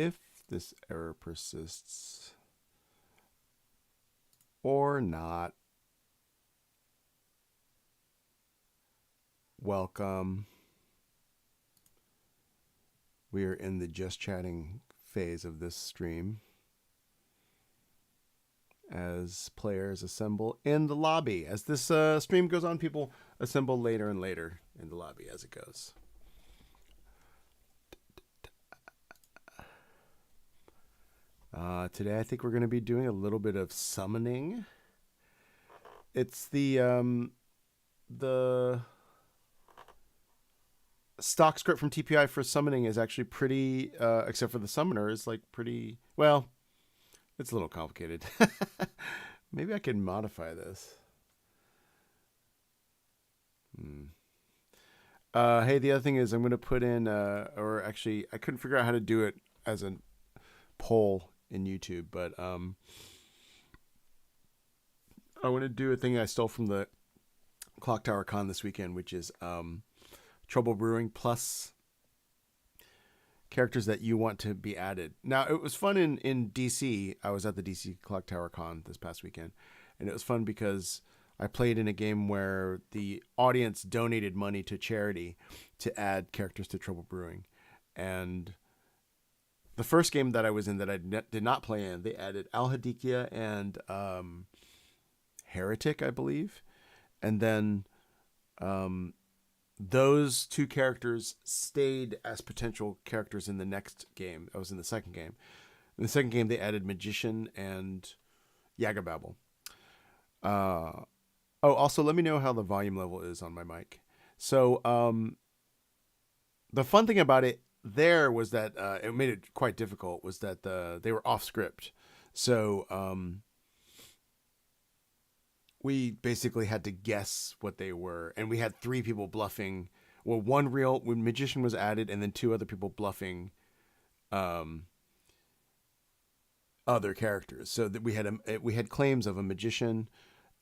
if this error persists or not. Welcome. We are in the just chatting phase of this stream as players assemble in the lobby. As this stream goes on, people assemble later and later in the lobby as it goes. Today I think we're going to be doing a little bit of summoning. It's the stock script from TPI for summoning is actually pretty, except for the summoner, is like pretty, well, it's a little complicated. Maybe I can modify this. Hey, the other thing is I'm going to put in, or actually I couldn't figure out how to do it as a poll in YouTube, but I want to do a thing I stole from the Clocktower Con this weekend, which is Trouble Brewing plus characters that you want to be added. Now, it was fun in DC. I was at the DC Clocktower Con this past weekend, and it was fun because I played in a game where the audience donated money to charity to add characters to Trouble Brewing. And the first game that I was in that I did not play in, they added Al-Hadikia and Heretic, I believe. And then those two characters stayed as potential characters in the next game. I was in the second game. In the second game, they added Magician and Yagababble. Also, let me know how the volume level is on my mic. So the fun thing about it there was that it made it quite difficult, was that they were off script. So we basically had to guess what they were, and we had three people bluffing. Well, one real when Magician was added, and then two other people bluffing other characters. So that we had claims of a Magician,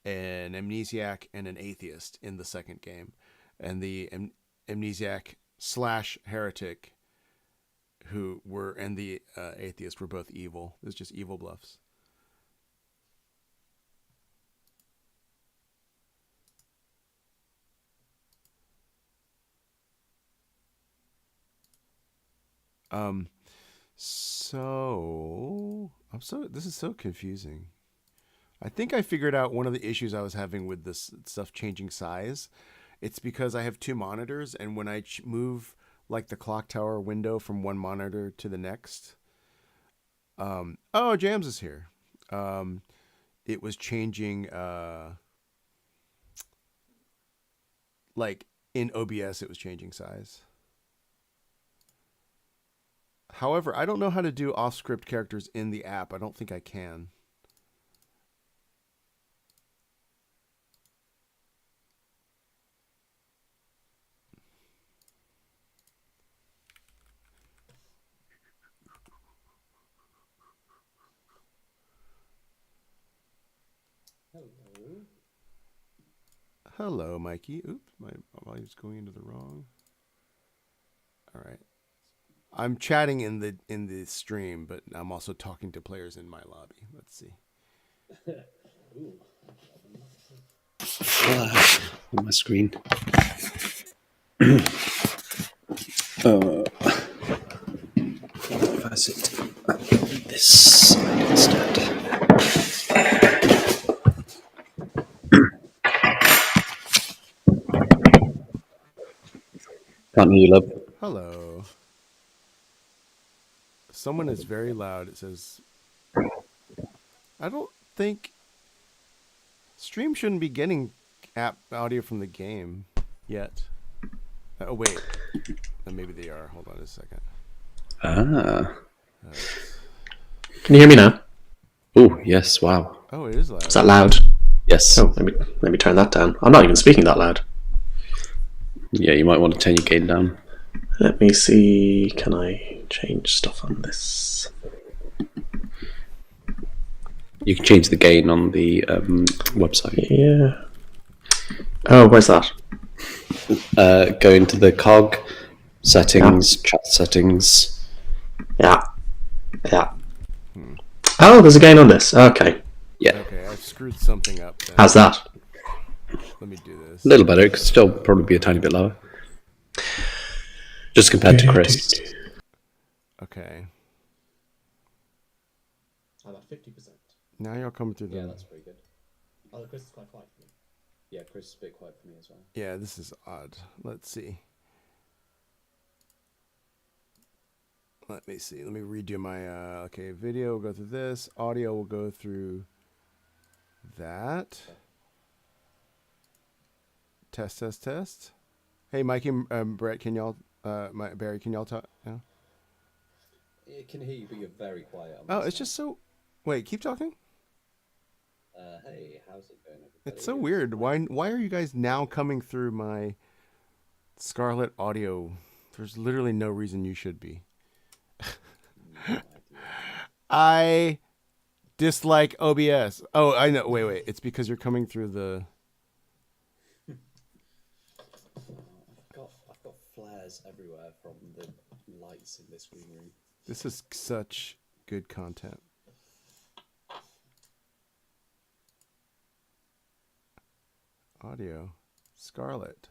an Amnesiac, and an Atheist in the second game, and the Amnesiac / Heretic and the Atheist were both evil. It was just evil bluffs. This is so confusing. I think I figured out one of the issues I was having with this stuff changing size. It's because I have two monitors, and when I move like the clock tower window from one monitor to the next, Jams is here. It was changing, like in OBS, it was changing size. However, I don't know how to do off-script characters in the app. I don't think I can. Hello, Mikey. Oops, my volume's going into the wrong. All right. I'm chatting in the stream, but I'm also talking to players in my lobby. Let's see. On my screen. If I sit this side instead. Can't hear you, love. Hello. Someone is very loud. It says, I don't think stream shouldn't be getting app audio from the game yet. Oh, wait. Maybe they are. Hold on a second. Can you hear me now? Oh, yes. Wow. Oh, it is loud. Is that loud? Yes. Oh, let me turn that down. I'm not even speaking that loud. Yeah, you might want to turn your gain down. Let me see. Can I change stuff on this? You can change the gain on the website. Yeah. Oh, where's that? Go into the cog settings, chat settings. Yeah. Yeah. Oh, there's a gain on this. Okay. Yeah. Okay, I've screwed something up. Then. How's that? Let me do this. A little better. It could still probably be a tiny bit lower. Just compared to Chris. Okay. I'm at 50%. Now you're coming through the... Yeah, that's pretty good. Oh, Chris is quite quiet for me. Yeah, Chris is a bit quiet for me as well. Yeah, this is odd. Let's see. Let me see. Let me redo my... okay, video will go through this. Audio will go through that. Test, test, test. Hey, Mikey, Brett, can y'all... Barry, can y'all talk? Yeah? It can hear you, but you're very quiet. Oh, it's just so... Wait, keep talking? Hey, how's it going, everybody? It's so weird. Why are you guys now coming through my Scarlett audio? There's literally no reason you should be. No idea. I dislike OBS. Oh, I know. Wait. It's because you're coming through the... I've got flares everywhere from the lights in this green room. This is such good content. Audio. Scarlett.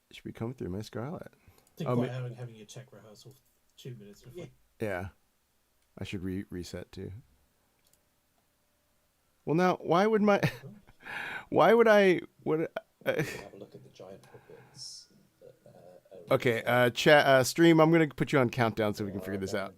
It should be coming through my Scarlett. Think about having a check rehearsal 2 minutes before. Yeah. I should reset too. Well, now, why would my... why would I... Have a look at the giant puppets. Okay, chat, stream, I'm going to put you on countdown so we can figure this out.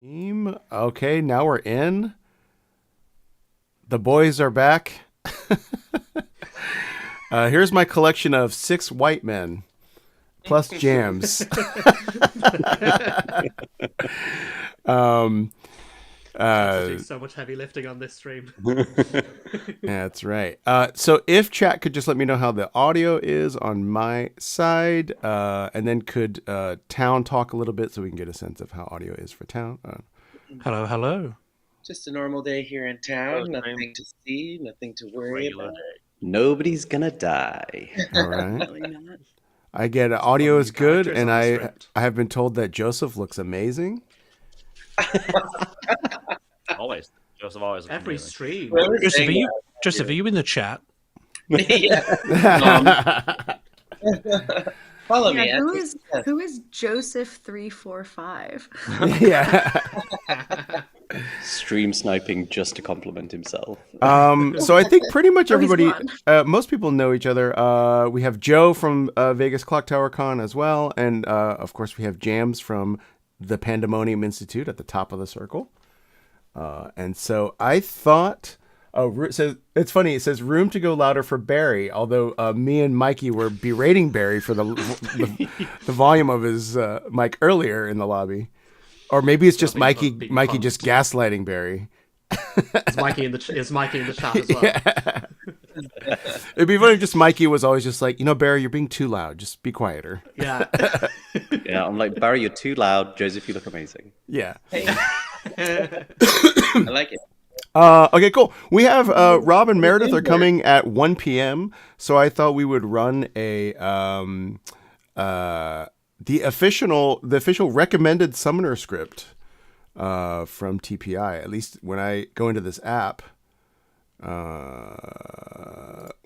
Okay, now we're in. The boys are back. Here's my collection of 6 white men plus jams. Doing so much heavy lifting on this stream. That's right. So if chat could just let me know how the audio is on my side, and then could Town talk a little bit so we can get a sense of how audio is for Town. Hello. Just a normal day here in town. Nothing to see, nothing to worry about. Nobody's gonna die. All right. Really not. I get audio is good, characters and on the I script. have been told that Joseph looks amazing. Always. Joseph always looks Every amazing. stream. Well, Joseph, are you in the chat? yeah. Follow me. Yeah, Anthony. who is Joseph 345? Yeah. Stream sniping just to compliment himself. So I think pretty much Oh, he's everybody, one. most people know each other. We have Joe from Vegas Clocktower Con as well, and of course we have Jams from the Pandemonium Institute at the top of the circle. And so I thought, so it's funny. It says room to go louder for Barry. Although me and Mikey were berating Barry for the volume of his mic earlier in the lobby, or maybe it's just Mikey just gaslighting Barry. Is Mikey in the chat as well? Yeah. It'd be funny if just Mikey was always just like, Barry, you're being too loud. Just be quieter. Yeah. Yeah, I'm like, Barry, you're too loud. Joseph, you look amazing. Yeah. Hey. I like it. Okay, cool. We have Rob and Meredith are coming at 1 p.m. So I thought we would run a the official recommended summoner script from TPI. At least when I go into this app.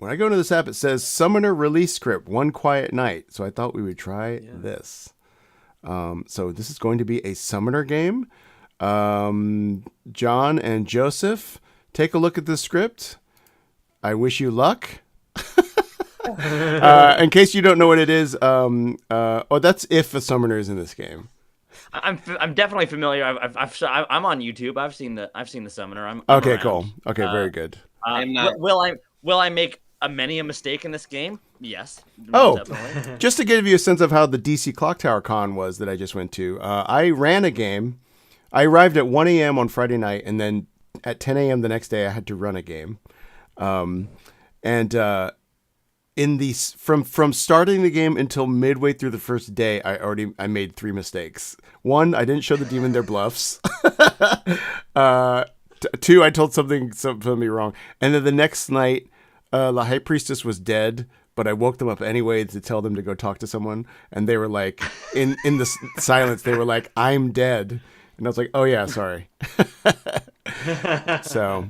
It says summoner release script, One Quiet Night. So I thought we would try this. So this is going to be a summoner game. John and Joseph, take a look at the script. I wish you luck. In case you don't know what it is, that's if a summoner is in this game. I'm definitely familiar. I'm on YouTube. I've seen the summoner. I'm Okay, around. cool. Okay, very good. I'm not. Will I make many a mistake in this game? Yes. Oh, Definitely. just to give you a sense of how the DC Clocktower Con was that I just went to, I ran a game. I arrived at 1 a.m. on Friday night, and then at 10 a.m. the next day, I had to run a game. From starting the game until midway through the first day, I made 3 mistakes. 1, I didn't show the demon their bluffs. 2, I told something wrong, and then the next night, the high priestess was dead. But I woke them up anyway to tell them to go talk to someone, and they were like, in the silence, they were like, "I'm dead," and I was like, "Oh yeah, sorry." So,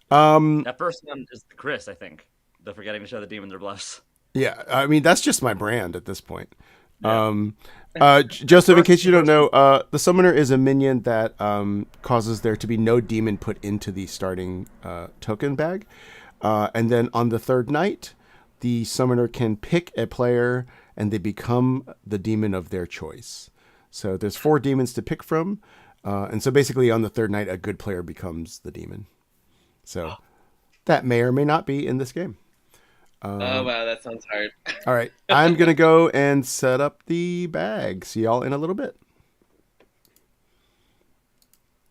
That first one is Chris, I think. The forgetting to show the demon their bluffs. yeah, I mean that's just my brand at this point. Joseph, in case you don't know, the summoner is a minion that causes there to be no demon put into the starting token bag, and then on the third night, the summoner can pick a player and they become the demon of their choice. So there's 4 demons to pick from. And so basically on the third night, a good player becomes the demon. So that may or may not be in this game. Oh, wow, that sounds hard. All right. I'm going to go and set up the bag. See y'all in a little bit.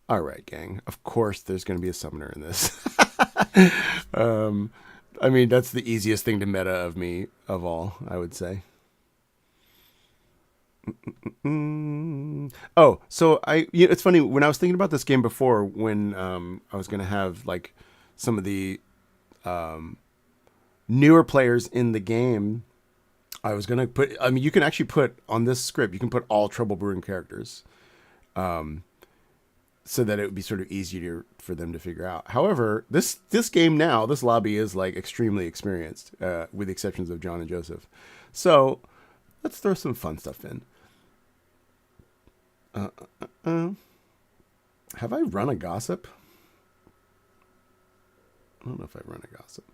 All right, gang. Of course, there's going to be a summoner in this. I mean, that's the easiest thing to meta of me of all, I would say. Oh, so it's funny when I was thinking about this game before, when I was going to have like some of the newer players in the game, I was going to put, you can actually put on this script, you can put all Trouble Brewing characters. So that it would be sort of easier for them to figure out. However, this game now, this lobby is like extremely experienced, with the exceptions of John and Joseph. So let's throw some fun stuff in. Have I run a gossip? I don't know if I run a gossip.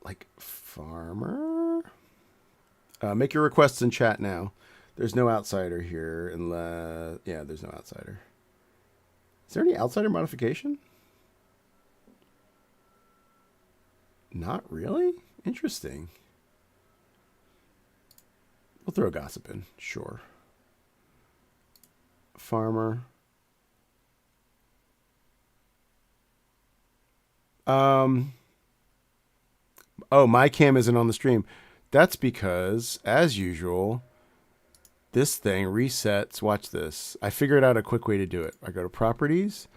Like farmer. Make your requests in chat now. There's no outsider here unless... Yeah, there's no outsider. Is there any outsider modification? Not really? Interesting. We'll throw gossip in. Sure. Farmer. Oh, my cam isn't on the stream. That's because, as usual, this thing resets. Watch this. I figured out a quick way to do it. I go to properties.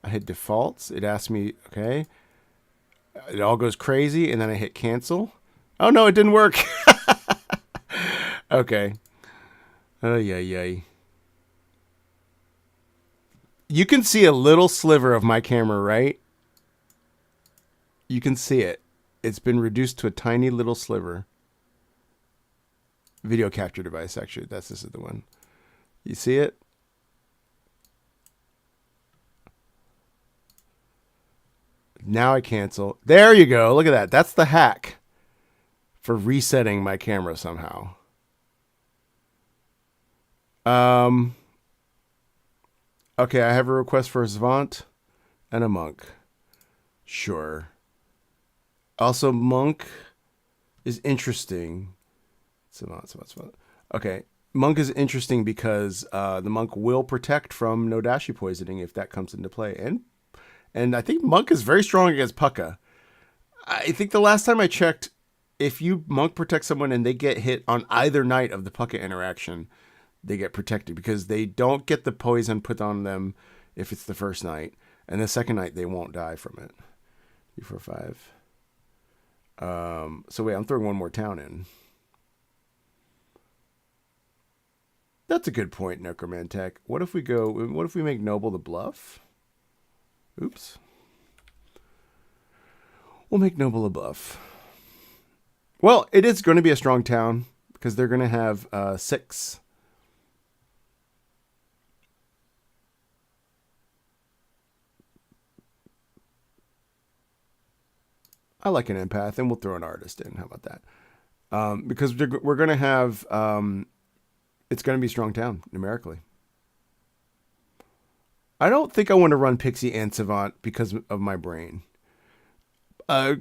I hit defaults. It asks me, okay. It all goes crazy, and then I hit cancel. Oh, no, it didn't work. Okay. Oh, yeah. You can see a little sliver of my camera, right? You can see it. It's been reduced to a tiny little sliver. Video capture device, actually. This is the one. You see it? Now I cancel. There you go. Look at that. That's the hack for resetting my camera somehow. Okay, I have a request for a Savant and a Monk. Sure. Also, Monk is interesting. Savant. Okay, Monk is interesting because the Monk will protect from Nodashi poisoning if that comes into play. And I think Monk is very strong against Pukka. I think the last time I checked, if you Monk protect someone and they get hit on either night of the Pukka interaction, they get protected because they don't get the poison put on them if it's the first night. And the second night, they won't die from it. 3, 4, 5. So wait, I'm throwing one more town in. That's a good point, Necromantech. What if we make Noble the bluff? Oops. We'll make Noble a bluff. Well, it is going to be a strong town because they're going to have 6. I like an empath, and we'll throw an artist in. How about that? Because we're going to have... it's going to be a strong town, numerically. I don't think I want to run Pixie and Savant because of my brain.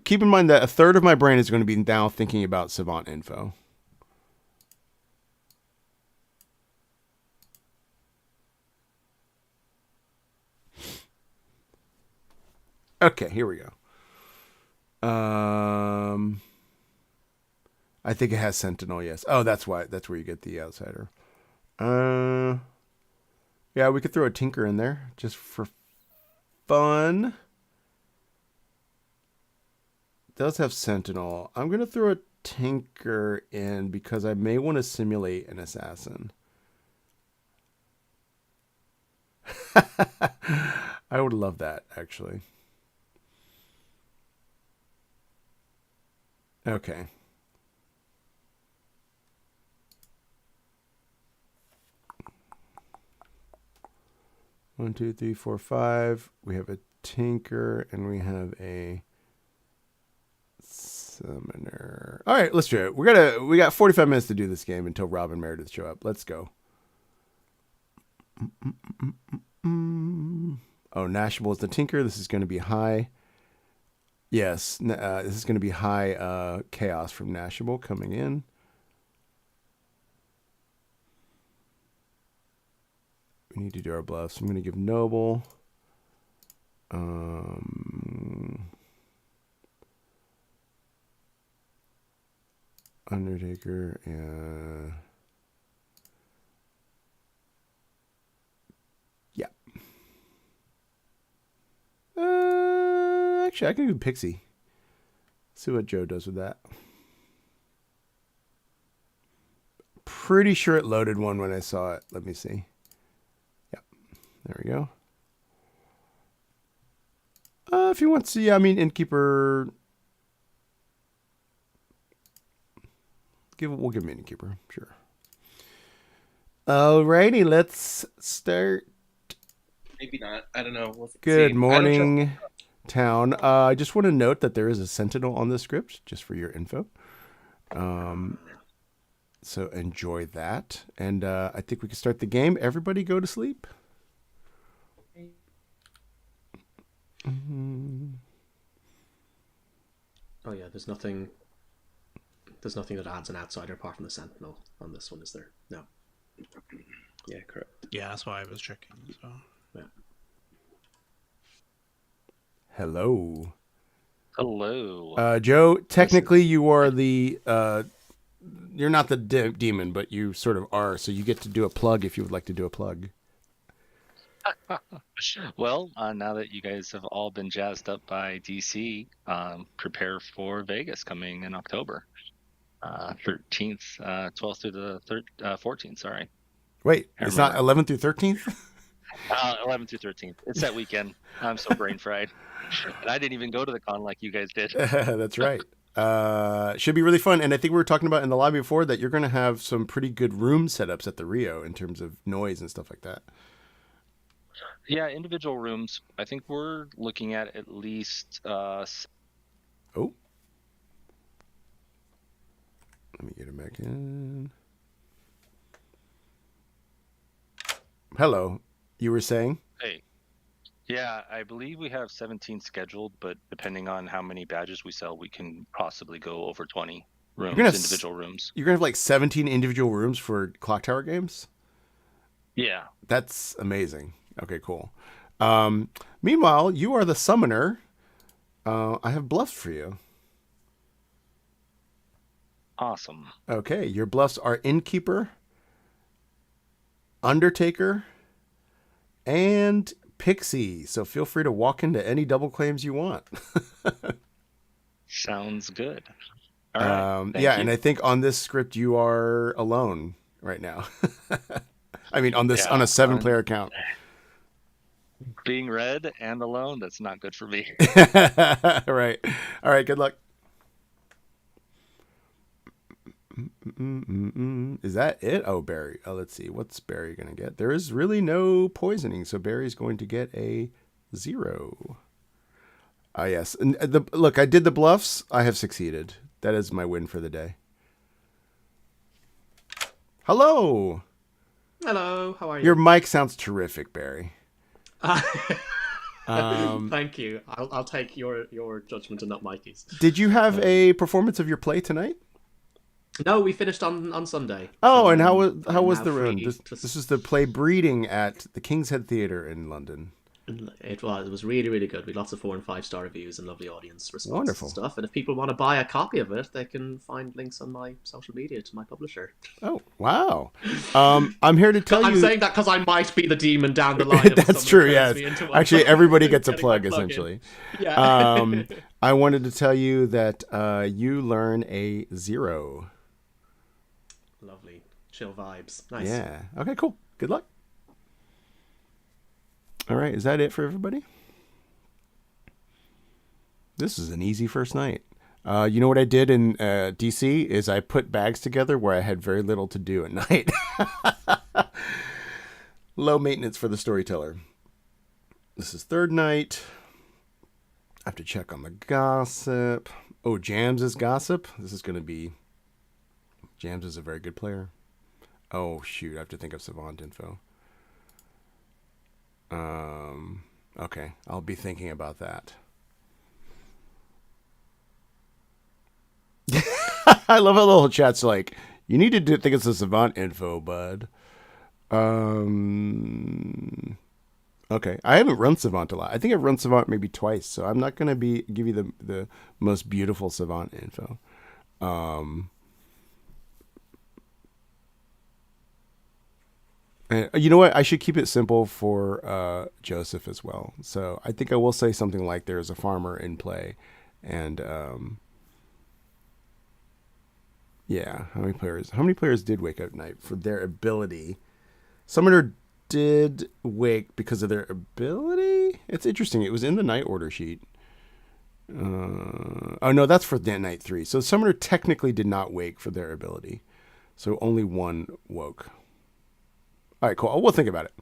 Keep in mind that a third of my brain is going to be now thinking about Savant info. Okay, here we go. I think it has Sentinel, yes. Oh, that's why. That's where you get the outsider. Yeah, we could throw a Tinker in there just for fun. It does have Sentinel. I'm going to throw a Tinker in because I may want to simulate an assassin. I would love that, actually. Okay. One, 2, 3, 4, 5. We have a Tinker and we have a Summoner. All right, let's do it. We got 45 minutes to do this game until Rob and Meredith show up. Let's go. Oh, Nashable is the Tinker. This is going to be high. Yes, this is going to be high chaos from Nashable coming in. We need to do our bluffs. I'm going to give Noble. Undertaker and... Yeah. Actually, I can do Pixie. See what Joe does with that. Pretty sure it loaded one when I saw it. Let me see. Yep. There we go. If you want to see, I mean, Innkeeper... We'll give him Innkeeper, sure. Alrighty, let's start. Maybe not. I don't know. Good morning, town. I just want to note that there is a Sentinel on the script, just for your info. So enjoy that. And I think we can start the game. Everybody go to sleep. Oh yeah, there's nothing. There's nothing that adds an outsider apart from the Sentinel on this one, is there? No. Yeah, correct. Yeah, that's why I was checking. So. Yeah. Hello. Hello. Joe, technically you are the... you're not the demon, but you sort of are, so you get to do a plug if you would like to do a plug. Well, now that you guys have all been jazzed up by DC, prepare for Vegas coming in October. 13th, 12th through the 14th, sorry. Wait, it's not 11th through 13th? 11th through 13th. It's that weekend. I'm so brain fried. And I didn't even go to the con like you guys did. That's right. Should be really fun. And I think we were talking about in the lobby before that you're going to have some pretty good room setups at the Rio in terms of noise and stuff like that. Yeah, individual rooms. I think we're looking at least... Oh. Let me get him back in. Hello. You were saying? Hey. Yeah, I believe we have 17 scheduled, but depending on how many badges we sell, we can possibly go over 20 rooms, individual rooms. You're going to have like 17 individual rooms for Clock Tower games? Yeah. That's amazing. Okay, cool. Meanwhile, you are the summoner. I have bluffs for you. Awesome. Okay, your bluffs are Innkeeper, Undertaker, and Pixie. So feel free to walk into any double claims you want. Sounds good. All right. Yeah, and I think on this script you are alone right now. I mean, on this on a 7-player account. Being red and alone, that's not good for me. Right. All right, good luck. Is that it? Oh, Barry. Oh, let's see. What's Barry going to get? There is really no poisoning, so Barry's going to get a 0. Ah, yes. And look, I did the bluffs. I have succeeded. That is my win for the day. Hello. Hello. How are you? Your mic sounds terrific, Barry. Thank you. I'll take your judgment and not Mikey's. Did you have a performance of your play tonight? No, we finished on Sunday. Oh, and how was the room? free This is the play Breeding at the King's Head Theatre in London. It was really, really good. We had lots of 4 and 5-star reviews and lovely audience responses Wonderful. and stuff. And if people want to buy a copy of it, they can find links on my social media to my publisher. Oh, wow. I'm here to tell you... I'm saying that because I might be the demon down the line. That's true, yes. Actually, everybody gets a plug, essentially. Yeah. I wanted to tell you that you learn a 0. Lovely. Chill vibes. Nice. Yeah. Okay, cool. Good luck. All right, is that it for everybody? This is an easy first night. You know what I did in DC is I put bags together where I had very little to do at night. Low maintenance for the storyteller. This is third night. I have to check on the gossip. Oh, Jams is gossip? This is going to be... Jams is a very good player. Oh, shoot. I have to think of Savant info. Okay. I'll be thinking about that. I love how the whole chat's like, you need to think it's a Savant info, bud. Okay. I haven't run Savant a lot. I think I've run Savant maybe twice, so I'm not going to give you the most beautiful Savant info. You know what? I should keep it simple for Joseph as well. So I think I will say something like there's a farmer in play. And yeah, how many players did wake up at night for their ability? Summoner did wake because of their ability? It's interesting. It was in the night order sheet. Oh, no, that's for night 3. So Summoner technically did not wake for their ability. So only one woke. All right, cool. We'll think about it.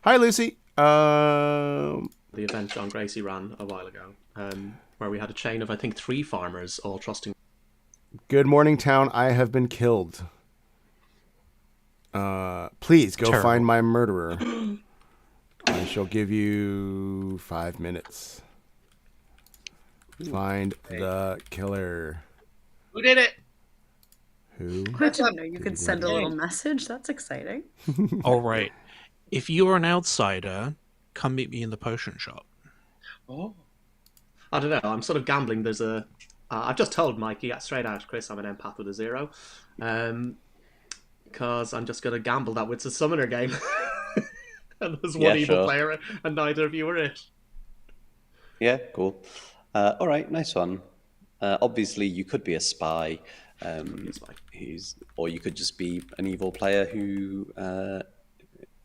Hi, Lucy. The event John Gracie ran a while ago, where we had a chain of, I think, 3 farmers all trusting. Good morning, town. I have been killed. Please go Terrible. find my murderer. I shall give you 5 minutes. Find the killer. Who did it? Who? I didn't know you could send a little message. That's exciting. All right. If you're an outsider, come meet me in the potion shop. Oh. I don't know. I'm sort of gambling. There's a. I've just told Mikey straight out, Chris, I'm an empath with a 0. Because I'm just going to gamble that it's a summoner game. And there's one evil player, and neither of you are it. Yeah, cool. All right, nice one. Obviously, you could be a spy, or you could just be an evil player who,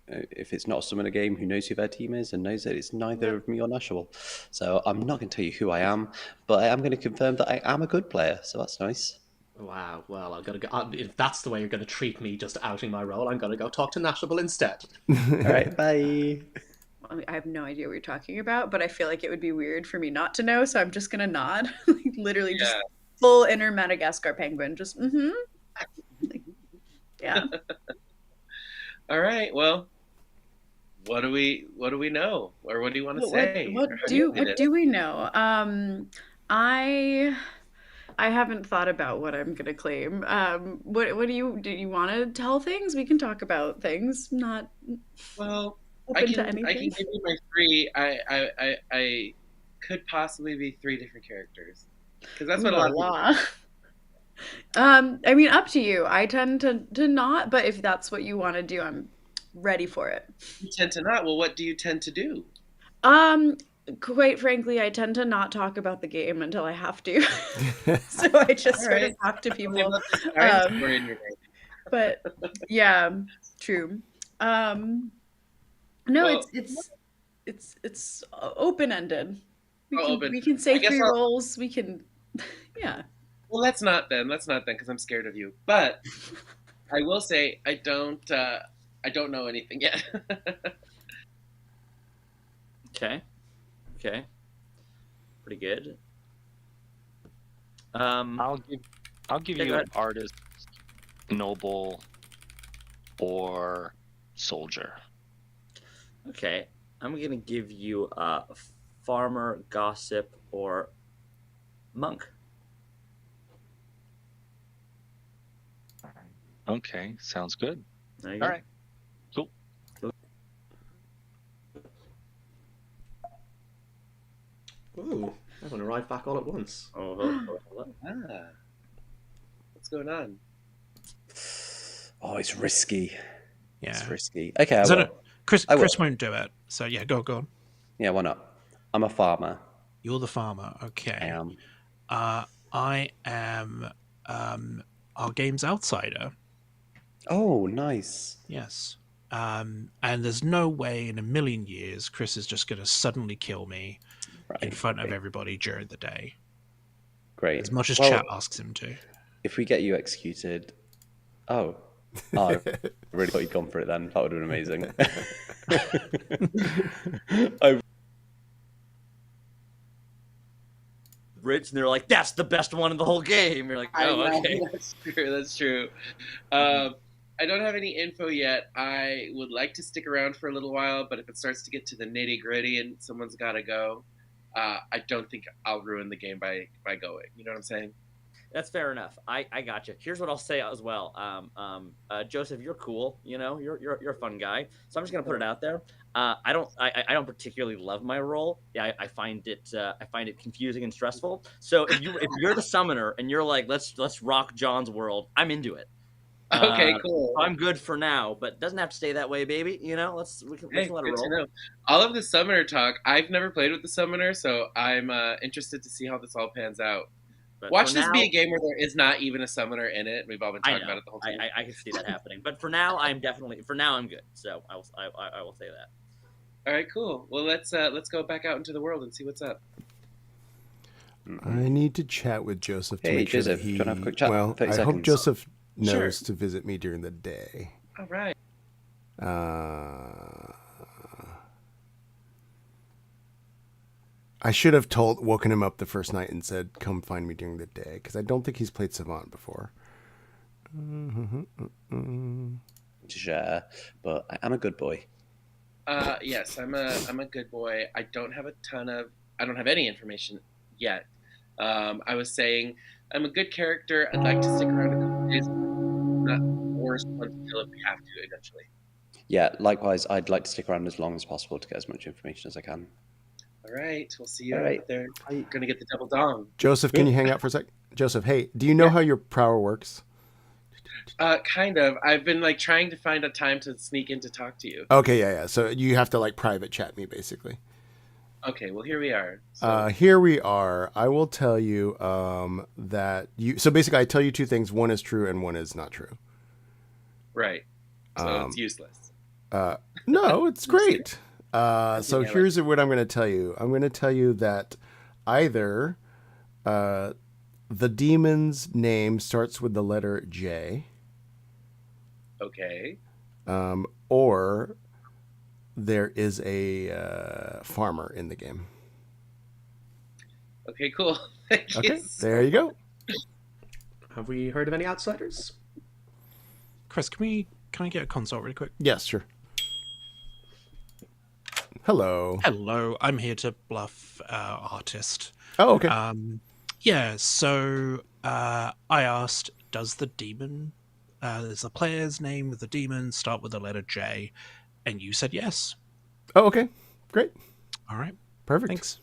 if it's not a summoner game, who knows who their team is and knows that it's neither of me or Nashable. So I'm not going to tell you who I am, but I am going to confirm that I am a good player. So that's nice. Wow. Well, I'm gonna go. If that's the way you're going to treat me, just outing my role, I'm going to go talk to Nashable instead. All right, bye. I mean, I have no idea what you're talking about, but I feel like it would be weird for me not to know, so I'm just gonna nod. Literally just full inner Madagascar penguin. Just yeah. All right. Well, what do we know, or what do you want to say? What do we know? I haven't thought about what I'm gonna claim. What do you want to tell things? We can talk about things. Not well. Open to anything. I can give you my 3. I could possibly be 3 different characters, because that's what a lot of people. I mean, up to you. I tend to not, but if that's what you want to do, I'm ready for it. You tend to not. Well, what do you tend to do? Quite frankly, I tend to not talk about the game until I have to. So I just sort of talk to people. But yeah, true. No, well, it's open ended. We can say 3 roles. We can, yeah. Well, let's not then, because I'm scared of you. But I will say I don't know anything yet. Okay. Pretty good. I'll give you an artist, noble, or soldier. Okay, I'm going to give you a farmer, gossip, or monk. Okay, sounds good. All right, cool. Ooh, I'm going to ride back all at once. What's going on? Oh, it's risky. Yeah. It's risky. Okay, I will. Chris won't do it. So yeah, go on. Yeah, why not? I'm a farmer. You're the farmer. Okay. I am. I am our game's outsider. Oh, nice. Yes. And there's no way in a million years Chris is just going to suddenly kill me in front of everybody during the day. Great. As much as chat asks him to. If we get you executed... Oh, I really thought you'd gone for it then. That would have been amazing. Rich, and they're like, that's the best one in the whole game. You're like, oh, okay. That's true. I don't have any info yet. I would like to stick around for a little while, but if it starts to get to the nitty gritty and someone's got to go, I don't think I'll ruin the game by going. You know what I'm saying? That's fair enough. I got you. Here's what I'll say as well. Joseph, you're cool. You know, you're a fun guy. So I'm just gonna put it out there. I don't particularly love my role. Yeah, I find it confusing and stressful. So if you're the summoner and you're like, let's rock John's world, I'm into it. Okay, cool. I'm good for now, but it doesn't have to stay that way, baby. You know, we can let it roll. All of the summoner talk. I've never played with the summoner, so I'm interested to see how this all pans out. But watch this be a game where there is not even a summoner in it. We've all been talking about it the whole time. I can see that happening. But for now, I'm good. So I will say that. All right, cool. Well, let's go back out into the world and see what's up. I need to chat with Joseph to make Joseph, sure that he. Do you want to have a quick chat? Well, 30 I seconds. hope Joseph knows to visit me during the day. All right. I should have woken him up the first night and said, "Come find me during the day," because I don't think he's played Savant before. to share, but I am a good boy. Yes, I'm a good boy. I don't have any information yet. I was saying I'm a good character. I'd like to stick around a couple days, not force one to kill if we have to eventually. Yeah, likewise, I'd like to stick around as long as possible to get as much information as I can. All right, we'll see you All right. out there. I'm gonna get the double dong. Joseph, can you hang out for a sec? Joseph, hey, do you know how your power works? Kind of. I've been like trying to find a time to sneak in to talk to you. Okay, yeah. So you have to like private chat me, basically. Okay, well here we are. Here we are. I will tell you that you. So basically, I tell you two things. One is true and one is not true. Right. So it's useless. No, it's great. So here's what I'm going to tell you. I'm going to tell you that either the demon's name starts with the letter J. Okay. Or there is a farmer in the game. Okay, cool. Thank you. Okay, there you go. Have we heard of any outsiders? Chris, can I get a consult really quick? Yes, sure. Hello. Hello, I'm here to bluff artist. Oh, okay. Yeah, so I asked, does the demon, there's a player's name with the demon start with the letter J? And you said yes. Oh, okay. Great. All right. Perfect. Thanks.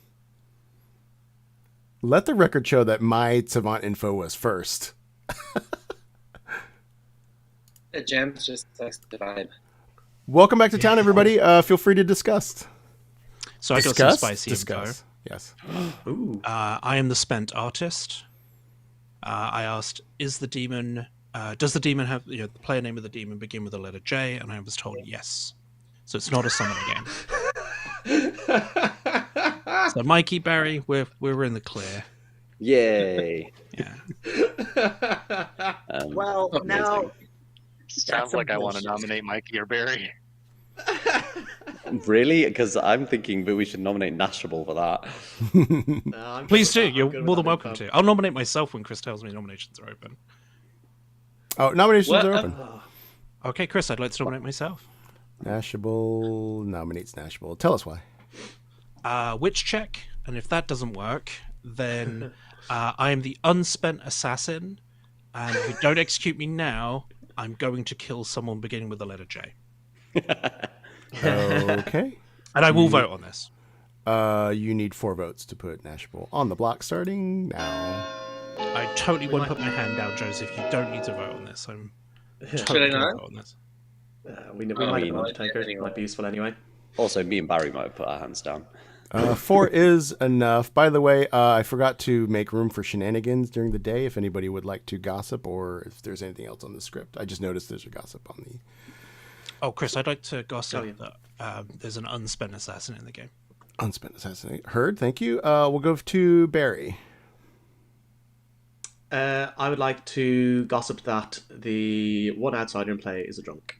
Let the record show that my Savant info was first. The Jam's just sucks the vibe. Welcome back to town, everybody. Feel free to discuss. So I got some spicy info. Yes. Ooh. I am the spent artist. I asked, does the demon have, the player name of the demon begin with the letter J? And I was told yes. So it's not a summoner game. So Mikey, Barry, we're in the clear. Yay. Yeah. Well, now... Sounds like I want to nominate Mikey or Barry. Really? Because I'm thinking that we should nominate Nashable for that. No, Please do. You're more than welcome to. I'll nominate myself when Chris tells me nominations are open. Oh, nominations are open. Okay, Chris, I'd like to nominate myself. Nashable nominates Nashable. Tell us why. Witch check, and if that doesn't work, then I am the unspent assassin, and if you don't execute me now, I'm going to kill someone beginning with the letter J. Okay. And I will vote on this. You need 4 votes to put Nashable on the block starting now. I totally won't put my hand down, Joseph. You don't need to vote on this. I'm Should totally I gonna not? vote on this. We might have Undertaker. Might be useful anyway. Also, me and Barry might have put our hands down. 4 is enough. By the way, I forgot to make room for shenanigans during the day if anybody would like to gossip or if there's anything else on the script. I just noticed there's a gossip on the... Oh, Chris, I'd like to gossip that there's an unspent assassin in the game. Unspent assassin. Heard, thank you. We'll go to Barry. I would like to gossip that the one outsider in play is a drunk.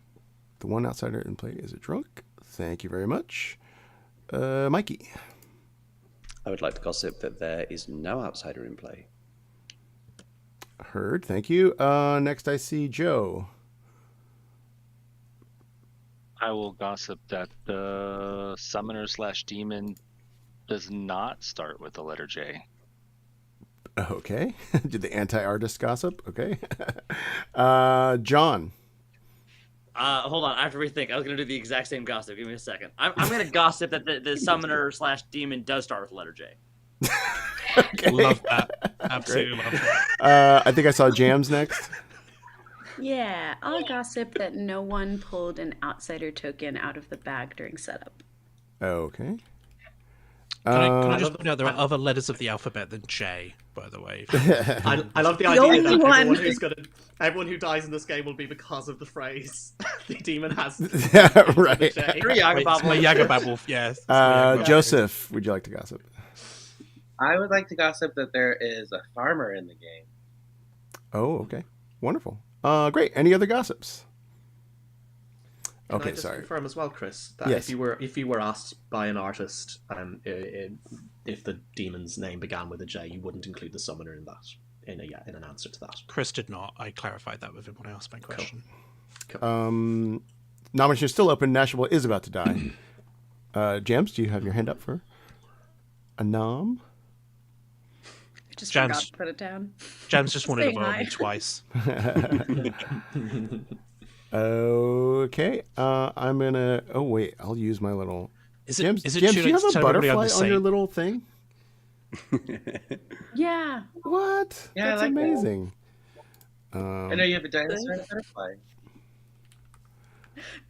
The one outsider in play is a drunk. Thank you very much. Mikey. I would like to gossip that there is no outsider in play. Heard, thank you. Next I see Joe. I will gossip that the summoner/demon does not start with the letter J. Okay. Did the anti-artist gossip? Okay. John. Hold on, I have to rethink. I was going to do the exact same gossip. Give me a second. I'm going to gossip that the summoner/demon does start with the letter J. Okay. Love that. Absolutely love that. I think I saw Jams next. Yeah, I'll gossip that no one pulled an outsider token out of the bag during setup. Okay. Can I just point out there are other letters of the alphabet than J, by the way. I love the idea only that everyone who dies in this game will be because of the phrase the demon has. Right. It's my Yagababble, yes. Joseph, would you like to gossip? I would like to gossip that there is a farmer in the game. Oh, okay. Wonderful. Great. Any other gossips? Can Okay, I just sorry. confirm as well, Chris, that Yes. if you were asked by an artist if the demon's name began with a J, you wouldn't include the summoner in that in an answer to that. Chris did not. I clarified that with him when I asked my question. Nomination is still open. Nashville is about to die. Jams, do you have your hand up for a nom? I just Jams- forgot to put it down. Jams just wanted to Say vote hi. me twice. Okay. I'm gonna. Oh wait, I'll use my little. Is it? Jams, Is it Jams, too do you late have to a tell everybody I'm butterfly the on your same? little thing? Yeah. What? Yeah, I That's like that. amazing. I know you have a dinosaur and a butterfly.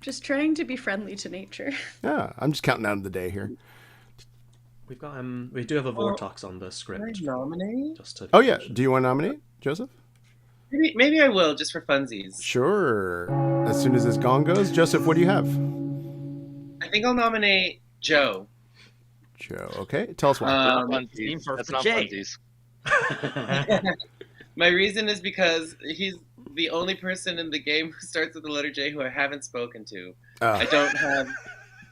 Just trying to be friendly to nature. Yeah, I'm just counting down the day here. We've got we do have a Vortox on the Can I script. nominate? Just to Oh yeah, do you want to nominate, Joseph? Maybe I will, just for funsies. Sure. As soon as this gong goes, Joseph, what do you have? I think I'll nominate Joe. Joe. Okay, tell us why. Team for That's not Jay. funsies. My reason is because he's the only person in the game who starts with the letter J who I haven't spoken to. I don't have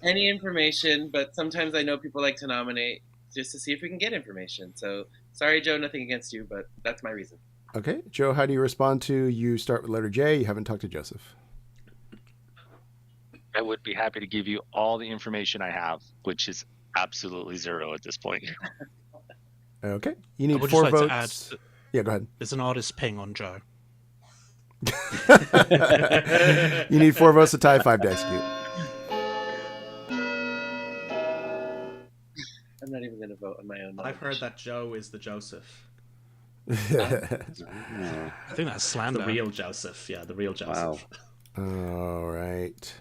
any information, but sometimes I know people like to nominate just to see if we can get information. So sorry, Joe, nothing against you, but that's my reason. Okay, Joe, how do you respond to you start with letter J? You haven't talked to Joseph. I would be happy to give you all the information I have, which is absolutely zero at this point. Okay, you I need would 4 just like votes. to add, Yeah, go ahead. there's an artist ping on Joe. You need 4 votes to tie, 5 to execute. I'm not even going to vote on my own. I've heard that Joe is the Joseph. I think that's slander. The real Joseph. Yeah, the real Joseph. Wow. All right.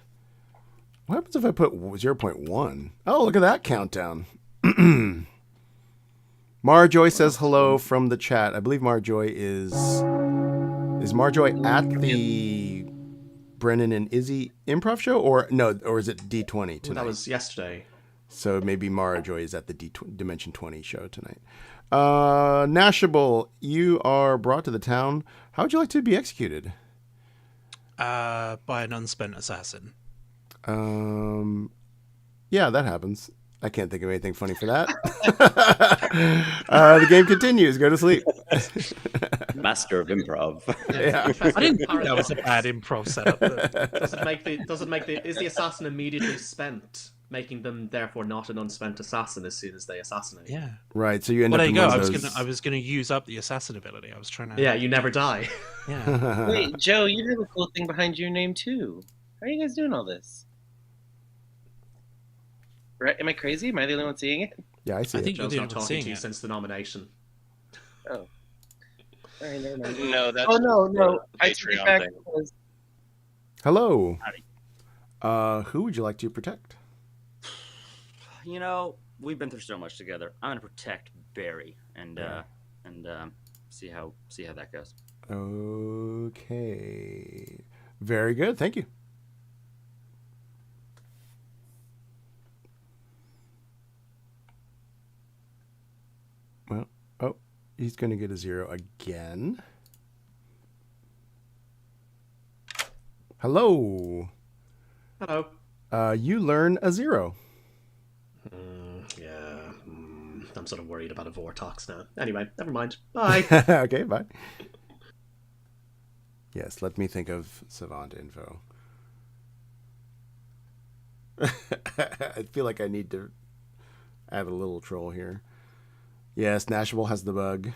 What happens if I put 0.1? Oh, look at that countdown. Marjoy says hello from the chat. I believe Marjoy is Marjoy at the Brennan and Izzy improv show, or is it D20 tonight? That was yesterday. So maybe Marjoy is at the Dimension 20 show tonight. Nashable, you are brought to the town. How would you like to be executed? By an unspent assassin. Yeah, that happens. I can't think of anything funny for that. The game continues. Go to sleep. Master of improv. Yeah. I didn't think that was a bad improv setup. Is the assassin immediately spent, making them therefore not an unspent assassin as soon as they assassinate? Yeah. Right. So you end Well, up there you in go. one I of was those... gonna use up the assassin ability. I was trying to. Yeah, you never die. Yeah. Wait, Joe, you have a cool thing behind your name too. How are you guys doing all this? Right? Am I crazy? Am I the only one seeing it? Yeah, I see I it. think you're Joe's the not only one talking seeing to you it. since the nomination. Oh. All right, never mind. No, that's Oh no! I took it Patreon back thing. because Hello. Howdy. Who would you like to protect? You know, we've been through so much together. I'm gonna protect Barry and see how that goes. Okay. Very good. Thank you. Well, oh, he's going to get a 0 again. Hello. Hello. You learn a 0. I'm sort of worried about a Vortox now. Anyway, never mind. Bye. Okay, bye. Yes, let me think of Savant info. I feel like I need to add a little troll here. Yes, Nashville has the bug.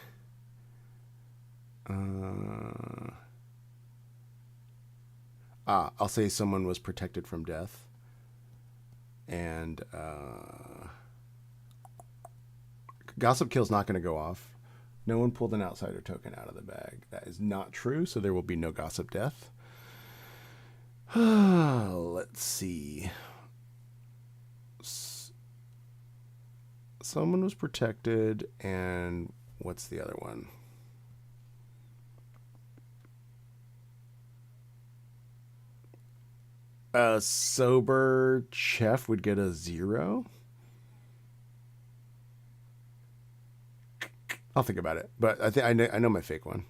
I'll say someone was protected from death. And Gossip Kill's not going to go off. No one pulled an outsider token out of the bag. That is not true, so there will be no gossip death. Let's see. Someone was protected, and what's the other one? A sober chef would get a 0. I'll think about it, but I think I know my fake one.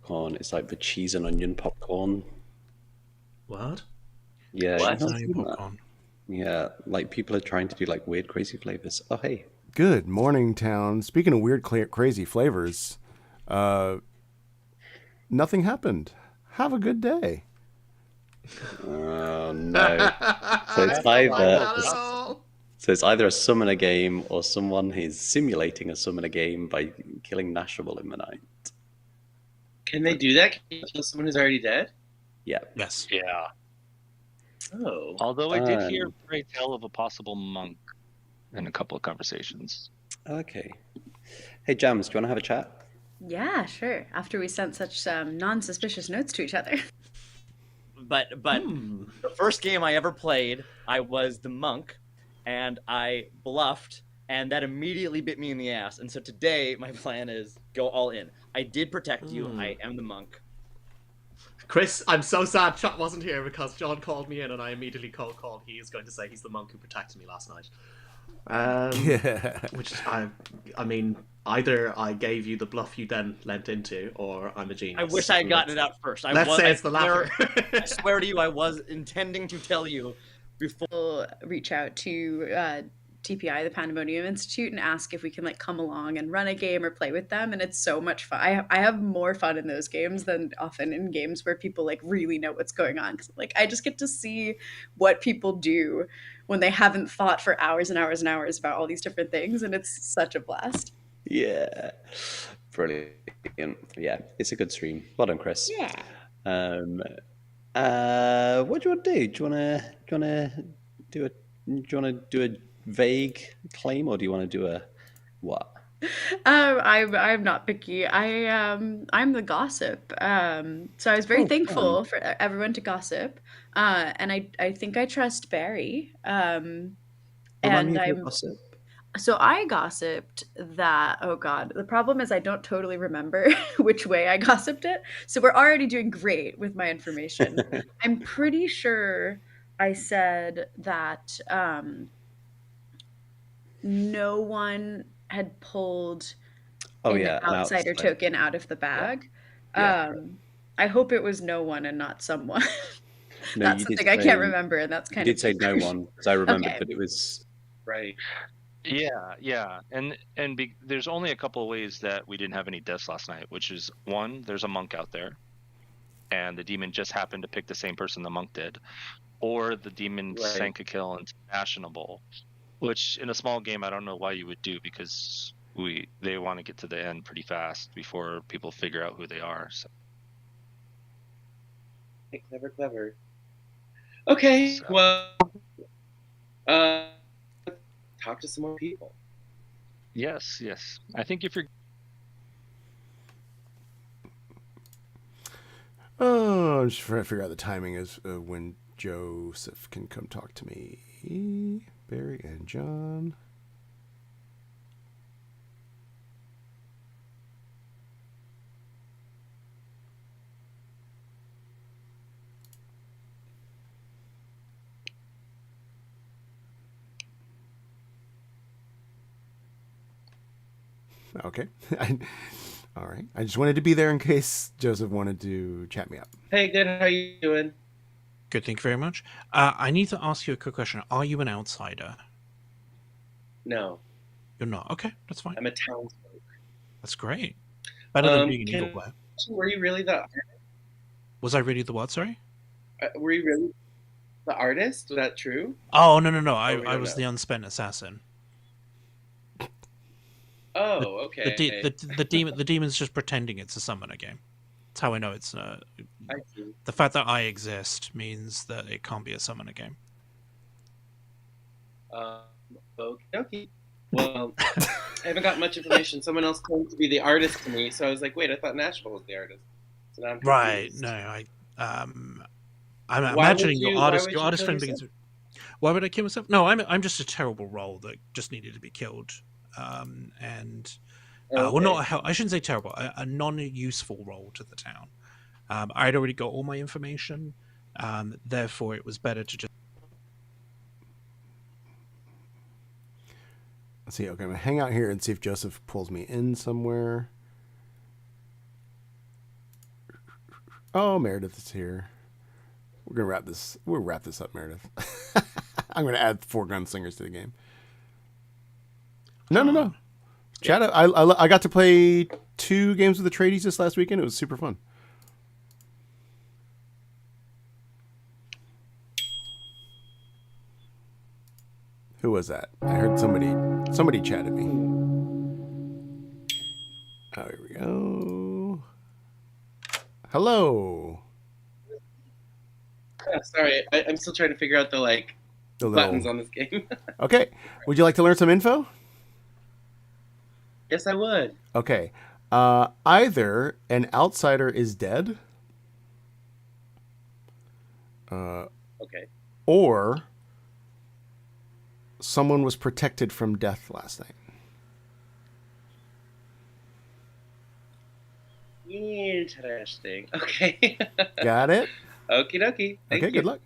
Corn. It's like the cheese and onion popcorn. What? Yeah. What? you've not seen that? Yeah, like people are trying to do like weird, crazy flavors. Oh, hey. Good morning, town. Speaking of weird, crazy flavors, nothing happened. Have a good day. Oh no! So it's either a summoner game or someone is simulating a summoner game by killing Nashable in the night. Can they do that? Can you kill someone who's already dead? Yeah. Yes. Yeah. Oh. Although I did hear a tale of a possible monk in a couple of conversations. Okay. Hey, Jams, do you want to have a chat? Yeah, sure. After we sent such non-suspicious notes to each other. But the first game I ever played, I was the monk, and I bluffed, and that immediately bit me in the ass. And so today, my plan is go all in. I did protect you. I am the monk. Chris, I'm so sad Chuck wasn't here because John called me in and I immediately called. He's going to say he's the monk who protected me last night. Which I mean, either I gave you the bluff you then lent into, or I'm a genius. I wish I had gotten it out first. Let's say it's the latter. I swear to you, I was intending to tell you before. We'll reach out to TPI, the Pandemonium Institute, and ask if we can like come along and run a game or play with them. And it's so much fun. I have more fun in those games than often in games where people like really know what's going on. 'Cause, like I just get to see what people do when they haven't thought for hours and hours and hours about all these different things, and it's such a blast. Yeah, brilliant. Yeah, it's a good stream. Well done, Chris. Yeah. What do you want to do? Do you want to do a vague claim, or do you want to do a what? I'm not picky. I'm the gossip. So I was very thankful for everyone to gossip. And I think I trust Barry. And gossip. So I gossiped that, oh God, the problem is I don't totally remember which way I gossiped it. So we're already doing great with my information. I'm pretty sure I said that no one had pulled an outsider token out of the bag. Yeah. I hope it was no one and not someone. No, that's something I can't remember, and that's kind you of. did say no one, because I remembered that it was right. Yeah, and there's only a couple of ways that we didn't have any deaths last night, which is one, there's a monk out there, and the demon just happened to pick the same person the monk did, or the demon sank a kill into fashionable, which in a small game I don't know why you would do, because they want to get to the end pretty fast before people figure out who they are. So. Hey, clever. Okay, so. Well, talk to some more people. Yes. I think if you're. Oh, I'm just trying to figure out the timing is when Joseph can come talk to me. Barry and John. Okay. All right. I just wanted to be there in case Joseph wanted to chat me up. Hey, good. How you doing? Good. Thank you very much. I need to ask you a quick question. Are you an outsider? No. You're not. Okay, that's fine. I'm a townsfolk. That's great. Better than being an evil player. Were you really the? Was I really the what? Sorry. Were you really the artist? Was that true? Oh no! I was the unspent assassin. Oh, okay. The demon's just pretending it's a summoner game. That's how I know it's. I see. The fact that I exist means that it can't be a summoner game. Okay. Well, I haven't got much information. Someone else claimed to be the artist to me, so I was like, wait, I thought Nashville was the artist. So now I'm confused. Right? No, I'm imagining your artist friend begins. Why would I kill myself? No, I'm just a terrible role that just needed to be killed. Well, not I shouldn't say terrible, a non-useful role to the town. I'd already got all my information, therefore it was better to just. Let's see. Okay, I'm gonna hang out here and see if Joseph pulls me in somewhere. Oh, Meredith is here. We're gonna wrap this. We'll wrap this up, Meredith. I'm gonna add 4 gunslingers to the game. No. Chat. I got to play 2 games with the tradies this last weekend. It was super fun. Who was that? I heard somebody chatted me. Oh, here we go. Hello. Sorry, I'm still trying to figure out the buttons on this game. Okay. Would you like to learn some info? Yes, I would. Okay. Either an outsider is dead. Okay. Or someone was protected from death last night. Interesting. Okay. Got it? Okie dokie. Thank Okay, you. good luck.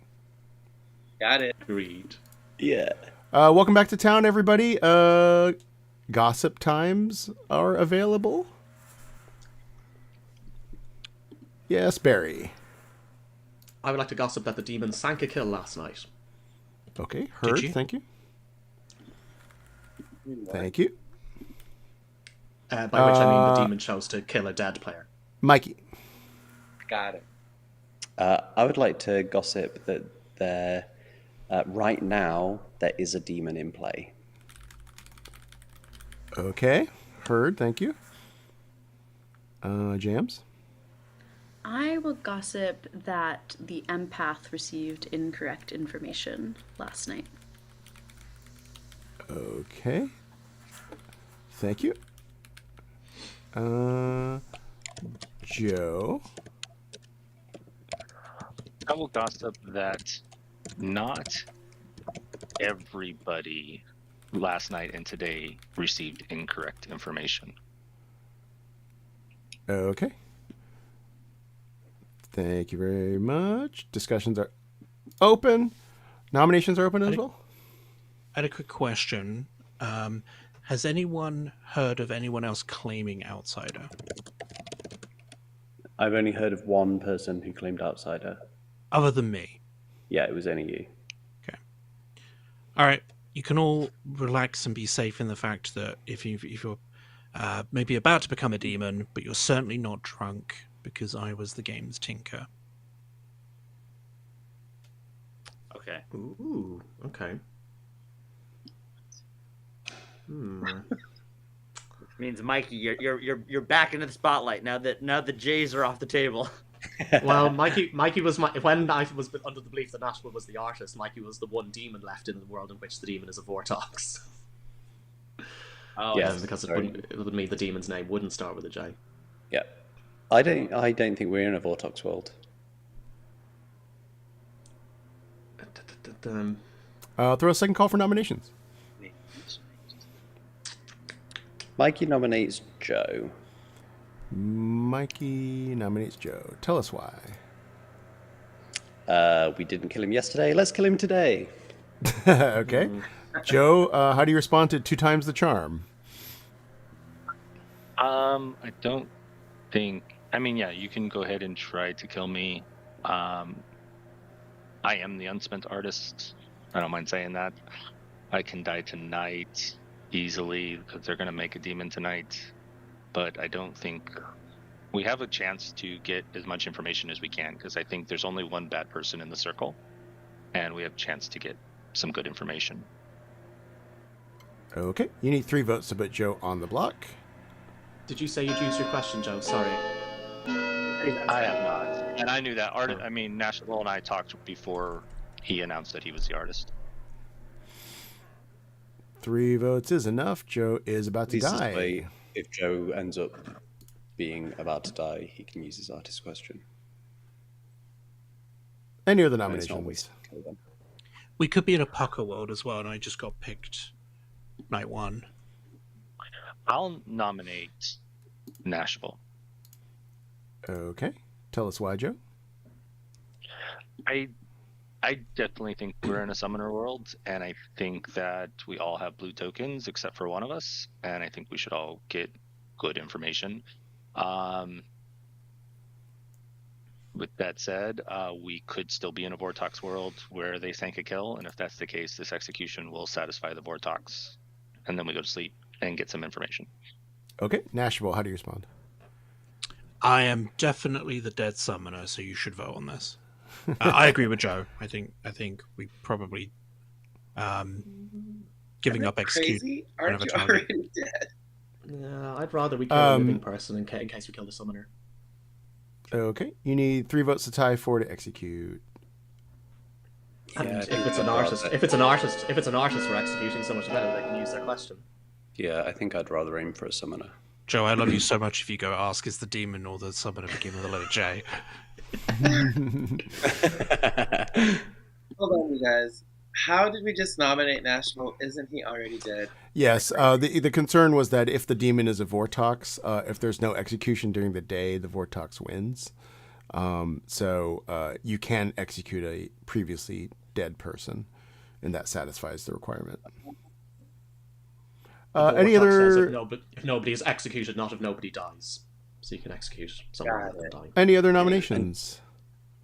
Got it. Agreed. Yeah. Welcome back to town, everybody. Gossip times are available. Yes, Barry. I would like to gossip that the demon sank a kill last night. Okay, heard. you? Thank you. Thank you. By which I mean the demon chose to kill a dead player. Mikey. Got it. I would like to gossip that right now there is a demon in play. Okay, heard. Thank you. Jams. I will gossip that the empath received incorrect information last night. Okay. Thank you. Joe. I will gossip that not everybody last night and today received incorrect information. Okay. Thank you very much. Discussions are open. Nominations are open as well. I had a quick question. Has anyone heard of anyone else claiming outsider? I've only heard of one person who claimed outsider. Other than me? Yeah, it was only you. Okay. All right. You can all relax and be safe in the fact that if you're maybe about to become a demon, but you're certainly not drunk, because I was the game's tinker. Okay. Ooh. Okay. Means Mikey, you're back into the spotlight now that Jays are off the table. Well, Mikey was when I was under the belief that Nashville was the artist. Mikey was the one demon left in the world in which the demon is a Vortox. Oh, Yes, because sorry. it would mean the demon's name wouldn't start with a J. Yeah. I don't think we're in a Vortox world. Throw a second call for nominations. Mikey nominates Joe. Mikey nominates Joe. Tell us why. We didn't kill him yesterday. Let's kill him today. Okay. Joe, how do you respond to 2 times the charm? I don't think. I mean, yeah, you can go ahead and try to kill me. I am the unspent artist. I don't mind saying that. I can die tonight easily because they're going to make a demon tonight. But I don't think we have a chance to get as much information as we can because I think there's only one bad person in the circle, and we have a chance to get some good information. Okay. You need 3 votes to put Joe on the block. Did you say you'd use your question, Joe? Sorry. I have not, and I knew that. I mean, Nashville and I talked before he announced that he was the artist. 3 votes is enough. Joe is about to This is die. why if Joe ends up being about to die, he can use his artist question. Any other And it's not nominations? waste to kill them. We could be in a pucker world as well, and I just got picked night 1. I'll nominate Nashville. Okay. Tell us why, Joe. I definitely think we're in a summoner world, and I think that we all have blue tokens except for one of us, and I think we should all get good information. With that said, we could still be in a Vortox world where they sank a kill, and if that's the case, this execution will satisfy the Vortox, and then we go to sleep, and get some information. Okay, Nashville, how do you respond? I am definitely the dead summoner, so you should vote on this. I agree with Joe. I think we probably giving up execute. Crazy? Aren't you target. already dead? Yeah, I'd rather we kill a living person in case we kill the summoner. Okay, you need 3 votes to tie, 4 to execute. And Yeah, if it's an artist, if it's an artist we're executing, so much better. They can use their question. Yeah, I think I'd rather aim for a summoner. Joe, I love you so much. If you go ask, is the demon or the summoner begin with the letter J? Hold on, you guys. How did we just nominate National? Isn't he already dead? Yes, the concern was that if the demon is a Vortox, if there's no execution during the day, the Vortox wins. So you can execute a previously dead person, and that satisfies the requirement. Any other? If nobody is executed, not if nobody dies. So you can execute someone rather than die. Any other nominations?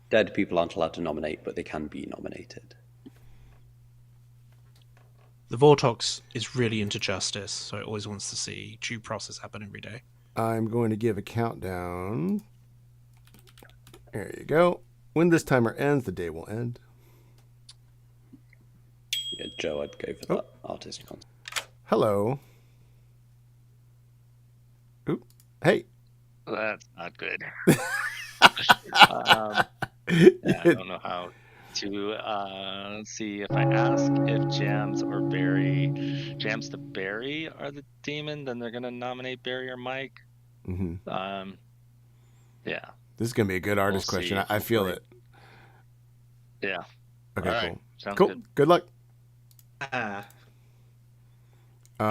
Dead people aren't allowed to nominate, but they can be nominated. The Vortox is really into justice, so it always wants to see due process happen every day. I'm going to give a countdown. There you go. When this timer ends, the day will end. Yeah, Joe, I'd go for that artist con. Hello. Oop. Hey. That's not good. I don't know how to see if I ask if Jams or Barry. Jams to Barry are the demon, then they're going to nominate Barry or Mike. Mm-hmm. Yeah. This is going to be a good artist question. I feel it. Yeah. Okay, All right. cool. Sounds cool. good. Good luck.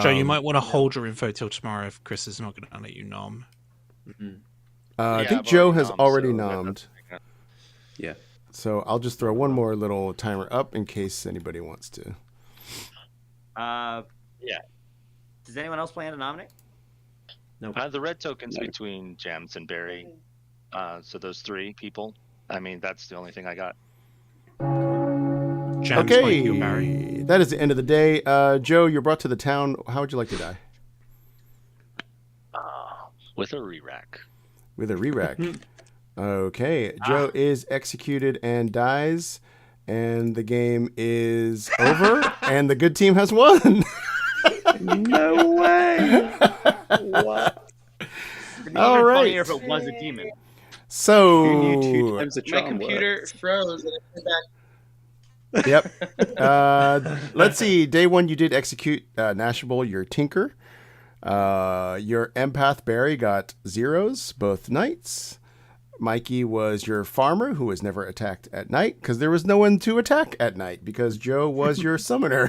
Joe, you might want to hold your info till tomorrow if Chris is not going to let you nom. I think I've Joe has already nommed. Yeah. So I'll just throw one more little timer up in case anybody wants to. Yeah. Yeah. Does anyone else plan to nominate? No. The red token's between Jams and Barry. So those 3 people. I mean, that's the only thing I got. Jams, okay, Mike, you, Barry. That is the end of the day. Joe, you're brought to the town. How would you like to die? With a re-rack. With a re-rack. Okay, Joe is executed and dies, and the game is over, and the good team has won. No way! What? All right. Funnier if it was a demon. So Who knew 2 times the My charm computer worked? froze and it came back. Yep. Let's see. Day 1, you did execute Nashable, your Tinker. Your Empath Barry got 0s, both nights. Mikey was your farmer who was never attacked at night because there was no one to attack at night because Joe was your summoner.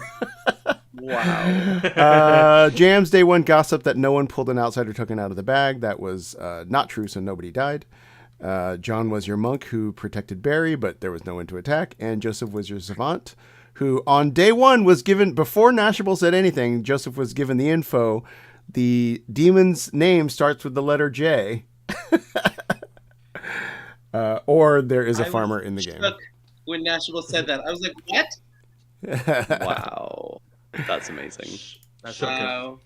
Wow. Jams, Day 1, gossip that no one pulled an outsider token out of the bag. That was not true, so nobody died. John was your monk who protected Barry, but there was no one to attack. And Joseph was your savant, who on day 1 was given, before Nashable said anything, Joseph was given the info. The demon's name starts with the letter J. Or there is a farmer in the game. When Nashville said that, I was like, "What?" Wow. That's amazing. Wow.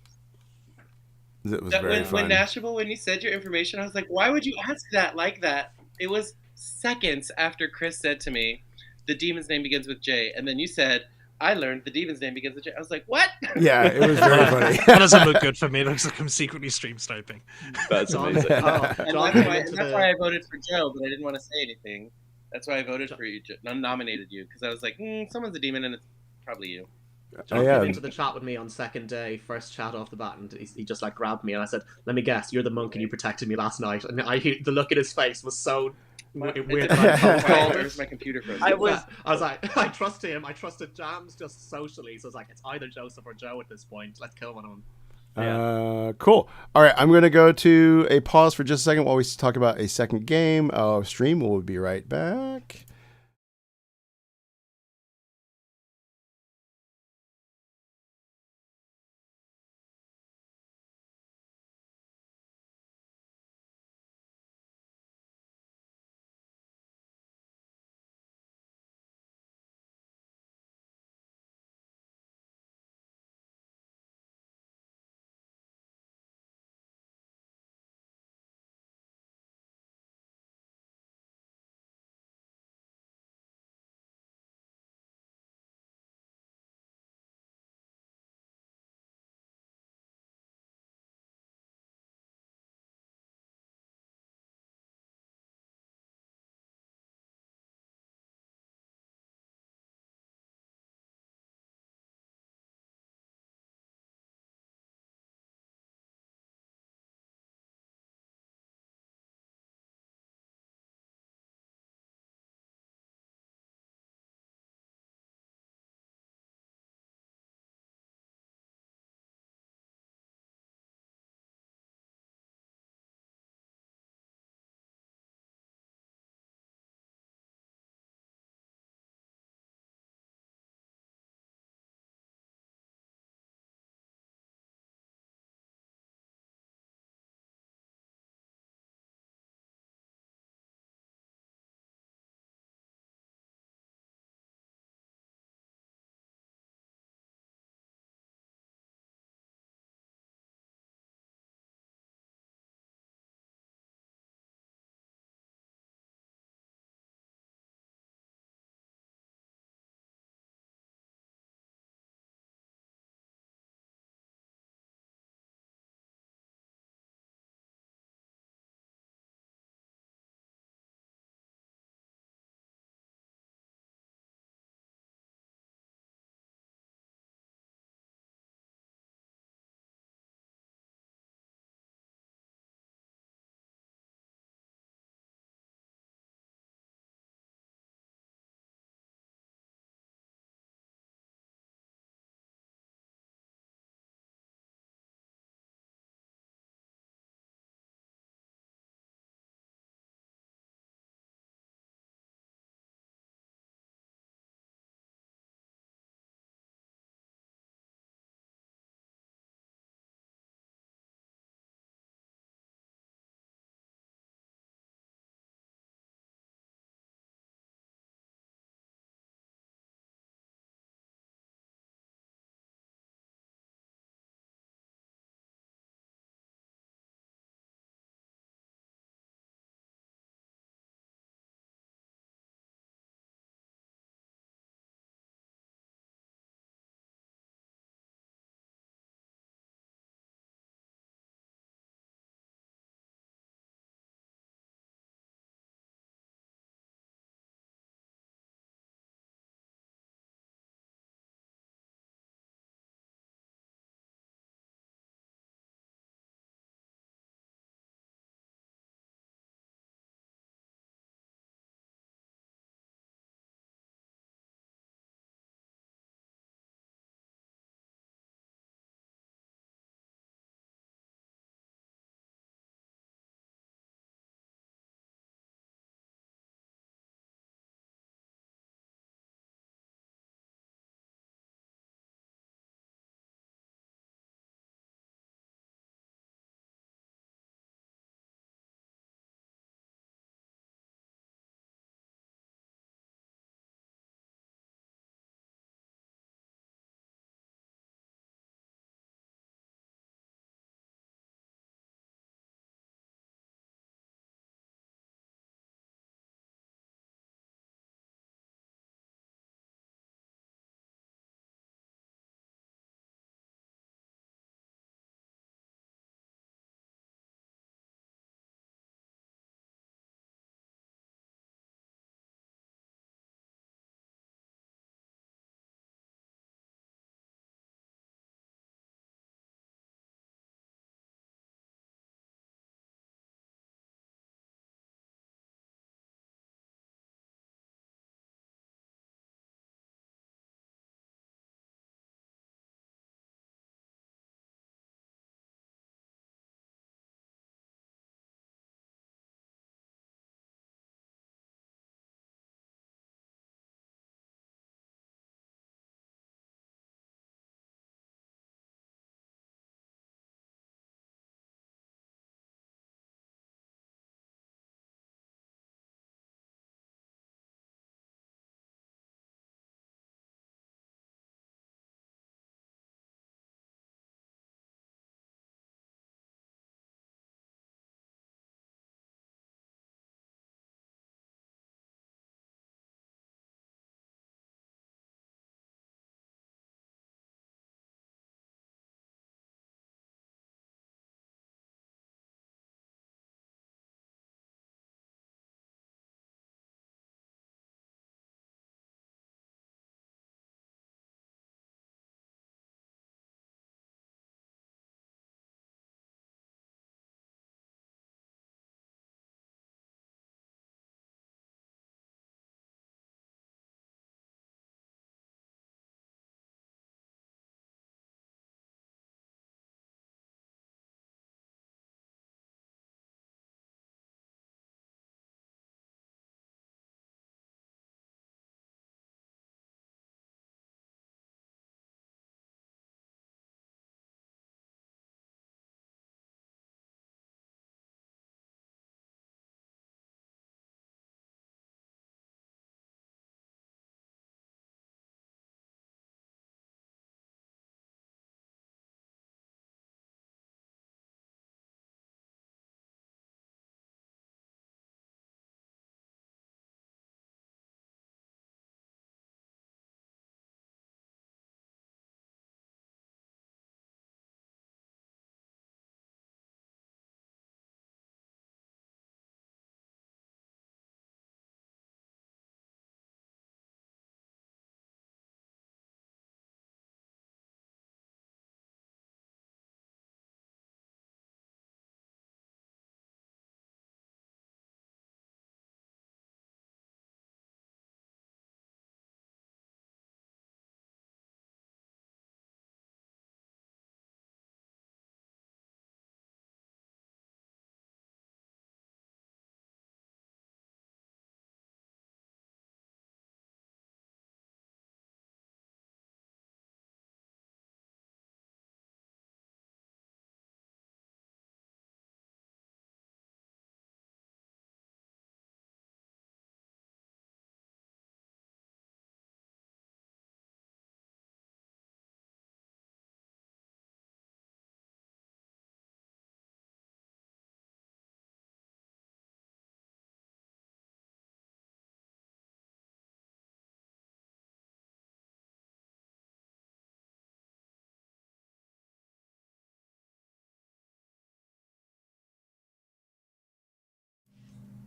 It was very fun. When Nashville, when you said your information, I was like, "Why would you ask that like that?" It was seconds after Chris said to me, "The demon's name begins with J," and then you said, "I learned the demon's name begins with J." I was like, "What?" Yeah, it was very funny. That doesn't look good for me. It looks like I'm secretly stream sniping. That's amazing. And that's why I voted for Joe, but I didn't want to say anything. That's why I voted for you, nominated you, because I was like, someone's a demon, and it's probably you. John came into the chat with me on second day, first chat off the bat, and he just like grabbed me and I said, "Let me guess, you're the monk and you protected me last night." And the look in his face was so weird. Where's my computer from? I was like, I trust him. I trusted Jams just socially, so it's like it's either Joseph or Joe at this point. Let's kill one of them. Cool. All right, I'm going to go to a pause for just a second while we talk about a second game of stream. We'll be right back.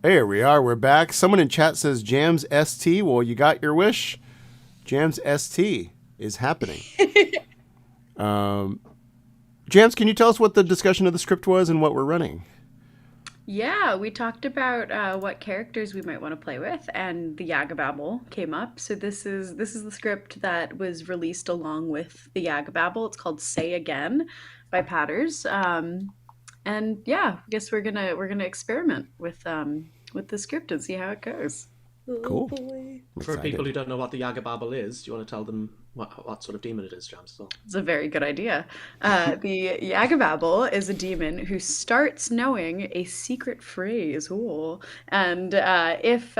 Here we are. We're back. Someone in chat says Jams ST. Well, you got your wish. Jams ST is happening. Jams, can you tell us what the discussion of the script was and what we're running? Yeah, we talked about what characters we might want to play with, and the Yagababble came up. So this is the script that was released along with the Yagababble. It's called Say Again by Patters. And yeah, I guess we're gonna experiment with the script and see how it goes. Cool. For people who don't know what the Yagababble is, do you want to tell them what sort of demon it is, Jams? As well? It's a very good idea. The Yagababble is a demon who starts knowing a secret phrase. Ooh. And if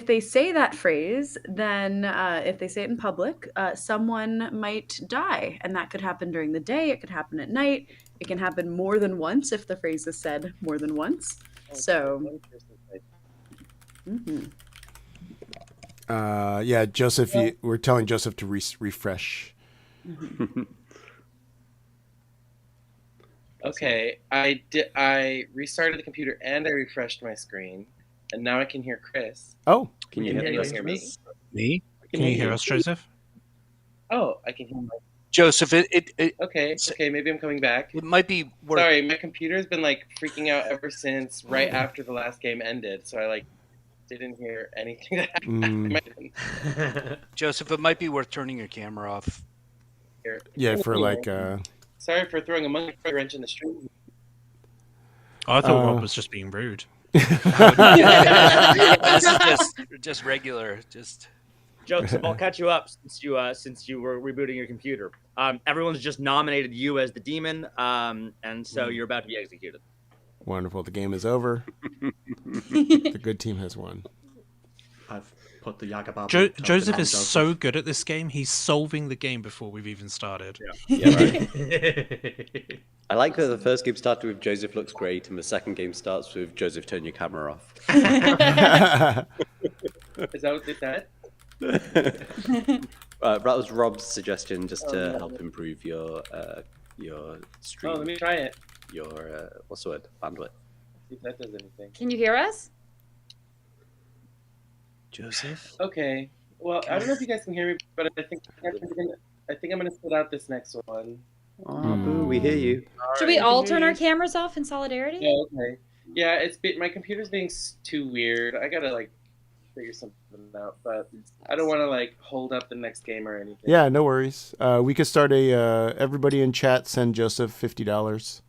they say that phrase, then if they say it in public, someone might die. And that could happen during the day. It could happen at night. It can happen more than once if the phrase is said more than once. So... Mm-hmm. Yeah, Joseph, we're telling Joseph to refresh. Okay, I restarted the computer and I refreshed my screen, and now I can hear Chris. Oh, Can you hear me? Me? Can you hear us, Joseph? Oh, I can hear my. Joseph, Okay, maybe I'm coming back. It might be worth. Sorry, my computer's been like freaking out ever since right after the last game ended, so I didn't hear anything that happened. Joseph, it might be worth turning your camera off. Yeah, for Sorry for throwing a monkey wrench in the stream. Oh, I thought Rob was just being rude. This is just regular. Joseph, I'll catch you up since you were rebooting your computer. Everyone's just nominated you as the demon, and so you're about to be executed. Wonderful. The game is over. The good team has won. I've put the Yagababble. Joseph is so good at this game. He's solving the game before we've even started. Yeah, right. I like that the first game started with Joseph looks great, and the second game starts with Joseph turn your camera off. Is that what they said? That was Rob's suggestion, just to help improve your stream. Oh, let me try it. Your what's the word? Bandwidth. See if that does anything. Can you hear us? Joseph. Okay. Well, I don't know if you guys can hear me, but I think I'm gonna split out this next one. Oh, boo! We hear you. Should we all turn our cameras off in solidarity? Yeah. Okay. Yeah, my computer's being too weird. I gotta figure something out, but I don't want to hold up the next game or anything. Yeah, no worries. We could start everybody in chat send Joseph $50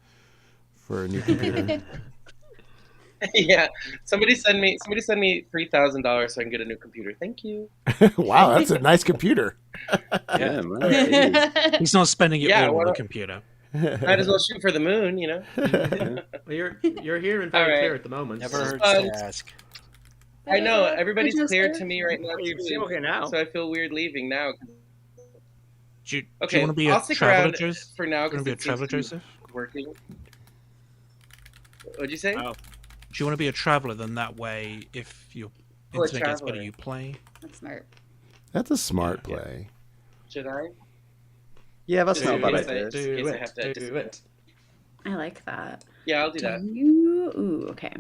for a new computer. Yeah, somebody send me $3,000 so I can get a new computer. Thank you. Wow, that's a nice computer. Yeah, man. He's not spending it all on the computer. Might as well shoot for the moon, you know. Well, you're here and very clear at the moment. Never hurts to ask. I know everybody's clear to me right now. You seem okay now. So I feel weird leaving now. Do you want to be a I'll stick traveler, around Joseph? for now. Do you want to be a traveler, Joseph? Working. What'd you say? Oh. Do you want to be a traveler? Then that way, if your internet gets better, you play. That's smart. That's a smart play. Should I? Yeah, that's not a bad idea. Do it. I like that. Yeah, I'll do that. Ooh, okay.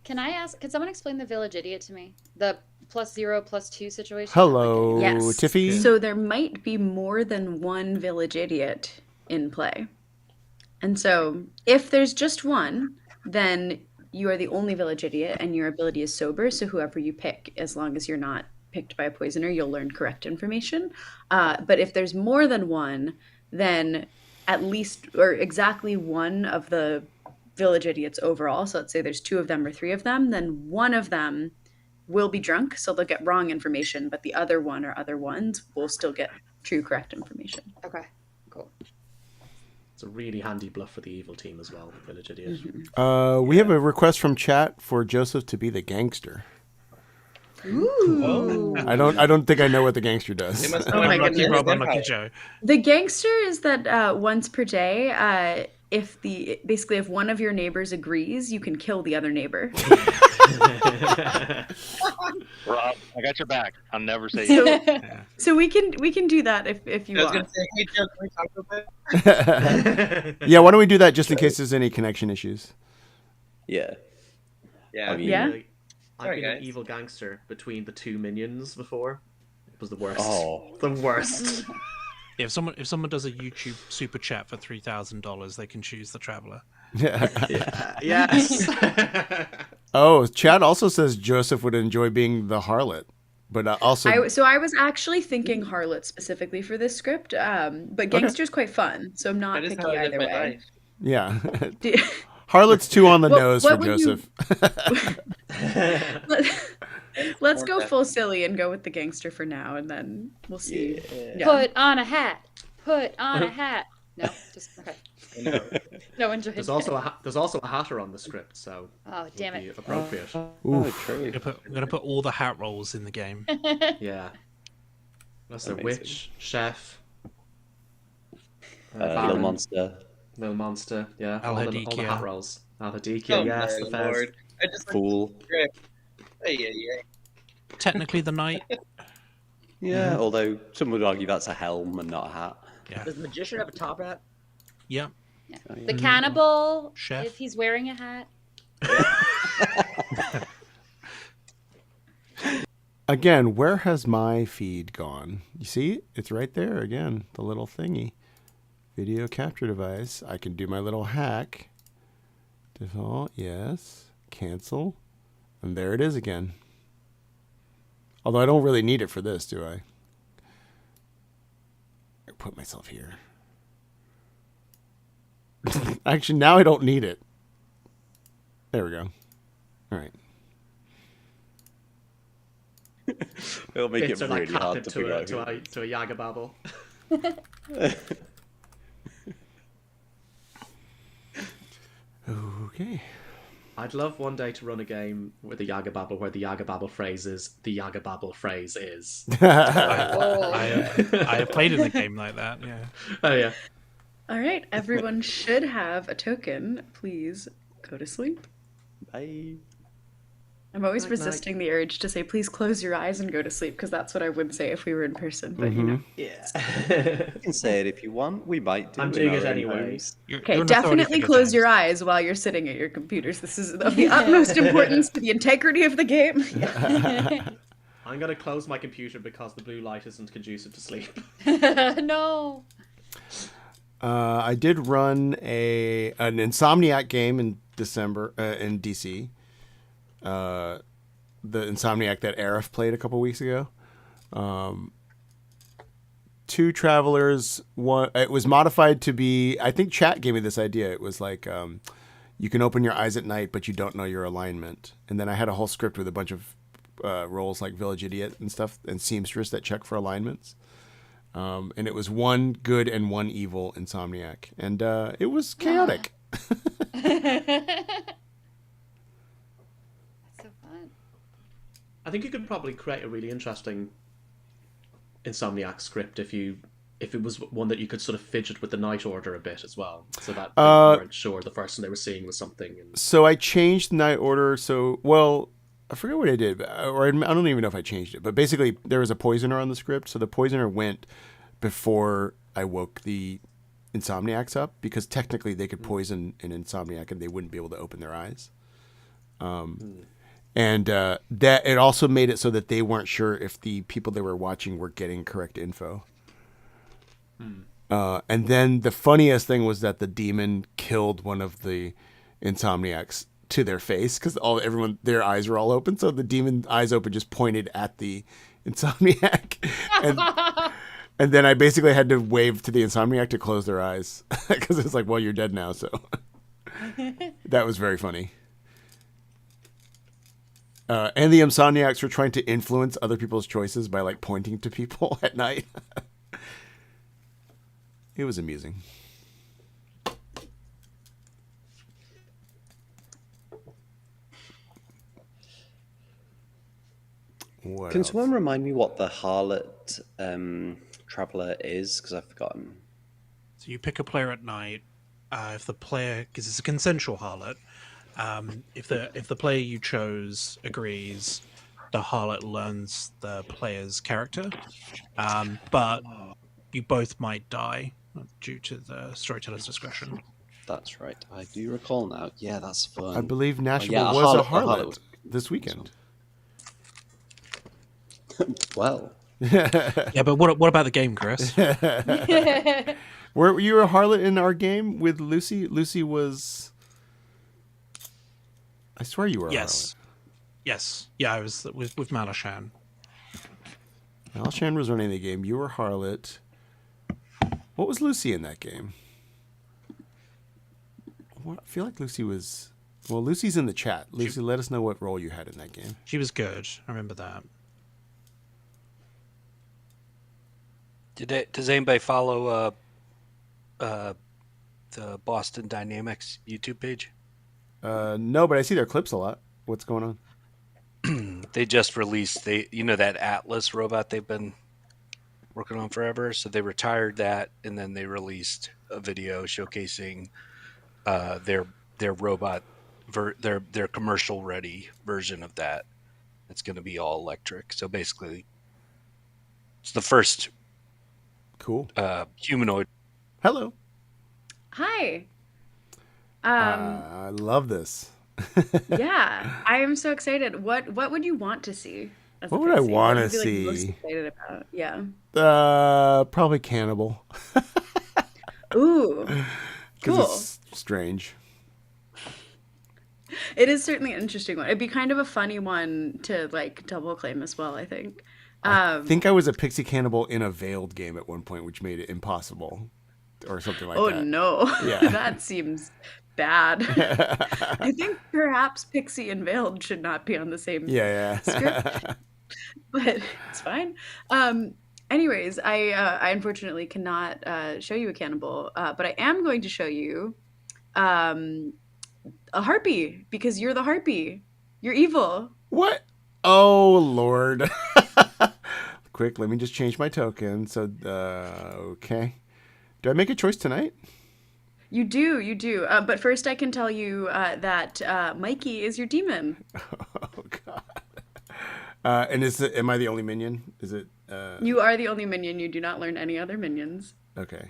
Can I ask? Can someone explain the village idiot to me? The +0, +2 situation. Hello, Yes. Tiffy. So there might be more than one village idiot in play. And so if there's just one, then you are the only village idiot and your ability is sober. So whoever you pick, as long as you're not picked by a poisoner, you'll learn correct information. But if there's more than one, then at least or exactly one of the village idiots overall, so let's say there's 2 of them or 3 of them, then one of them will be drunk, so they'll get wrong information, but the other one or other ones will still get true correct information. Okay, cool. It's a really handy bluff for the evil team as well, village idiot. Mm-hmm. We have a request from chat for Joseph to be the gangster. Ooh. I don't think I know what the gangster does. Oh my goodness. Rob, unlucky Joe. The gangster is that once per day, if one of your neighbors agrees, you can kill the other neighbor. Rob, I got your back. I'll never say So, yes. so we can do that if you I was want. gonna say, hey Joe, can we talk about it? Yeah, why don't we do that just in case there's any connection issues? Yeah. Yeah. Yeah? I've Sorry, been an guys. evil gangster between the two minions before. It was the worst. Oh. The worst. If someone does a YouTube super chat for $3,000, they can choose the Traveler. Yeah. Yes. Oh, Chad also says Joseph would enjoy being the harlot, but also I was actually thinking harlot specifically for this script, but gangster's quite fun, so I'm not That is how picky I live either my way. life. yeah, Do- harlot's too on the What- nose what for would you- Joseph. Let's go full silly and go with the gangster for now, and then we'll see. Yeah. Put on a hat. Put on a hat. No, just okay. No, enjoy. There's also a hatter on the script, so Oh, damn would be it. appropriate. Oh, true. I'm gonna put all the hat rolls in the game. Yeah. That's a Amazing. witch, chef, Little Baron, monster. little monster. Yeah. Al All the Hadikia. hat rolls. Al Hadikia, Oh yes, my the Fez. lord! I just Fool. Hey. Technically, the knight. Yeah, although some would argue that's a helm and not a hat. Yeah. Does the magician have a top hat? Yeah. The cannibal, Chef. if he's wearing a hat. Again, where has my feed gone? You see, it's right there again, the little thingy. Video capture device. I can do my little hack. Default, yes. Cancel. And there it is again. Although I don't really need it for this, do I? I put myself here. Actually, now I don't need it. There we go. All right. It'll make Bits it are like really hard captain to figure out. to a Yaga Babel. Okay. I'd love one day to run a game with the Yaga Babel where the Yaga Babel phrase is the Yaga Babel phrase is. I have played in a game like that. Yeah. Oh yeah. All right, everyone should have a token. Please go to sleep. Bye. I'm always Night, resisting the urge to say, please close your eyes and go to sleep, because that's what I would say if we were in person. But you know. Yeah. You can say it if you want. We might do. I'm in doing our it own anyway. homes. Okay, definitely close your eyes while you're sitting at your computers. This is of the utmost importance to the integrity of the game. I'm gonna close my computer because the blue light isn't conducive to sleep. No. I did run an Insomniac game in December in DC. The Insomniac that Arif played a couple weeks ago. Two travelers. One. It was modified to be. I think chat gave me this idea. It was like you can open your eyes at night, but you don't know your alignment. And then I had a whole script with a bunch of roles like Village Idiot and stuff, and Seamstress that check for alignments. And it was one good and one evil Insomniac, and it was chaotic. So fun. I think you could probably create a really interesting Insomniac script if it was one that you could sort of fidget with the night order a bit as well, so that they weren't sure the first thing they were seeing was something. And... So I changed the night order. So, well, I forget what I did, or I don't even know if I changed it. But basically, there was a poisoner on the script, so the poisoner went before I woke the Insomniacs up, because technically they could poison an Insomniac and they wouldn't be able to open their eyes. And that it also made it so that they weren't sure if the people they were watching were getting correct info. And then the funniest thing was that the demon killed one of the Insomniacs to their face, because everyone their eyes were all open, so the demon eyes open just pointed at the Insomniac, and then I basically had to wave to the Insomniac to close their eyes, because it's like, well, you're dead now. So that was very funny. And the Insomniacs were trying to influence other people's choices by like pointing to people at night. It was amusing. What Can else? someone remind me what the harlot traveler is? Because I've forgotten. So you pick a player at night. If the player, because it's a consensual harlot, if the player you chose agrees, the harlot learns the player's character, but you both might die due to the storyteller's discretion. That's right. I do recall now. Yeah, that's fun. I believe Nashville yeah, was a harlot harlot was- this weekend. Well, Yeah, but what about the game, Chris? Were you a harlot in our game with Lucy? Lucy was. I swear you were a Yes. Yes. Yeah, I was with Malashan. harlot. Alshan was running the game. You were harlot. What was Lucy in that game? I feel like Lucy was. Well, Lucy's in the chat. Lucy, let us know what role you had in that game. She was good. I remember that. Does anybody follow the Boston Dynamics YouTube page? No, but I see their clips a lot. What's going on? They just released that Atlas robot they've been working on forever. So they retired that, and then they released a video showcasing their robot, their commercial ready version of that. It's going to be all electric. So basically, it's the first cool humanoid. Hello. Hi. I love this. Yeah, I am so excited. What would you want to see? as a What would I pixie? want to would you be, like, most see? excited about? Yeah. Probably Cannibal. Ooh. 'Cause Cool. it's strange. It is certainly an interesting one. It'd be kind of a funny one to like double claim as well, I think. I think I was a pixie cannibal in a veiled game at one point, which made it impossible, or something like oh that. no. Yeah. That seems bad. I think perhaps Pixie and Veiled should not be on the same Yeah, script. yeah. But it's fine. Anyways, I unfortunately cannot show you a cannibal, but I am going to show you a harpy because you're the harpy. You're evil. What? Oh Lord! Quick, let me just change my token. So, okay. Do I make a choice tonight? You do. But first, I can tell you that Mikey is your demon. Oh God. And am I the only minion? Is it? You are the only minion. You do not learn any other minions. Okay.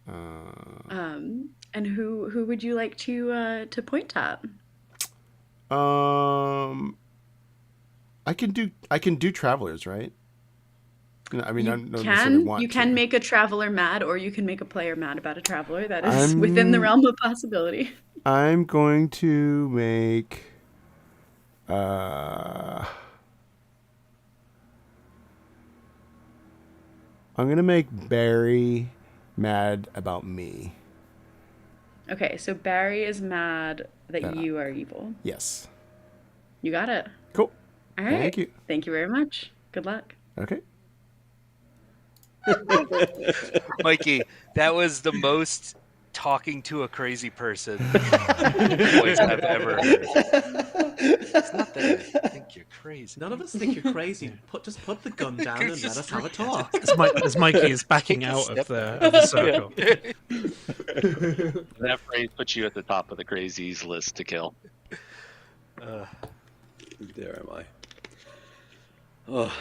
And who would you like to point at? I can do travelers, right? I mean, I don't necessarily Can want you to. can make a traveler mad, or you can make a player mad about a traveler. That is within the realm of possibility. I'm going to make. I'm gonna make Barry mad about me. Okay, so Barry is mad that That you are evil. Yes. You got it. Cool. All right. Thank you. Thank you very much. Good luck. Okay. Mikey, that was the most talking to a crazy person voice I've ever heard. It's not that I think you're crazy. None of us think you're crazy. Just put the gun down and let us have a talk. As Mikey is backing out of the circle. That phrase puts you at the top of the crazies list to kill. There am I. Oh.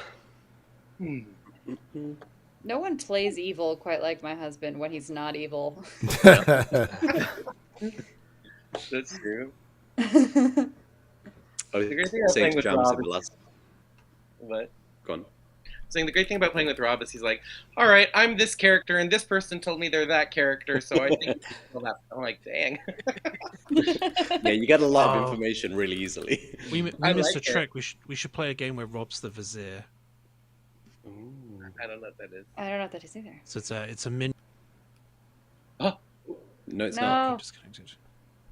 No one plays evil quite like my husband when he's not evil. That's true. Oh, The great thing about saying playing with Jams Rob in the is- last. What? Go on. Saying the great thing about playing with Rob is he's like, all right, I'm this character, and this person told me they're that character, so I think well, that. I'm like, dang. Yeah, you get a lot of Oh. information really easily. We I missed like a it. trick. We should play a game where Rob's the vizier. I don't know what that is. I don't know what that is either. So it's a min. No, it's No. not. Disconnected.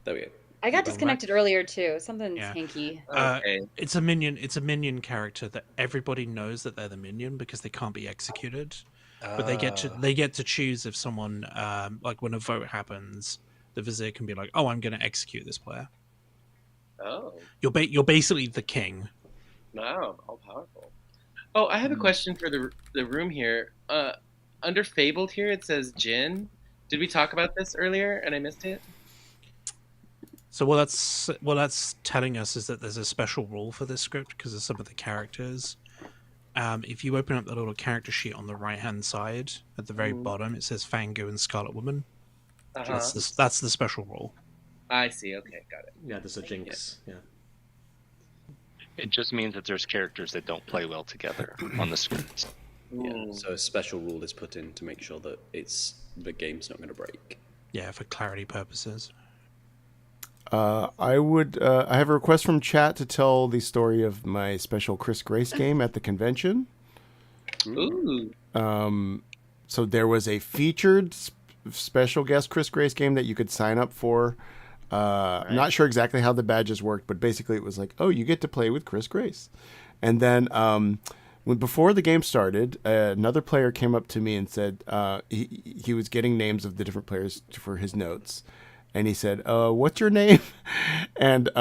There we go. I got disconnected earlier too. Something's Yeah. hinky. Okay. It's a minion. It's a minion character that everybody knows that they're the minion because they can't be executed. But they get to choose if someone like when a vote happens, the vizier can be like, "Oh, I'm going to execute this player." Oh, You're basically the king. wow, all powerful. Oh, I have a question for the room here. Under Fabled here, it says Jin. Did we talk about this earlier and I missed it? So what that's telling us is that there's a special rule for this script because of some of the characters. If you open up the little character sheet on the right hand side at the very bottom, it says Fangu and Scarlet Woman. That's the special rule. I see. Okay, got it. Yeah, there's a jinx. Yeah. It just means that there's characters that don't play well together on the script. Yeah, so a special rule is put in to make sure that the game's not going to break. Yeah, for clarity purposes. I have a request from chat to tell the story of my special Chris Grace game at the convention. Ooh. So there was a featured special guest Chris Grace game that you could sign up for. I'm not sure exactly how the badges worked, but basically it was like, oh, you get to play with Chris Grace. And then before the game started, another player came up to me and said he was getting names of the different players for his notes. And he said, what's your name? And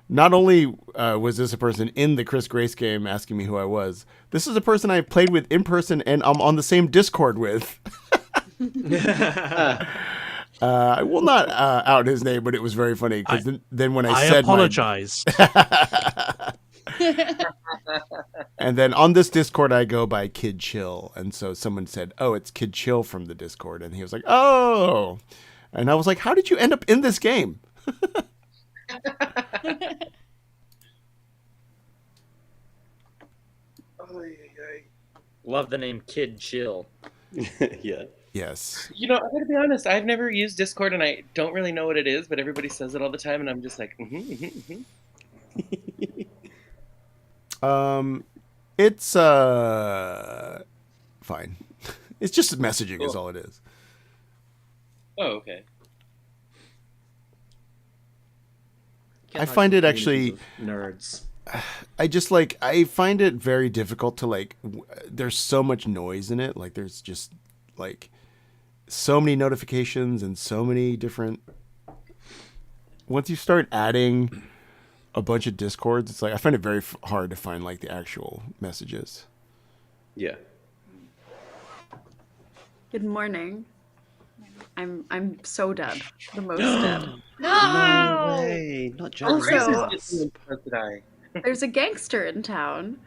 not only was this a person in the Chris Grace game asking me who I was, this is a person I played with in person and I'm on the same Discord with. I will not out his name, but it was very funny because then when I said apologized. And then on this Discord, I go by Kid Chill. And so someone said, oh, it's Kid Chill from the Discord. And he was like, oh. And I was like, how did you end up in this game? Love the name Kid Chill. Yeah. Yes. You know, I gotta be honest. I've never used Discord, and I don't really know what it is. But everybody says it all the time, and I'm just like, It's fine. It's just messaging is all it is. Oh, okay. I find it actually nerds. I find it very difficult to there's so much noise in it. Like there's just so many notifications and so many different. Once you start adding a bunch of Discords, it's I find it very hard to find the actual messages. Yeah. Good morning. I'm so dead. The most dead. No way! Not just Also, there's a gangster in town.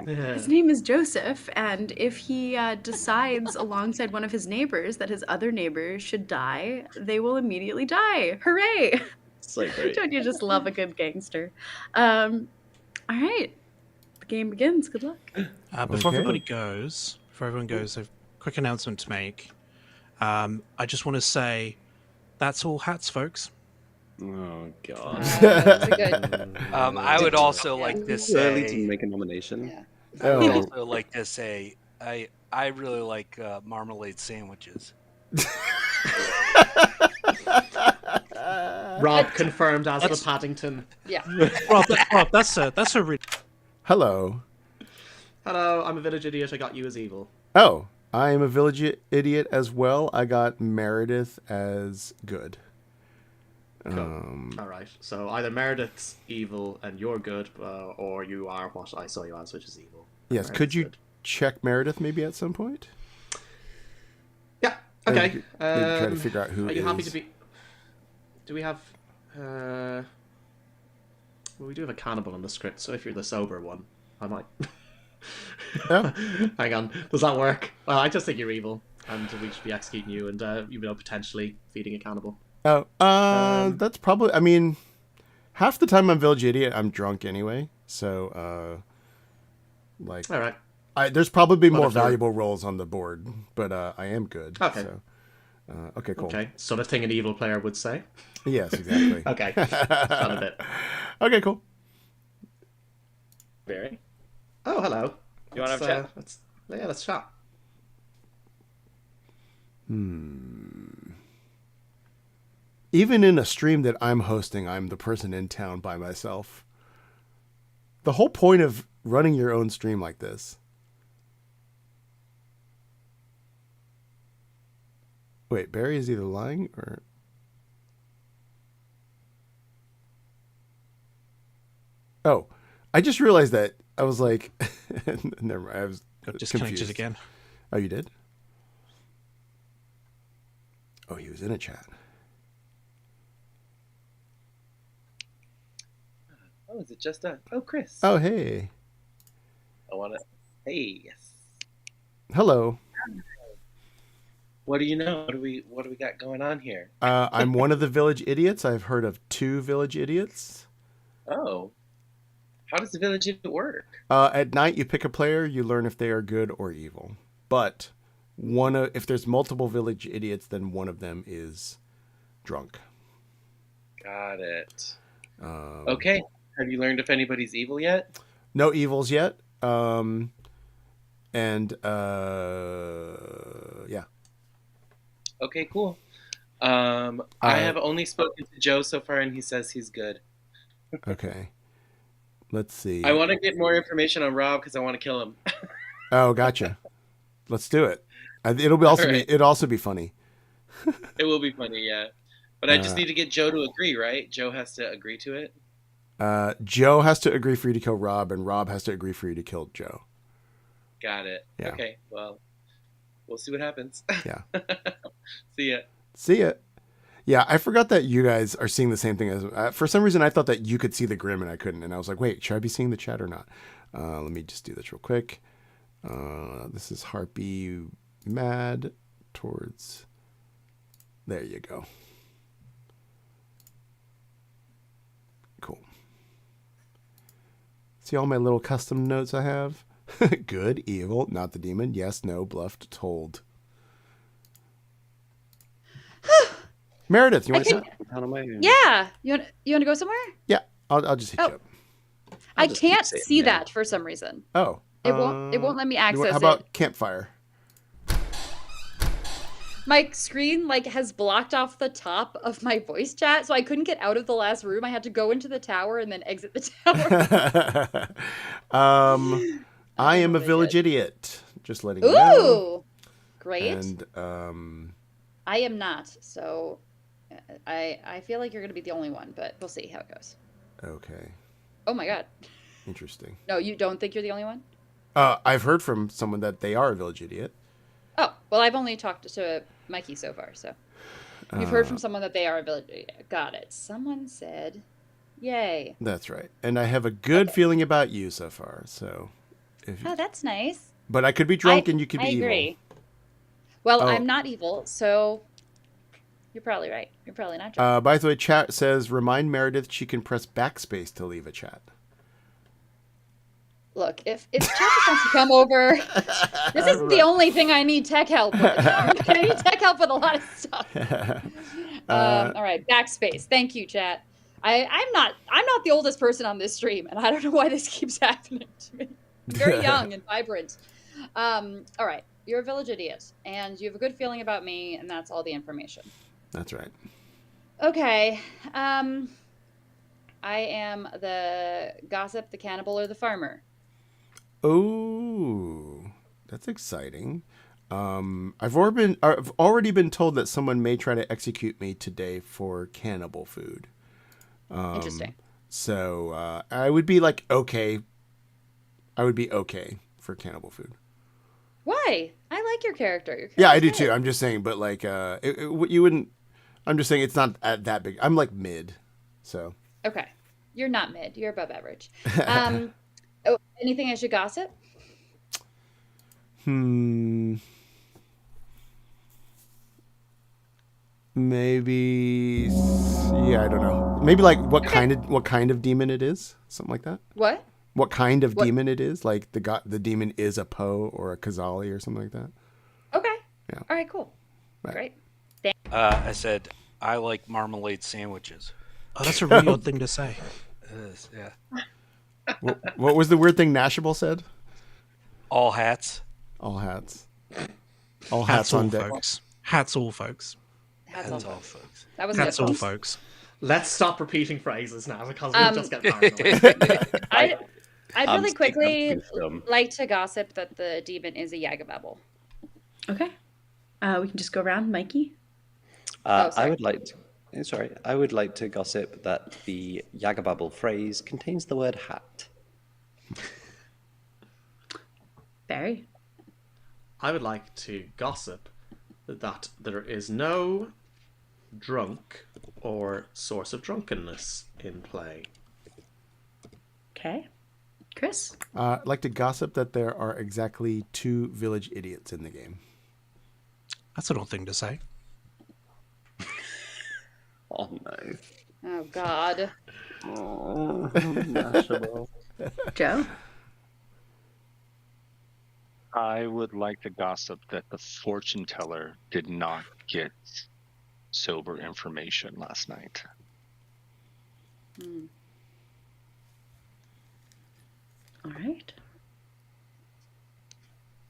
His name is Joseph, and if he decides alongside one of his neighbors that his other neighbor should die, they will immediately die. Hooray! So great. Don't you just love a good gangster? All right. The game begins. Good luck. Before everyone goes, I have a quick announcement to make. I just want to say, that's all hats, folks. Oh God. I would also like to say. Early to make a nomination. Yeah. I would also like to say I really like marmalade sandwiches. Rob confirmed as the Paddington. Yeah. Rob, that's a really. Hello. Hello, I'm a village idiot. I got you as evil. Oh, I am a village idiot as well. I got Meredith as good. Cool. All right. So either Meredith's evil and you're good, or you are what I saw you as, which is evil. Yes. Could you check Meredith maybe at some point? Yeah. Okay. Maybe try to figure out who. Are you is. happy to be? Do we have? Well, we do have a cannibal on the script, so if you're the sober one, I might. Yeah. Hang on. Does that work? Well, I just think you're evil, and we should be executing you, and potentially feeding a cannibal. Oh, that's probably. I mean, half the time I'm village idiot, I'm drunk anyway. So, all right. There's probably more valuable roles on the board, but I am good. Okay. So, okay, cool. Okay, sort of thing an evil player would say. Yes, exactly. Okay. Got a bit. Okay, cool. Barry? Oh, hello. You want to have a chat? Let's chat. Even in a stream that I'm hosting, I'm the person in town by myself. The whole point of running your own stream like this. Wait, Barry is either lying or... Oh, I just realized that. I was like... Never mind, I was disconnected confused. again. Oh, you did? Oh, he was in a chat. Oh, is it just a... Oh, Chris. Oh, hey. I want to... Hey, yes. Hello. What do you know? What do we got going on here? I'm one of the village idiots. I've heard of 2 village idiots. Oh, how does the village idiot work? At night, you pick a player. You learn if they are good or evil. But if there's multiple village idiots, then one of them is drunk. Got it. Okay. Have you learned if anybody's evil yet? No evils yet. Yeah. Okay, cool. I have only spoken to Joe so far, and he says he's good. Okay. Let's see. I want to get more information on Rob because I want to kill him. Oh, gotcha. Let's do it. It'll also be funny. It will be funny, yeah. But I just need to get Joe to agree, right? Joe has to agree to it. Joe has to agree for you to kill Rob, and Rob has to agree for you to kill Joe. Got it. Yeah. Okay, well, we'll see what happens. Yeah. See ya. See ya. Yeah, I forgot that you guys are seeing the same thing as. For some reason, I thought that you could see the Grim and I couldn't, and I was like, "Wait, should I be seeing the chat or not?" Let me just do this real quick. This is Harpy mad towards. There you go. Cool. See all my little custom notes I have? Good, evil, not the demon. Yes, no, bluffed, told. Meredith, you want to? Yeah, you want to go somewhere? Yeah, I'll just hit you up. I can't see that for some reason. Oh, it won't let me access how about it. campfire? My screen has blocked off the top of my voice chat, so I couldn't get out of the last room. I had to go into the tower and then exit the tower. I am a village idiot. Just letting you know. Ooh, great. And I am not, so I feel like you're going to be the only one, but we'll see how it goes. Okay. Oh my god. Interesting. No, you don't think you're the only one? I've heard from someone that they are a village idiot. Oh, well, I've only talked to Mikey so far, so. You've heard from someone that they are a village idiot. Got it. Someone said, yay. That's right. And I have a good feeling about you so far, so. Oh, that's nice. But I could be drunk and you could be evil. I agree. Well, I'm not evil, so you're probably right. You're probably not drunk. By the way, chat says, remind Meredith she can press backspace to leave a chat. Look, if chat just wants to come over, this isn't the only thing I need tech help with. I need tech help with a lot of stuff. All right, backspace. Thank you, chat. I'm not the oldest person on this stream, and I don't know why this keeps happening to me. I'm very young and vibrant. All right, you're a village idiot, and you have a good feeling about me, and that's all the information. That's right. Okay. I am the gossip, the cannibal, or the farmer. Oh, that's exciting. I've already been told that someone may try to execute me today for cannibal food. Interesting. So I would be okay. I would be okay for cannibal food. Why? I like your character. Yeah, I do too. I'm just saying, but you wouldn't. I'm just saying it's not that big. I'm mid, so. Okay, you're not mid. You're above average. Anything I should gossip? Maybe. Yeah, I don't know. Maybe what kind of demon it is, something like that. What? What kind of demon it is? Like the demon is a Poe or a Kazali or something like that. Okay. Yeah. All right. Cool. Right. Great. I said I like marmalade sandwiches. Oh, that's a really odd thing to say. It is, yeah. What was the weird thing Nashable said? All hats. All hats. All hats on deck. Folks. Hats all, folks. Hats all, folks. That was hats all, folks. Let's stop repeating phrases now because we'll just get paranoid. I'd really quickly like to gossip that the demon is a Yagababble. Okay. We can just go around. Mikey? I would like to gossip that the Yagababble phrase contains the word hat. Barry? I would like to gossip that there is no drunk or source of drunkenness in play. Okay. Chris? I'd like to gossip that there are exactly 2 village idiots in the game. That's an odd thing to say. Oh no. Oh God. Oh, Mashable. Joe? I would like to gossip that the fortune teller did not get sober information last night. All right.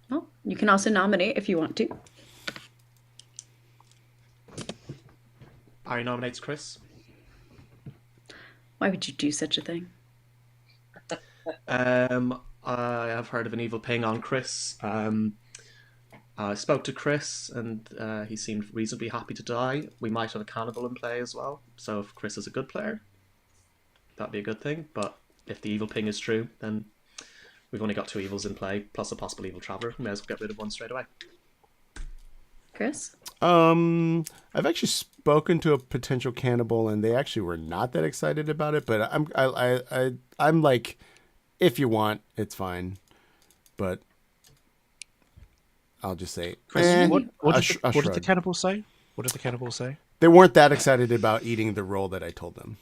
Well, you can also nominate if you want to. Barry nominates Chris. Why would you do such a thing? I have heard of an evil ping on Chris. I spoke to Chris, and he seemed reasonably happy to die. We might have a cannibal in play as well. So if Chris is a good player, that'd be a good thing. But if the evil ping is true, then we've only got 2 evils in play, plus a possible evil traveler. We may as well get rid of one straight away. Chris? I've actually spoken to a potential cannibal, and they actually were not that excited about it. But I'm like, if you want, it's fine. But I'll just say, What did the shrug. cannibal say? What did the cannibal say? They weren't that excited about eating the roll that I told them.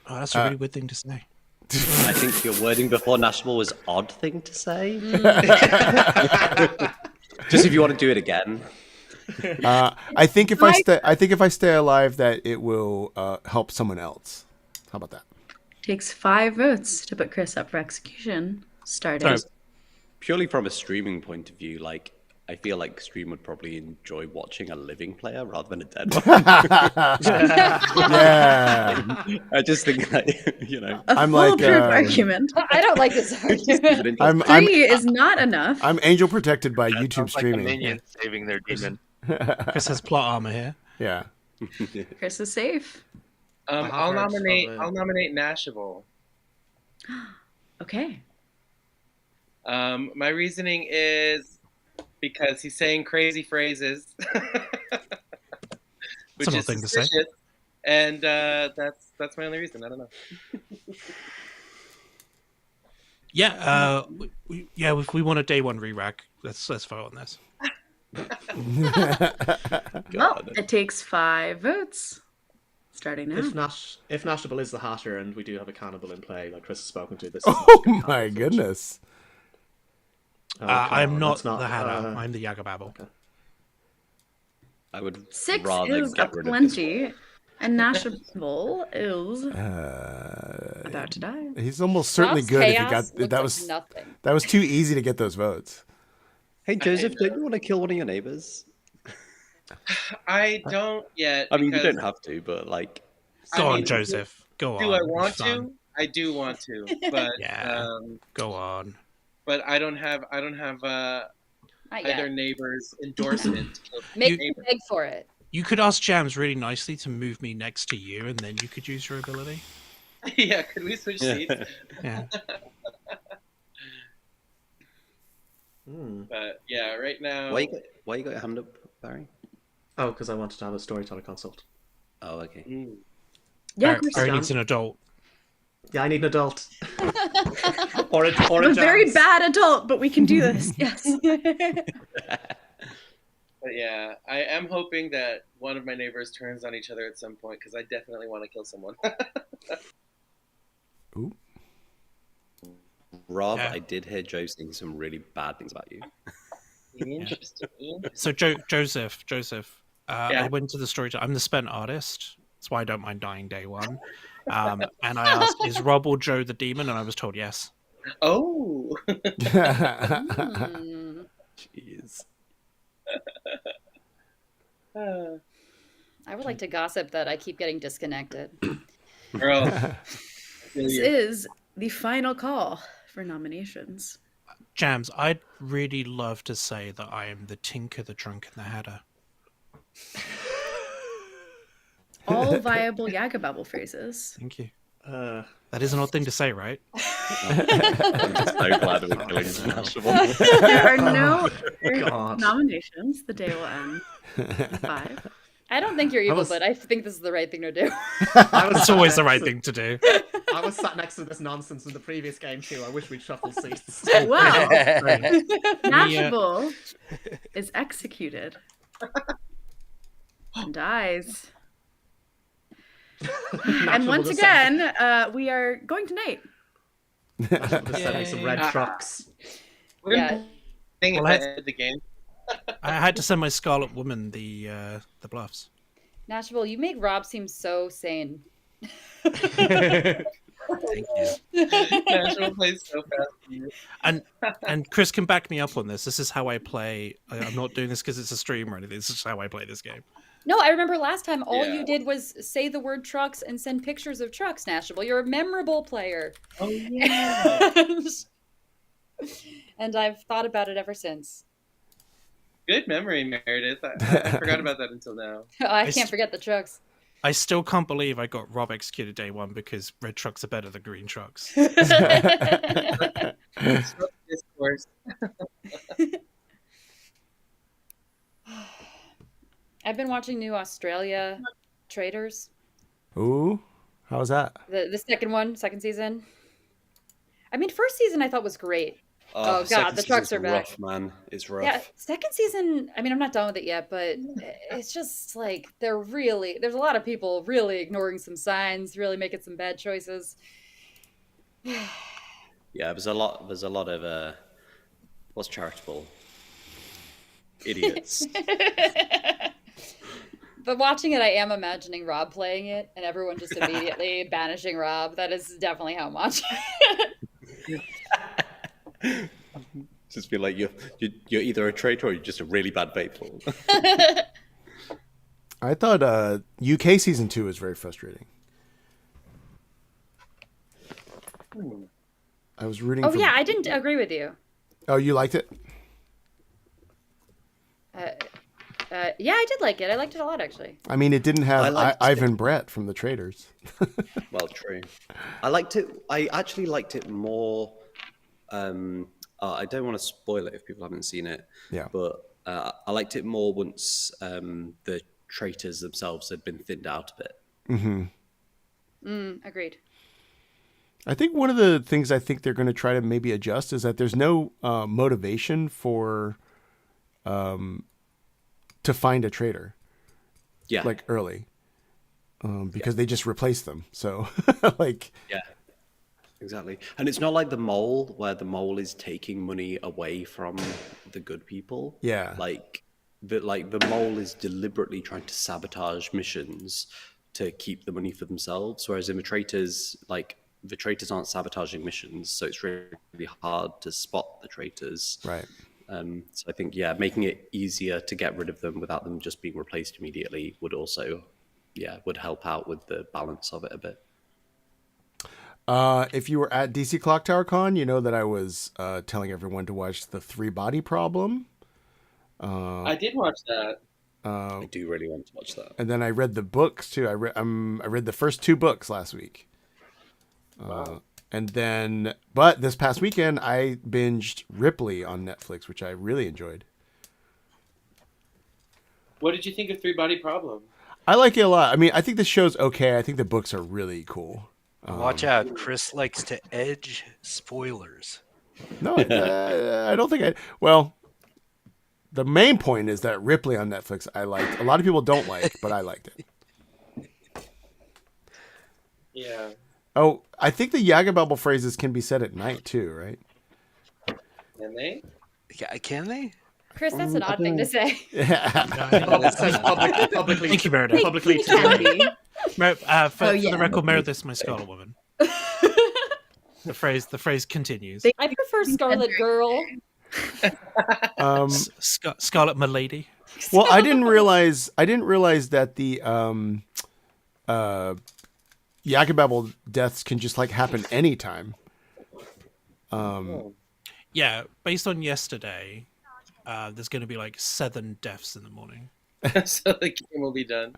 Oh, that's a really weird thing to say. I think your wording before National was odd thing to say. Just if you want to do it again. I think if I stay alive, that it will help someone else. How about that? Takes 5 votes to put Chris up for execution. Starting. Purely from a streaming point of view, like, I feel like stream would probably enjoy watching a living player rather than a dead one. Yeah. I just think that, you know. I'm Foolproof like argument. I don't like this argument. 3 is not enough. I'm angel protected by YouTube Sounds like a streaming. minion saving their demon. Chris has plot armor here. Yeah. Chris is safe. I'll nominate Nashable. Okay. My reasoning is because he's saying crazy phrases, which an odd is thing to say. suspicious, and that's my only reason. I don't know. Yeah, if we want a day 1 re-rack, let's vote on this. Well, it takes 5 votes. Starting now. If Nashable is the Hatter and we do have a cannibal in play, like Chris has spoken to, this is Oh my goodness. I'm not the Hatter. I'm the Yagababble. Okay. I would 6 rather is a get rid of this plenty, and Nashable is about to die. He's almost certainly Ross good if he Chaos got looks that like was nothing. that was too easy to get those votes. Hey, Joseph, don't you want to kill one of your neighbors? I don't yet. I mean, you because- don't have to, but like. Go I on, mean, Joseph. Go on. Do I want It's fun. to? I do want to, but Yeah. Go on. but I don't have Not either yet. neighbor's endorsement. to kill the Make me neighbor. beg for it. You could ask Jams really nicely to move me next to you, and then you could use your ability. Yeah, could we switch seats? Yeah. But yeah, right now. Why you got your hand up, Barry? Oh, because I wanted to have a storyteller consult. Oh, okay. Yeah, Barry, Barry needs an adult. Yeah, I need an adult. or a I'm a very Jams. bad adult, but we can do this. Yes. But yeah, I am hoping that one of my neighbors turns on each other at some point because I definitely want to kill someone. Ooh. Rob, Yeah. I did hear Joe saying some really bad things about you. Interesting. So Joseph, Yeah. I went to the story. I'm the spent artist. That's why I don't mind dying day 1. And I asked, "Is Rob or Joe the demon?" And I was told yes. Oh. Hmm. Jeez. I would like to gossip that I keep getting disconnected. Girl. This is the final call for nominations. Jams, I'd really love to say that I am the Tinker, the Drunk, and the Hatter. All viable Yagababble phrases. Thank you. That is an odd thing to say, right? I'm just so glad we're killing Smashable. There are no God. nominations. The day will end at 5. I don't think you're evil, was- but I think this is the right thing to do. It's always the right thing to do. I was sat next to this nonsense in the previous game too. I wish we'd shuffle seats. Wow. Great. Nashable is executed. And dies. And once again, we are going tonight. Send me some red trucks. Yeah. Well, The game. I had to send my Scarlet Woman the bluffs. Nashville, you make Rob seem so sane. Thank you. Nashville plays so fast. And Chris can back me up on this. This is how I play. I'm not doing this because it's a stream or anything. This is how I play this game. No, I remember last time all Yeah. you did was say the word trucks and send pictures of trucks, Nashville. You're a memorable player. Oh yeah. And I've thought about it ever since. Good memory, Meredith. I forgot about that until now. I can't forget the trucks. I still can't believe I got Rob executed day one because red trucks are better than green trucks. Discourse. I've been watching new Australia Traders. Ooh, how's that? The second season. I mean, first season I thought was great. Oh god, the trucks are back. Rough, man. It's rough. Yeah, second season, I mean, I'm not done with it yet, but it's just like there's a lot of people really ignoring some signs, really making some bad choices. Yeah, there's a lot of what's charitable? Idiots. But watching it, I am imagining Rob playing it and everyone just immediately banishing Rob. That is definitely how I'm watching it. Just feel like you're either a traitor or you're just a really bad faithful. I thought UK season 2 was very frustrating. I was rooting. Oh yeah, I didn't agree with you. Oh, you liked it? Yeah, I did like it. I liked it a lot, actually. I mean, it didn't have liked Ivan Brett from the Traders. Well, true. I actually liked it more. I don't want to spoil it if people haven't seen it. Yeah. But I liked it more once the traitors themselves had been thinned out a bit. Mm-hmm. Agreed. I think one of the things I think they're going to try to maybe adjust is that there's no motivation for to find a traitor. Yeah. Like early. Because they just replace them. So like. Yeah. Exactly. And it's not like the mole, where the mole is taking money away from the good people. Yeah. Like the mole is deliberately trying to sabotage missions to keep the money for themselves. Whereas in the traitors aren't sabotaging missions, so it's really hard to spot the traitors. Right. So I think, making it easier to get rid of them without them just being replaced immediately would also, would help out with the balance of it a bit. If you were at DC Clocktower Con, you know that I was telling everyone to watch The Three Body Problem. I did watch that. I do really want to watch that. And then I read the books too. I read the first 2 books last week. Wow. And then, but this past weekend, I binged Ripley on Netflix, which I really enjoyed. What did you think of Three Body Problem? I like it a lot. I mean, I think the show's okay. I think the books are really cool. Watch out. Chris likes to edge spoilers. No, I don't think well, the main point is that Ripley on Netflix I liked. A lot of people don't like, but I liked it. Yeah. Oh, I think the Yagababble phrases can be said at night too, right? Can they? Yeah, can they? Chris, that's an odd thing to say. It says publicly. Thank you, Meredith. Publicly They can be. For the record, Meredith is my Scarlet Woman. The phrase continues. I prefer Scarlet Girl. Scarlet Milady. Well, I didn't realize that the Yagababble deaths can just like happen anytime. Yeah, based on yesterday, there's going to be like 7 deaths in the morning. So the game will be done.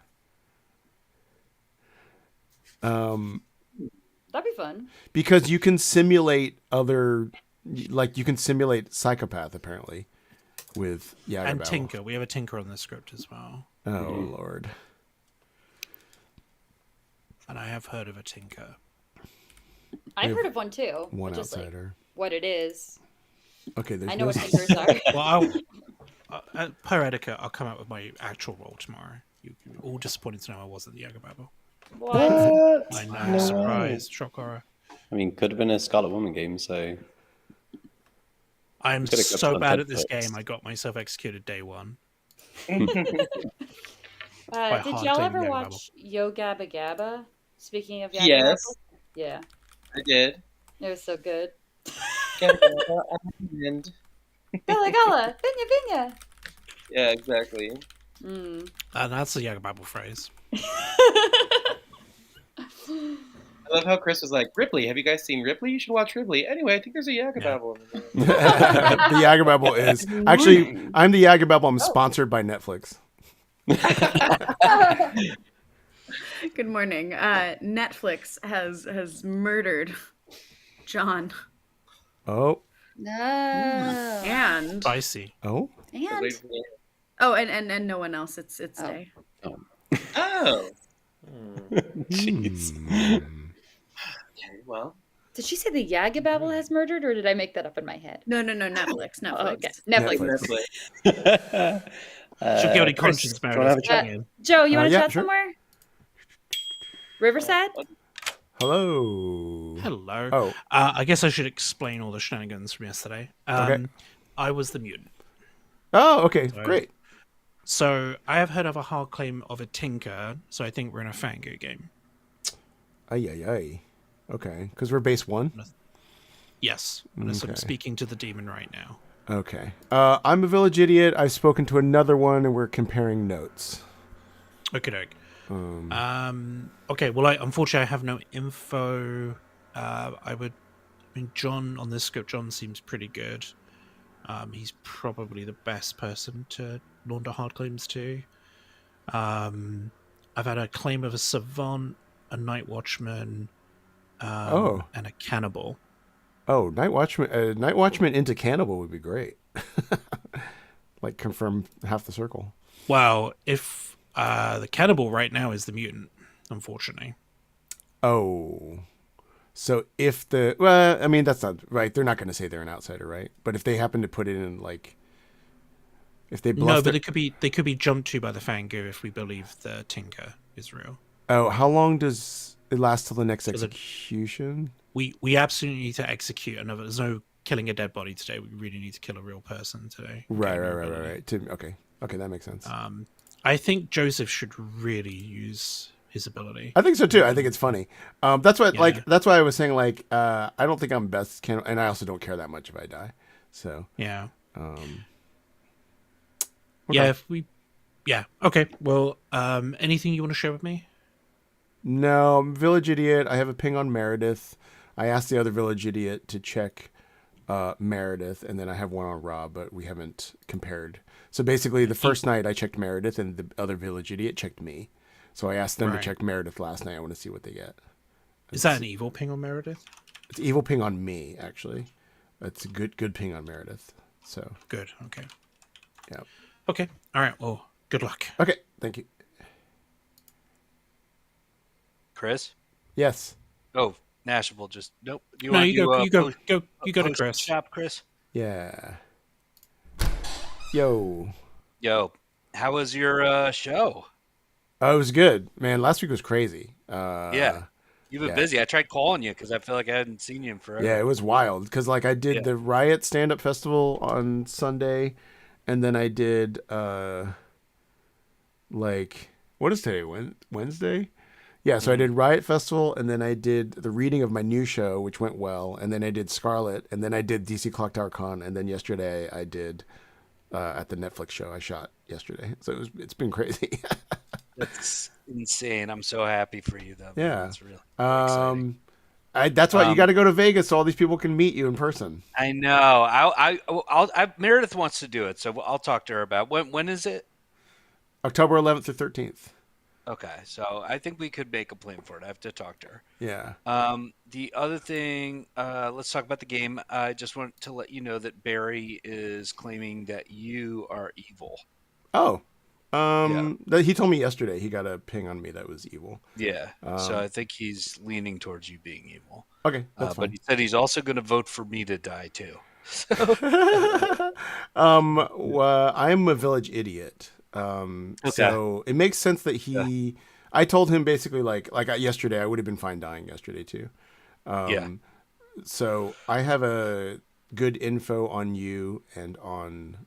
That'd be fun. Because you can simulate you can simulate psychopath apparently with Yagababble. And Tinker. We have a Tinker on the script as well. Oh Lord. And I have heard of a Tinker. I've heard of one too. One which is, like, outsider. what it is. Okay, I know what tinkers are. Well, per etiquette, I'll come out with my actual roll tomorrow. You're all disappointed to know I wasn't the Jager Babel. What? I know, No surprise, way. shock horror. I mean, could have been a Scarlet Woman game, so I'm Could have so kept bad on at this Netflix. game, I got myself executed day one. Did hard y'all taking ever Yaga watch Yo Gabba Gabba? Speaking of Yaga Yes. Babble? Yeah, I did. it was so good. And Gala Gala, Vinya Vinya. yeah, exactly. Mm. That's the Jager Babel phrase. I love how Chris was like, Ripley, have you guys seen Ripley? You should watch Ripley. Anyway, I think there's a Yaga Babble in there. The Jager Babel is actually. I'm the Jager Babel. I'm sponsored by Netflix. Good morning. Netflix has murdered John. Oh. No. And Spicy. Oh. and no one else. It's Day. Oh. Jeez. Okay, well. Did she say the Yaga Babble has murdered, or did I make that up in my head? No, Netflix. Oh, okay. Netflix. She'll guilty Chris, conscience do you wanna have a Meredith. chat? Joe, you want to yeah, chat sure. somewhere? Riverside? Hello. Hello. Oh. I guess I should explain all the shenanigans from yesterday. Okay. I was the mutant. Oh, okay. So- Great. So I have heard of a hard claim of a tinker, so I think we're in a Fango game. Ay. Okay. Because we're base 1? Yes. Unless I'm Okay. speaking to the demon right now. Okay. I'm a village idiot. I've spoken to another one, and we're comparing notes. Okay. Okay. Well, unfortunately, I have no info. John on this script. John seems pretty good. He's probably the best person to launder hard claims to. I've had a claim of a savant, a night watchman, and a cannibal. Oh, Night Watchman into Cannibal would be great. Like confirm half the circle. Well, if the cannibal right now is the mutant, unfortunately. Oh. So if that's not right. They're not going to say they're an outsider, right? But if they happen to put it in, like, if they bluster... No, but they could be jumped to by the Fango if we believe the Tinker is real. Oh, how long does it last till the next execution? We absolutely need to execute another. There's no killing a dead body today. We really need to kill a real person today. Right. Okay, that makes sense. I think Joseph should really use his ability. I think so too. I think it's funny. That's why I was saying, like, I don't think I'm best cannibal, and I also don't care that much if I die. So yeah. Okay. Okay. Well, anything you want to share with me? No, I'm village idiot. I have a ping on Meredith. I asked the other village idiot to check Meredith, and then I have one on Rob, but we haven't compared. So basically, the first night I checked Meredith, and the other village idiot checked me. So I asked them to check Meredith last night. I want to see what they get. Is that an evil ping on Meredith? It's evil ping on me, actually. It's a good ping on Meredith. So good. Okay. Yeah. Okay. All right. Well, good luck. Okay. Thank you. Chris? Yes. Oh, Nashville just nope. You go to Chris. Shop, Chris. Yeah. Yo. How was your show? Oh, it was good, man. Last week was crazy. Yeah. You've been busy. I tried calling you because I feel like I hadn't seen you in forever. Yeah, it was wild because, like, I did the Riot stand-up festival on Sunday, and then I did what is today? Wednesday? Yeah, so I did Riot Festival, and then I did the reading of my new show, which went well, and then I did Scarlet, and then I did DC Clocktower Con, and then yesterday I did at the Netflix show I shot yesterday. So it's been crazy. That's insane. I'm so happy for you, though. Yeah, it's really exciting. That's why you got to go to Vegas so all these people can meet you in person. I know. I Meredith wants to do it, so I'll talk to her about when is it? October 11th through 13th. Okay, so I think we could make a plan for it. I have to talk to her. Yeah. The other thing, let's talk about the game. I just want to let you know that Barry is claiming that you are evil. Oh. He told me yesterday he got a ping on me that was evil. Yeah. So I think he's leaning towards you being evil. Okay, that's fine. But he said he's also going to vote for me to die too. Well, I'm a village idiot. So it makes sense that he. I told him basically like yesterday. I would have been fine dying yesterday too. So I have a good info on you and on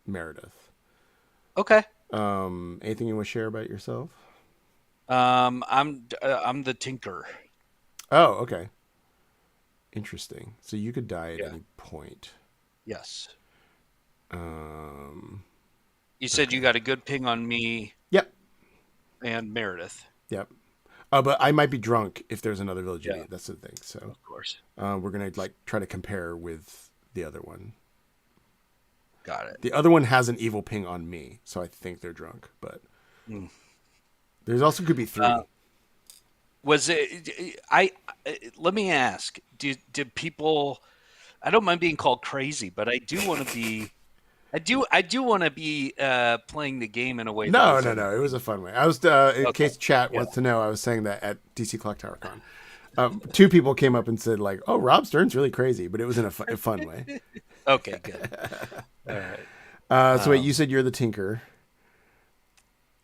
Meredith. Okay. Anything you want to share about yourself? I'm the tinker. Oh, okay. Interesting. So you could die at any point. Yes. You said you got a good ping on me. Yep. And Meredith. Yep. But I might be drunk if there's another village idiot. That's the thing. So of course, we're gonna try to compare with the other one. Got it. The other one has an evil ping on me, so I think they're drunk. But there's also could be 3. Was it? Let me ask. Did people? I don't mind being called crazy, but I do want to be. I do want to be playing the game in a way. No. It was a fun way. I was in case chat wants to know. I was saying that at DC Clocktower Con. 2 people came up and said like, "Oh, Rob Stern's really crazy," but it was in a fun way. Okay, good. All right. So wait, you said you're the tinker.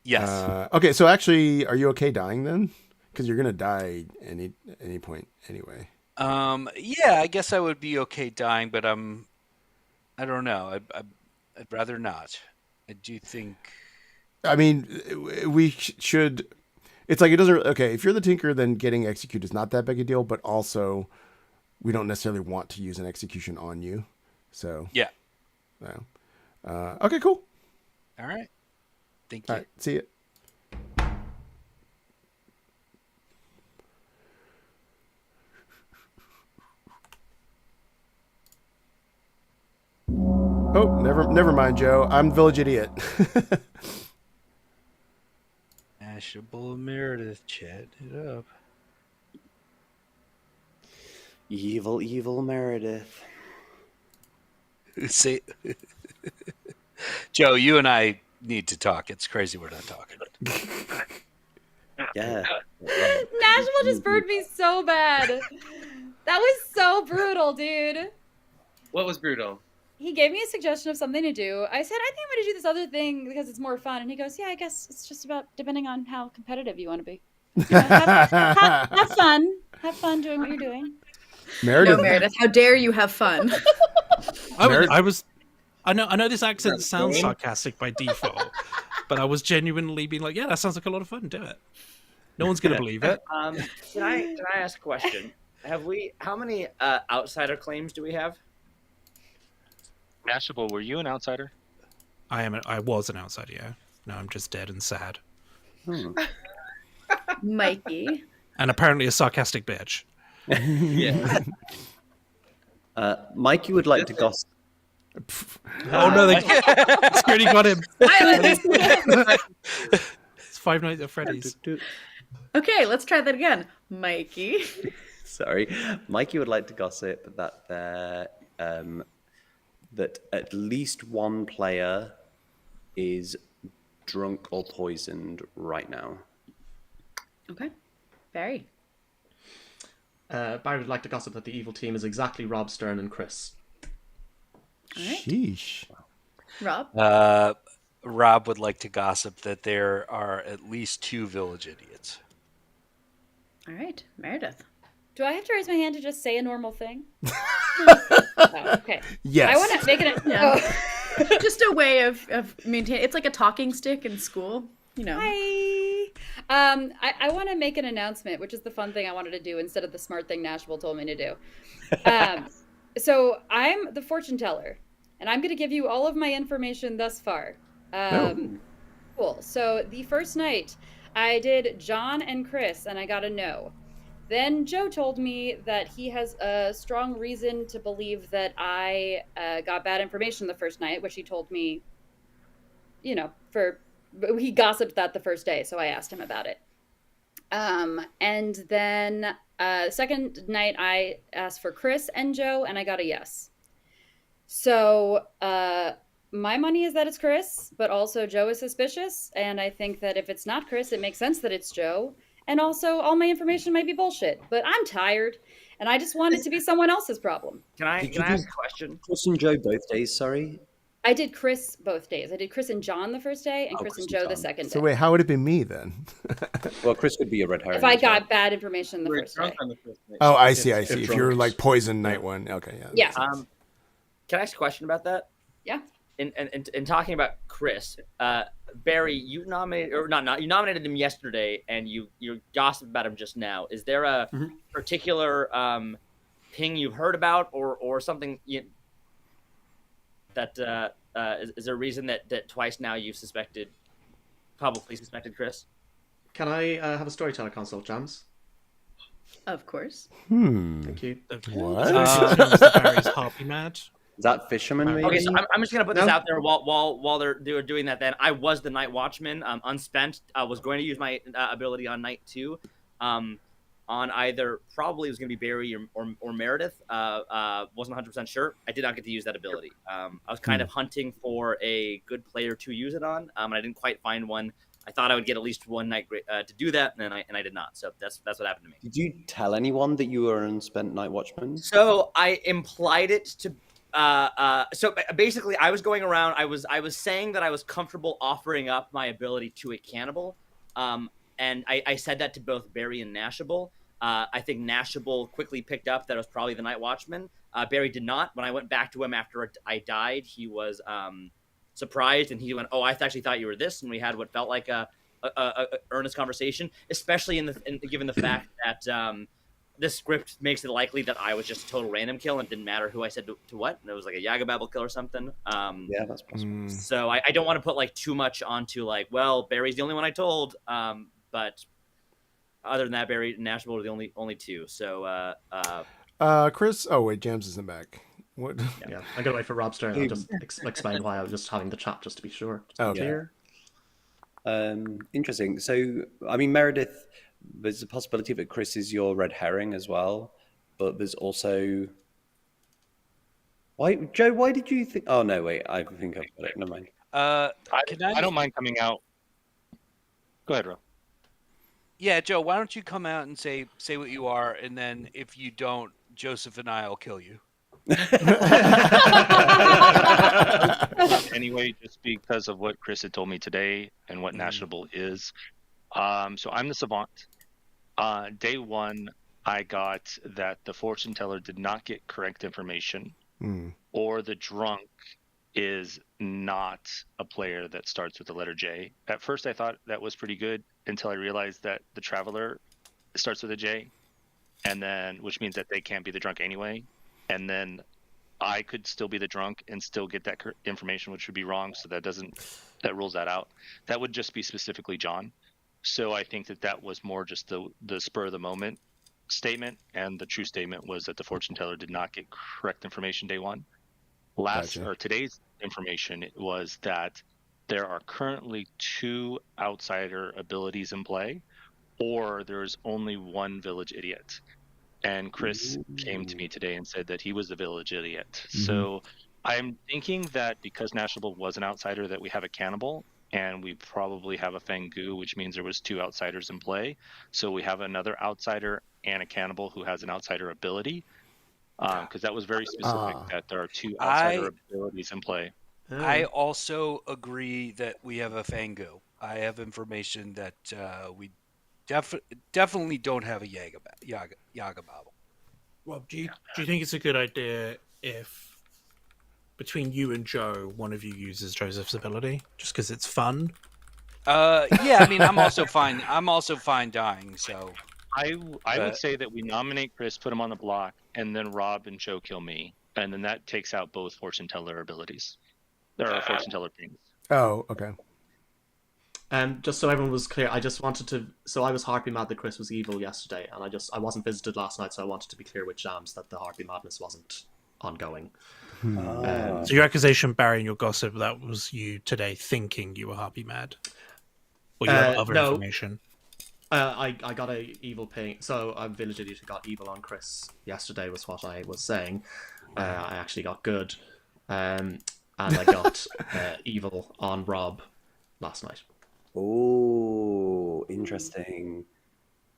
Yes. Okay, so actually, are you okay dying then? Because you're gonna die any point anyway. Yeah, I guess I would be okay dying, but I don't know. I'd rather not. I do think. I mean, we should. It's like it doesn't. Okay, if you're the tinker, then getting executed is not that big a deal. But also, we don't necessarily want to use an execution on you. So yeah. No. Okay. Cool. All right. Thank you. All right, see you. Oh, never mind, Joe. I'm village idiot. Mashable Meredith, chat it up. Evil Meredith. Say, Joe, you and I need to talk. It's crazy we're not talking. Yeah. Nashville just burned me so bad. That was so brutal, dude. What was brutal? He gave me a suggestion of something to do. I said, I think I'm going to do this other thing because it's more fun. And he goes, yeah, I guess it's just about depending on how competitive you want to be. Have fun. Have fun doing what you're doing. Meredith, No, Meredith, how dare you have fun? I know this accent sounds sarcastic by default, but I was genuinely being like, yeah, that sounds like a lot of fun. Do it. No one's going to believe it. Can I ask a question? How many outsider claims do we have? Mashable, were you an outsider? I was an outsider, yeah. Now I'm just dead and sad. Mikey. And apparently a sarcastic bitch. Yeah. Mikey would like to gossip. Oh no, Squirty got him. It's Five Nights at Freddy's. Okay, let's try that again. Mikey. Sorry. Mikey would like to gossip that that at least one player is drunk or poisoned right now. Okay. Barry. Barry would like to gossip that the evil team is exactly Rob Stern and Chris. All right. Sheesh. Rob. Rob would like to gossip that there are at least 2 village idiots. All right. Meredith. Do I have to raise my hand to just say a normal thing? Oh, okay. Yes. I want to make it. Just a way of maintaining. It's like a talking stick in school. You know. Hi. I want to make an announcement, which is the fun thing I wanted to do instead of the smart thing Nashville told me to do. So I'm the fortune teller, and I'm going to give you all of my information thus far. Cool. So the first night, I did John and Chris, and I got a no. Then Joe told me that he has a strong reason to believe that I got bad information the first night, which he told me, he gossiped that the first day, so I asked him about it. And then second night, I asked for Chris and Joe, and I got a yes. So my money is that it's Chris, but also Joe is suspicious, and I think that if it's not Chris, it makes sense that it's Joe. And also, all my information might be bullshit. But I'm tired, and I just want it to be someone else's problem. Can I Did can you I do ask a question? Chris and Joe both days? Sorry. I did Chris both days. I did Chris and John the first day, and Oh, Chris Chris and and Joe the John. second So day. wait, how would it be me then? Well, Chris could be a red herring. If I as well. got bad information the We're first drunk day. on the first night. Oh, I see. If drunk. you're like poison night one, okay, yeah. Yeah. Can I ask a question about that? Yeah. In talking about Chris, Barry, you nominated or not? You nominated him yesterday, and you gossiped about him just now. Is there a particular ping you've heard about, or something that is there a reason that twice now you've publicly suspected Chris? Can I have a storyteller consult, Jams? Of course. Thank you. What? Barry's Harpy Mad. Is that fisherman? Maybe? Okay, so I'm just gonna put this out there while they're doing that. Then I was the night watchman, unspent. I was going to use my ability on night 2, on either probably it was gonna be Barry or Meredith. Wasn't 100% sure. I did not get to use that ability. I was kind of hunting for a good player to use it on, and I didn't quite find one. I thought I would get at least one night to do that, and I did not. So that's what happened to me. Did you tell anyone that you were an unspent night watchman? So I implied it to. So basically, I was going around. I was saying that I was comfortable offering up my ability to a cannibal, and I said that to both Barry and Nashable. I think Nashable quickly picked up that I was probably the Night Watchman. Barry did not. When I went back to him after I died, he was surprised, and he went, "Oh, I actually thought you were this," and we had what felt like a earnest conversation, especially given the fact that. This script makes it likely that I was just a total random kill and it didn't matter who I said to what. And it was like a Yagababble kill or something. Yeah, that's possible. So I don't want to put like too much onto like, well, Barry's the only one I told. But other than that, Barry and Nashville were the only two. So Chris. Oh wait, Jams isn't back. What? Yeah, I'm gonna wait for Rob's turn. I'll just explain why I was just having the chat just to be sure. Okay. Interesting. So, I mean, Meredith, there's a possibility that Chris is your red herring as well, but there's also. Why, Joe? Why did you think? Oh no, wait. I think I've got it. Never mind. I don't mind coming out. Go ahead, Rob. Yeah, Joe. Why don't you come out and say what you are, and then if you don't, Joseph and I will kill you. Anyway, just because of what Chris had told me today and what Nashable is. So I'm the savant. Day 1, I got that the fortune teller did not get correct information, or the drunk is not a player that starts with the letter J. At first, I thought that was pretty good until I realized that the traveler starts with a J, and then which means that they can't be the drunk anyway. And then I could still be the drunk and still get that information, which would be wrong. So that rules that out. That would just be specifically John. So I think that was more just the spur of the moment statement, and the true statement was that the fortune teller did not get correct information day 1. Today's information was that there are currently 2 outsider abilities in play, or there's only 1 village idiot. And Chris came to me today and said that he was the village idiot. So I'm thinking that because Nashable was an outsider, that we have a cannibal, and we probably have a Fangu, which means there was 2 outsiders in play. So we have another outsider and a cannibal who has an outsider ability, because that was very specific that there are 2 outsider abilities in play. I also agree that we have a Fangu. I have information that we definitely don't have a Yagababble. Rob, do you think it's a good idea if between you and Joe, one of you uses Joseph's ability just because it's fun? Yeah, I mean, I'm also fine. I'm also fine dying. So I would say that we nominate Chris, put him on the block, and then Rob and Joe kill me, and then that takes out both fortune teller abilities. There are fortune teller things. Oh, okay. Just so everyone was clear, I just wanted to. So I was Harpy Mad that Chris was evil yesterday, and I wasn't visited last night, so I wanted to be clear with Jams that the Harpy Madness wasn't ongoing. So your accusation, Barry, and your gossip, that was you today thinking you were Harpy Mad? Or you had other information? I got a evil ping. So I'm village idiot who got evil on Chris yesterday was what I was saying. I actually got good. And I got evil on Rob last night. Oh, interesting.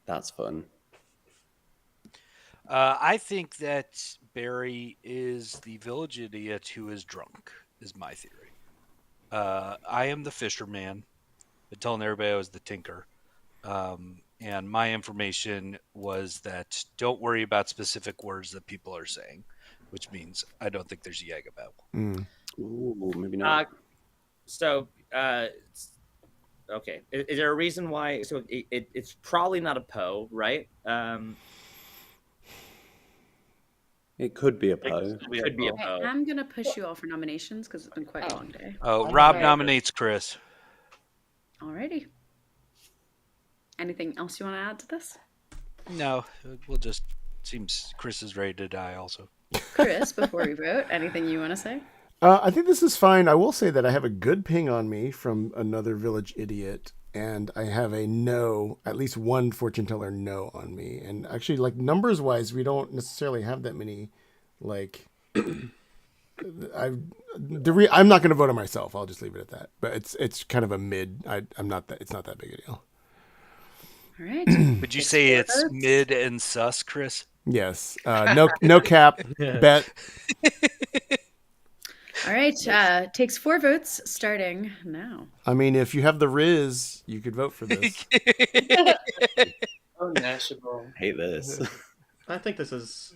That's fun. I think that Barry is the village idiot who is drunk, is my theory. I am the fisherman. Been telling everybody I was the tinker. And my information was that don't worry about specific words that people are saying, which means I don't think there's a Yagabao. Ooh, maybe not. Okay. Is there a reason why? So it's probably not a Poe, right? It could be a Poe. It could be a Poe. I'm gonna push you all for nominations because it's been quite a long day. Oh, Rob nominates Chris. Alrighty. Anything else you want to add to this? No, we'll just seems Chris is ready to die also. Chris, before we vote, anything you want to say? I think this is fine. I will say that I have a good ping on me from another village idiot, and I have a no, at least one fortune teller no on me. And actually, like numbers wise, we don't necessarily have that many. Like, I'm not going to vote on myself. I'll just leave it at that. But it's kind of a mid. I'm not that. It's not that big a deal. All right. Would you say it's mid and sus, Chris? Yes. No cap. Bet. All right. Takes 4 votes starting now. I mean, if you have the Riz, you could vote for this. Oh, Nashable. Hate this. I think this is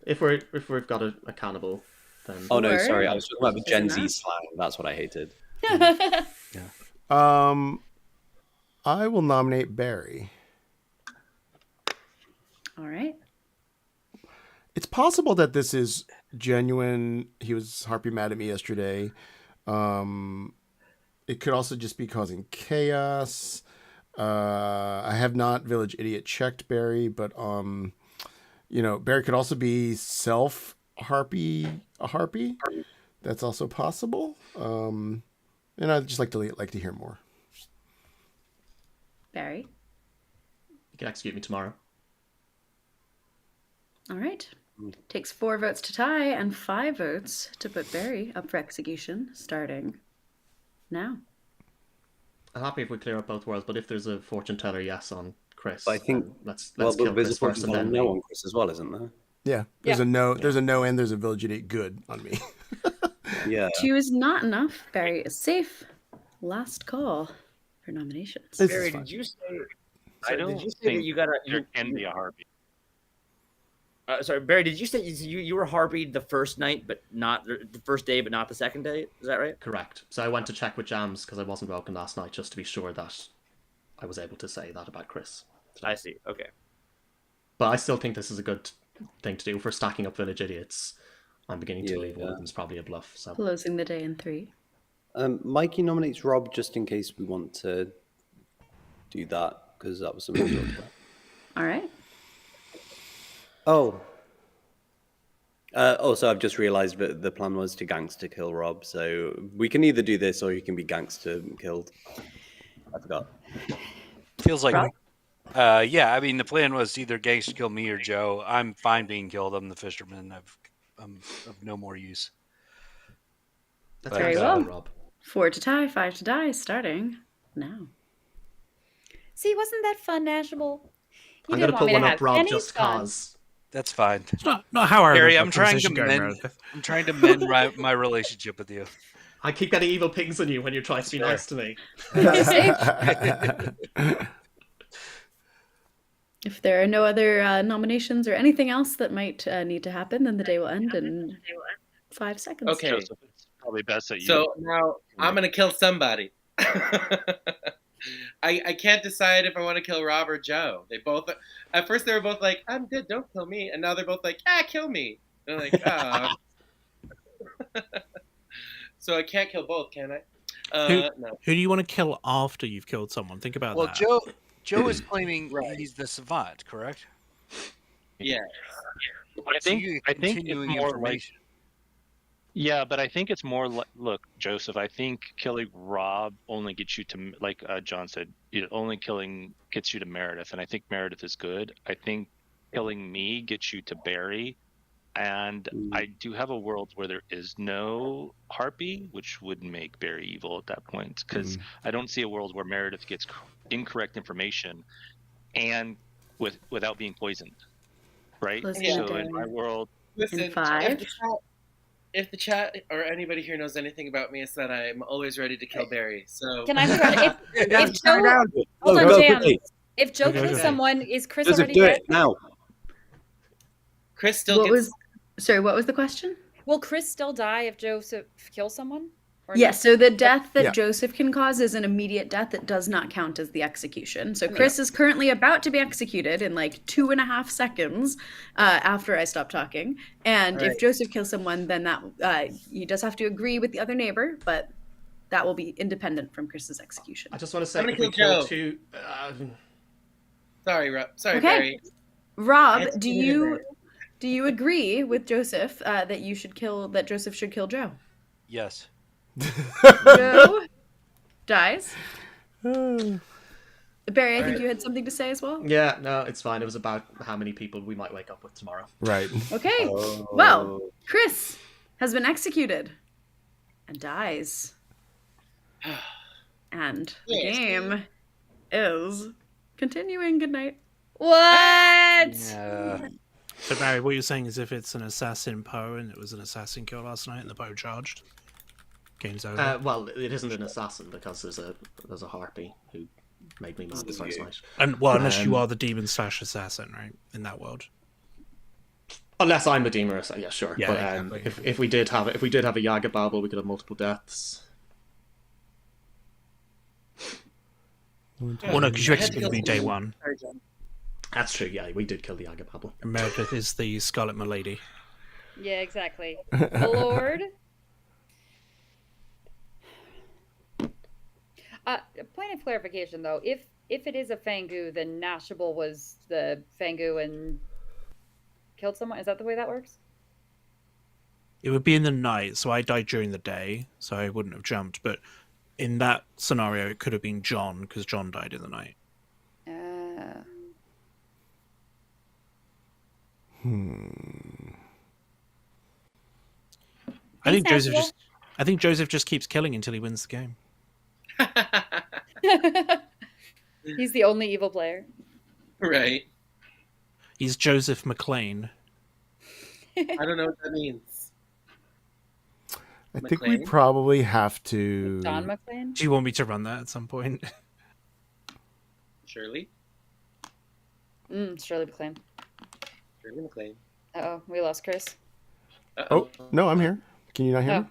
if we've got a cannibal, then. Oh no, sorry, I was talking about the Gen Z slang. That's what I hated. Yeah. I will nominate Barry. All right. It's possible that this is genuine. He was Harpy mad at me yesterday. It could also just be causing chaos. I have not Village Idiot checked Barry, but Barry could also be a harpy. That's also possible. And I'd just like to hear more. Barry. You can execute me tomorrow. All right. Takes 4 votes to tie and 5 votes to put Barry up for execution, starting now. I'm happy if we clear up both worlds, but if there's a fortune teller yes on Chris, but I think let's kill Chris first and then no on Chris as well, isn't there? Yeah, there's a no. There's a no, and there's a Village Idiot good on me. Yeah. 2 is not enough. Barry is safe. Last call for nominations. Barry, did you say? I don't did you say think that you got there can be a harpy. Sorry, Barry. Did you say you were harpied the first night, but not the first day, but not the second day? Is that right? Correct. So I went to check with Jams because I wasn't welcome last night, just to be sure that I was able to say that about Chris. I see. Okay. But I still think this is a good thing to do for stacking up Village Idiots. I'm beginning to believe one of them is probably a bluff. So closing the day in 3. Mikey nominates Rob just in case we want to do that because that was something we talked about. All right. So I've just realised that the plan was to gangster kill Rob. So we can either do this or you can be gangster killed. I forgot. Feels like, yeah. I mean, the plan was either gangster kill me or Joe. I'm fine being killed. I'm the fisherman. I'm of no more use. That's very well. Rob. 4 to tie, 5 to die, starting now. See, wasn't that fun, Nashable? I'm going to put one up, Rob, just cause. That's fine. It's not how I Gary, I'm trying to mend my relationship with you. I keep getting evil pings on you when you try to be nice to me. If there are no other nominations or anything else that might need to happen, then the day will end in 5 seconds. Okay. Joseph, it's probably best that you. So now I'm going to kill somebody. I can't decide if I want to kill Rob or Joe. They both, at first they were both like, I'm good, don't kill me. And now they're both like, kill me. And I'm like, oh. So I can't kill both, can I? No. Who do you want to kill after you've killed someone? Think about that. Well, Joe is claiming he's the savant, correct? Yeah. I think it's more like. Yeah, but I think it's more like, look, Joseph, I think killing Rob only gets you to, like John said, only killing gets you to Meredith, and I think Meredith is good. I think killing me gets you to Barry, and I do have a world where there is no Harpy, which would make Barry evil at that point, because I don't see a world where Meredith gets incorrect information and without being poisoned, right? Close Yeah. So in my world, Listen, In 5. if the chat or anybody here knows anything about me, it's that I'm always ready to kill Barry. So Can I ask a question? If Turn Joe, around. hold Go, on, go Jam. quickly. If Joe Okay, kills okay. someone, is Chris Joseph, already do dead? it now. Chris still What gets. was? Sorry, what was the question? Will Chris still die if Joseph kills someone? Or Yes, so the death that Yeah. Joseph can cause is an immediate death that does not count as the execution. So mean- Chris is currently about to be executed in like 2.5 seconds after I stop talking. And if Alright. Joseph kills someone, then that he does have to agree with the other neighbor, but that will be independent from Chris's execution. I just want to say, I'm if gonna we kill kill Joe. two, Sorry, Sorry, Okay. Barry. Rob, It's do you agree with Joseph that Joseph should kill Joe? Yes. Joe dies. Barry, I think you had something to say as well. yeah, no, it's fine. It was about how many people we might wake up with tomorrow. Right. Okay. Oh. Well, Chris has been executed and dies. And the Yes. game is continuing. Good night. What? Yeah. So Barry, what you're saying is if it's an assassin Poe and it was an assassin kill last night and the Poe charged, game's over. Well, it isn't an assassin because there's a harpy who made me mad the first night. And well, unless you um, are the demon / assassin, right? In that world. Unless I'm a demon, yeah, sure. Yeah, but exactly. if we did have a Yaga Babel, we could have multiple deaths. Well, no, because you I had to executed me kill day someone. one. Sorry, John. That's true. Yeah, we did kill the Yaga Babel. And Meredith is the Scarlet Milady. Yeah, exactly. Lord. Point of clarification, though, if it is a Fangu, then Nashable was the Fangu and killed someone. Is that the way that works? It would be in the night, so I died during the day, so I wouldn't have jumped. But in that scenario, it could have been John, because John died in the night. I think Thanks, Joseph just keeps killing until he wins the game. He's the only evil player. Right. He's Joseph McLean. I don't know what that means. I think we McLean? probably have to. Don McLean? Do you want me to run that at some point? Shirley? Shirley McLean. Shirley McLean. Uh-oh, we lost Chris. Oh no, I'm here. Can you not hear me?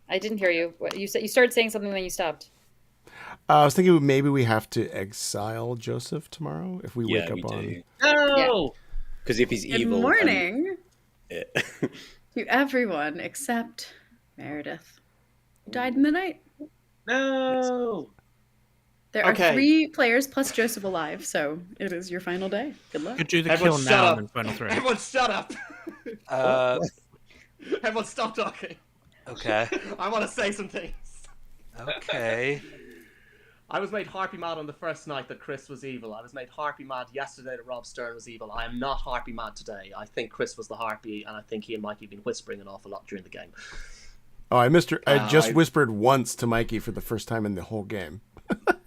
I didn't hear you. What you said? You started saying something, then you stopped. I was thinking maybe we have to exile Joseph tomorrow if we wake up on. No! Because if he's Good evil. morning then- to everyone except Meredith, who died in the night. No! There are Okay. 3 players plus Joseph alive, so it is your final day. Good luck. Could do the Everyone kill shut now up. and then final 3. Everyone shut up! Everyone stop talking. Okay. I want to say some things. Okay. I was made harpy mad on the first night that Chris was evil. I was made harpy mad yesterday that Rob Stern was evil. I am not harpy mad today. I think Chris was the harpy, and I think he and Mikey have been whispering an awful lot during the game. Oh, I missed her. I just whispered once to Mikey for the first time in the whole game.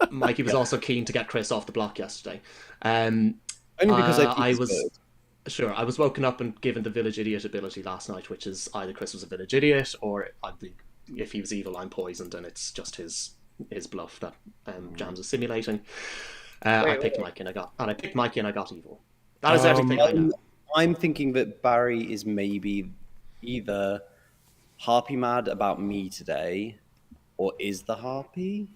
Mikey was also keen to get Chris off the block yesterday. Only because I was woken up and given the village idiot ability last night, which is either Chris was a village idiot or if he was evil, I'm poisoned, and it's just his bluff that Jams is simulating. I picked Mikey and I got evil. That is everything I know. I'm thinking that Barry is maybe either harpy mad about me today, or is the harpy?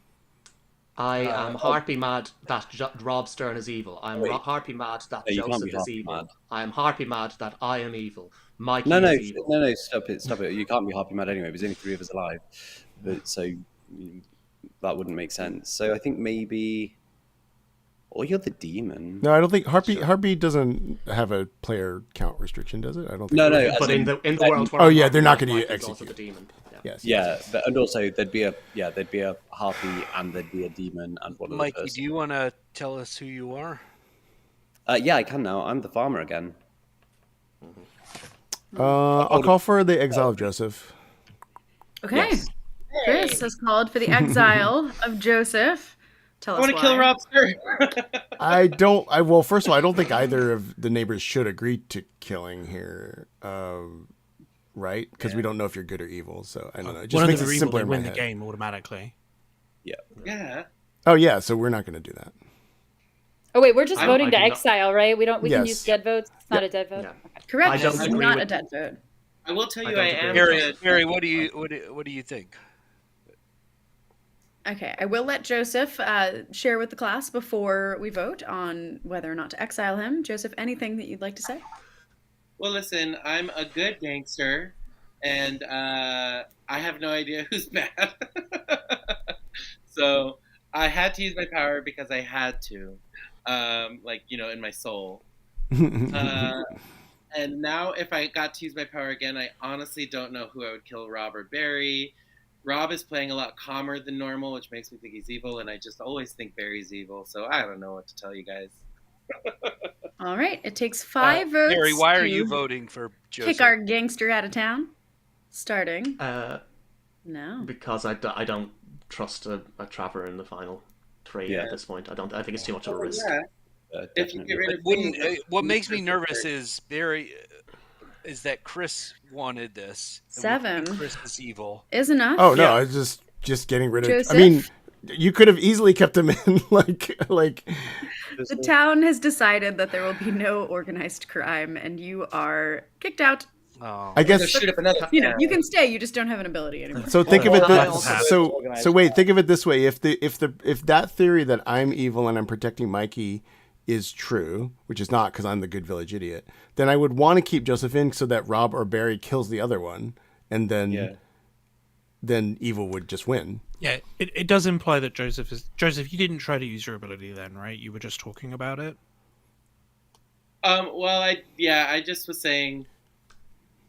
I am harpy mad that Rob Stern is evil. I am harpy mad that No, you can't be Joseph is harpy evil. mad. I am harpy mad that I am evil. Mikey No, is evil. no, stop it. You can't be harpy mad anyway. There's only 3 of us alive, so that wouldn't make sense. So I think maybe, or you're the demon. No, I don't think Harpy doesn't have a player count restriction, does it? I don't think. No, But in the world where Oh I'm yeah, harpy they're not mad, going to Mikey's also execute. the demon. Yes. Yeah, and also there'd be a harpy and there'd be a demon and one other Mikey, person. do you want to tell us who you are? Yeah, I can now. I'm the farmer again. I'll call for the exile of Joseph. Okay. Yes. Chris has called for the exile of Joseph Tell I us want why. to kill Rob, sir. Well, first of all, I don't think either of the neighbors should agree to killing here. Right? Because we don't know if you're good or evil. So I don't know. It just One makes of it them are evil, simpler they in my win the head. game automatically. Yeah. Oh yeah, so we're not going to do that. Oh wait, we're just I voting to do not- exile, right? We can Yes. use dead votes. It's not Yep. a dead vote. Yeah. Correct. I don't This is agree not with- a dead vote. I will tell I you, don't I agree am with Barry, Joseph. Barry, what do you think? Okay, I will let Joseph share with the class before we vote on whether or not to exile him. Joseph, anything that you'd like to say? Well, listen, I'm a good gangster, and I have no idea who's bad. So I had to use my power because I had to, in my soul. And now if I got to use my power again, I honestly don't know who I would kill, Rob or Barry. Rob is playing a lot calmer than normal, which makes me think he's evil, and I just always think Barry's evil, so I don't know what to tell you guys. All right, it takes 5 votes. Barry, why are to you voting for Joseph? kick our gangster out of town? Starting now. Because I don't trust a Trapper in the final 3 at this point. I think it's too much of a risk. Yeah. If you get rid of What makes me nervous is Barry, is that Chris wanted this. and 7 Chris is evil. is enough. Oh no, I was just getting rid of. Joseph? I mean, you could have easily kept him in. like. The town has decided that there will be no organized crime, and you are kicked out. Oh. I guess. shoot up another. You can stay. You just don't have an ability anymore. So think of it. Organized So wait. Think of it this way: if that theory that I'm evil and I'm protecting Mikey is true, which is not because I'm the good village idiot, then I would want to keep Joseph in so that Rob or Barry kills the other one, and then evil would just win. Yeah, it does imply that Joseph, you didn't try to use your ability then, right? You were just talking about it. Well, I just was saying.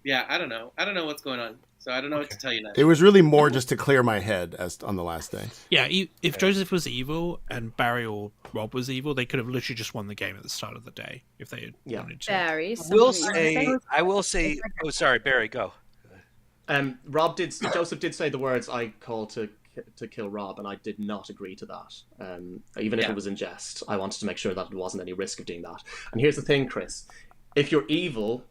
Yeah, I don't know. I don't know what's going on, so I don't know what to tell you now. It was really more just to clear my head as on the last day. Yeah, if Joseph was evil and Barry or Rob was evil, they could have literally just won the game at the start of the day if they had wanted to. Barry, I will say. Oh, sorry, Barry, go. Joseph did say the words "I call to kill Rob," and I did not agree to that. Even if it was in jest, I wanted to make sure that there wasn't any risk of doing that. And here's the thing, Chris: if you're evil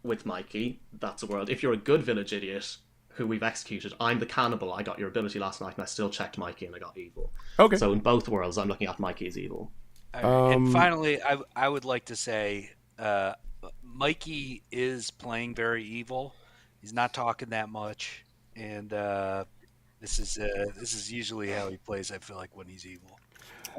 with Mikey, that's a world. If you're a good village idiot who we've executed, I'm the cannibal. I got your ability last night, and I still checked Mikey, and I got evil. Okay. So in both worlds, I'm looking at Mikey as evil. And finally, I would like to say, Mikey is playing very evil. He's not talking that much, and this is usually how he plays. I feel like when he's evil.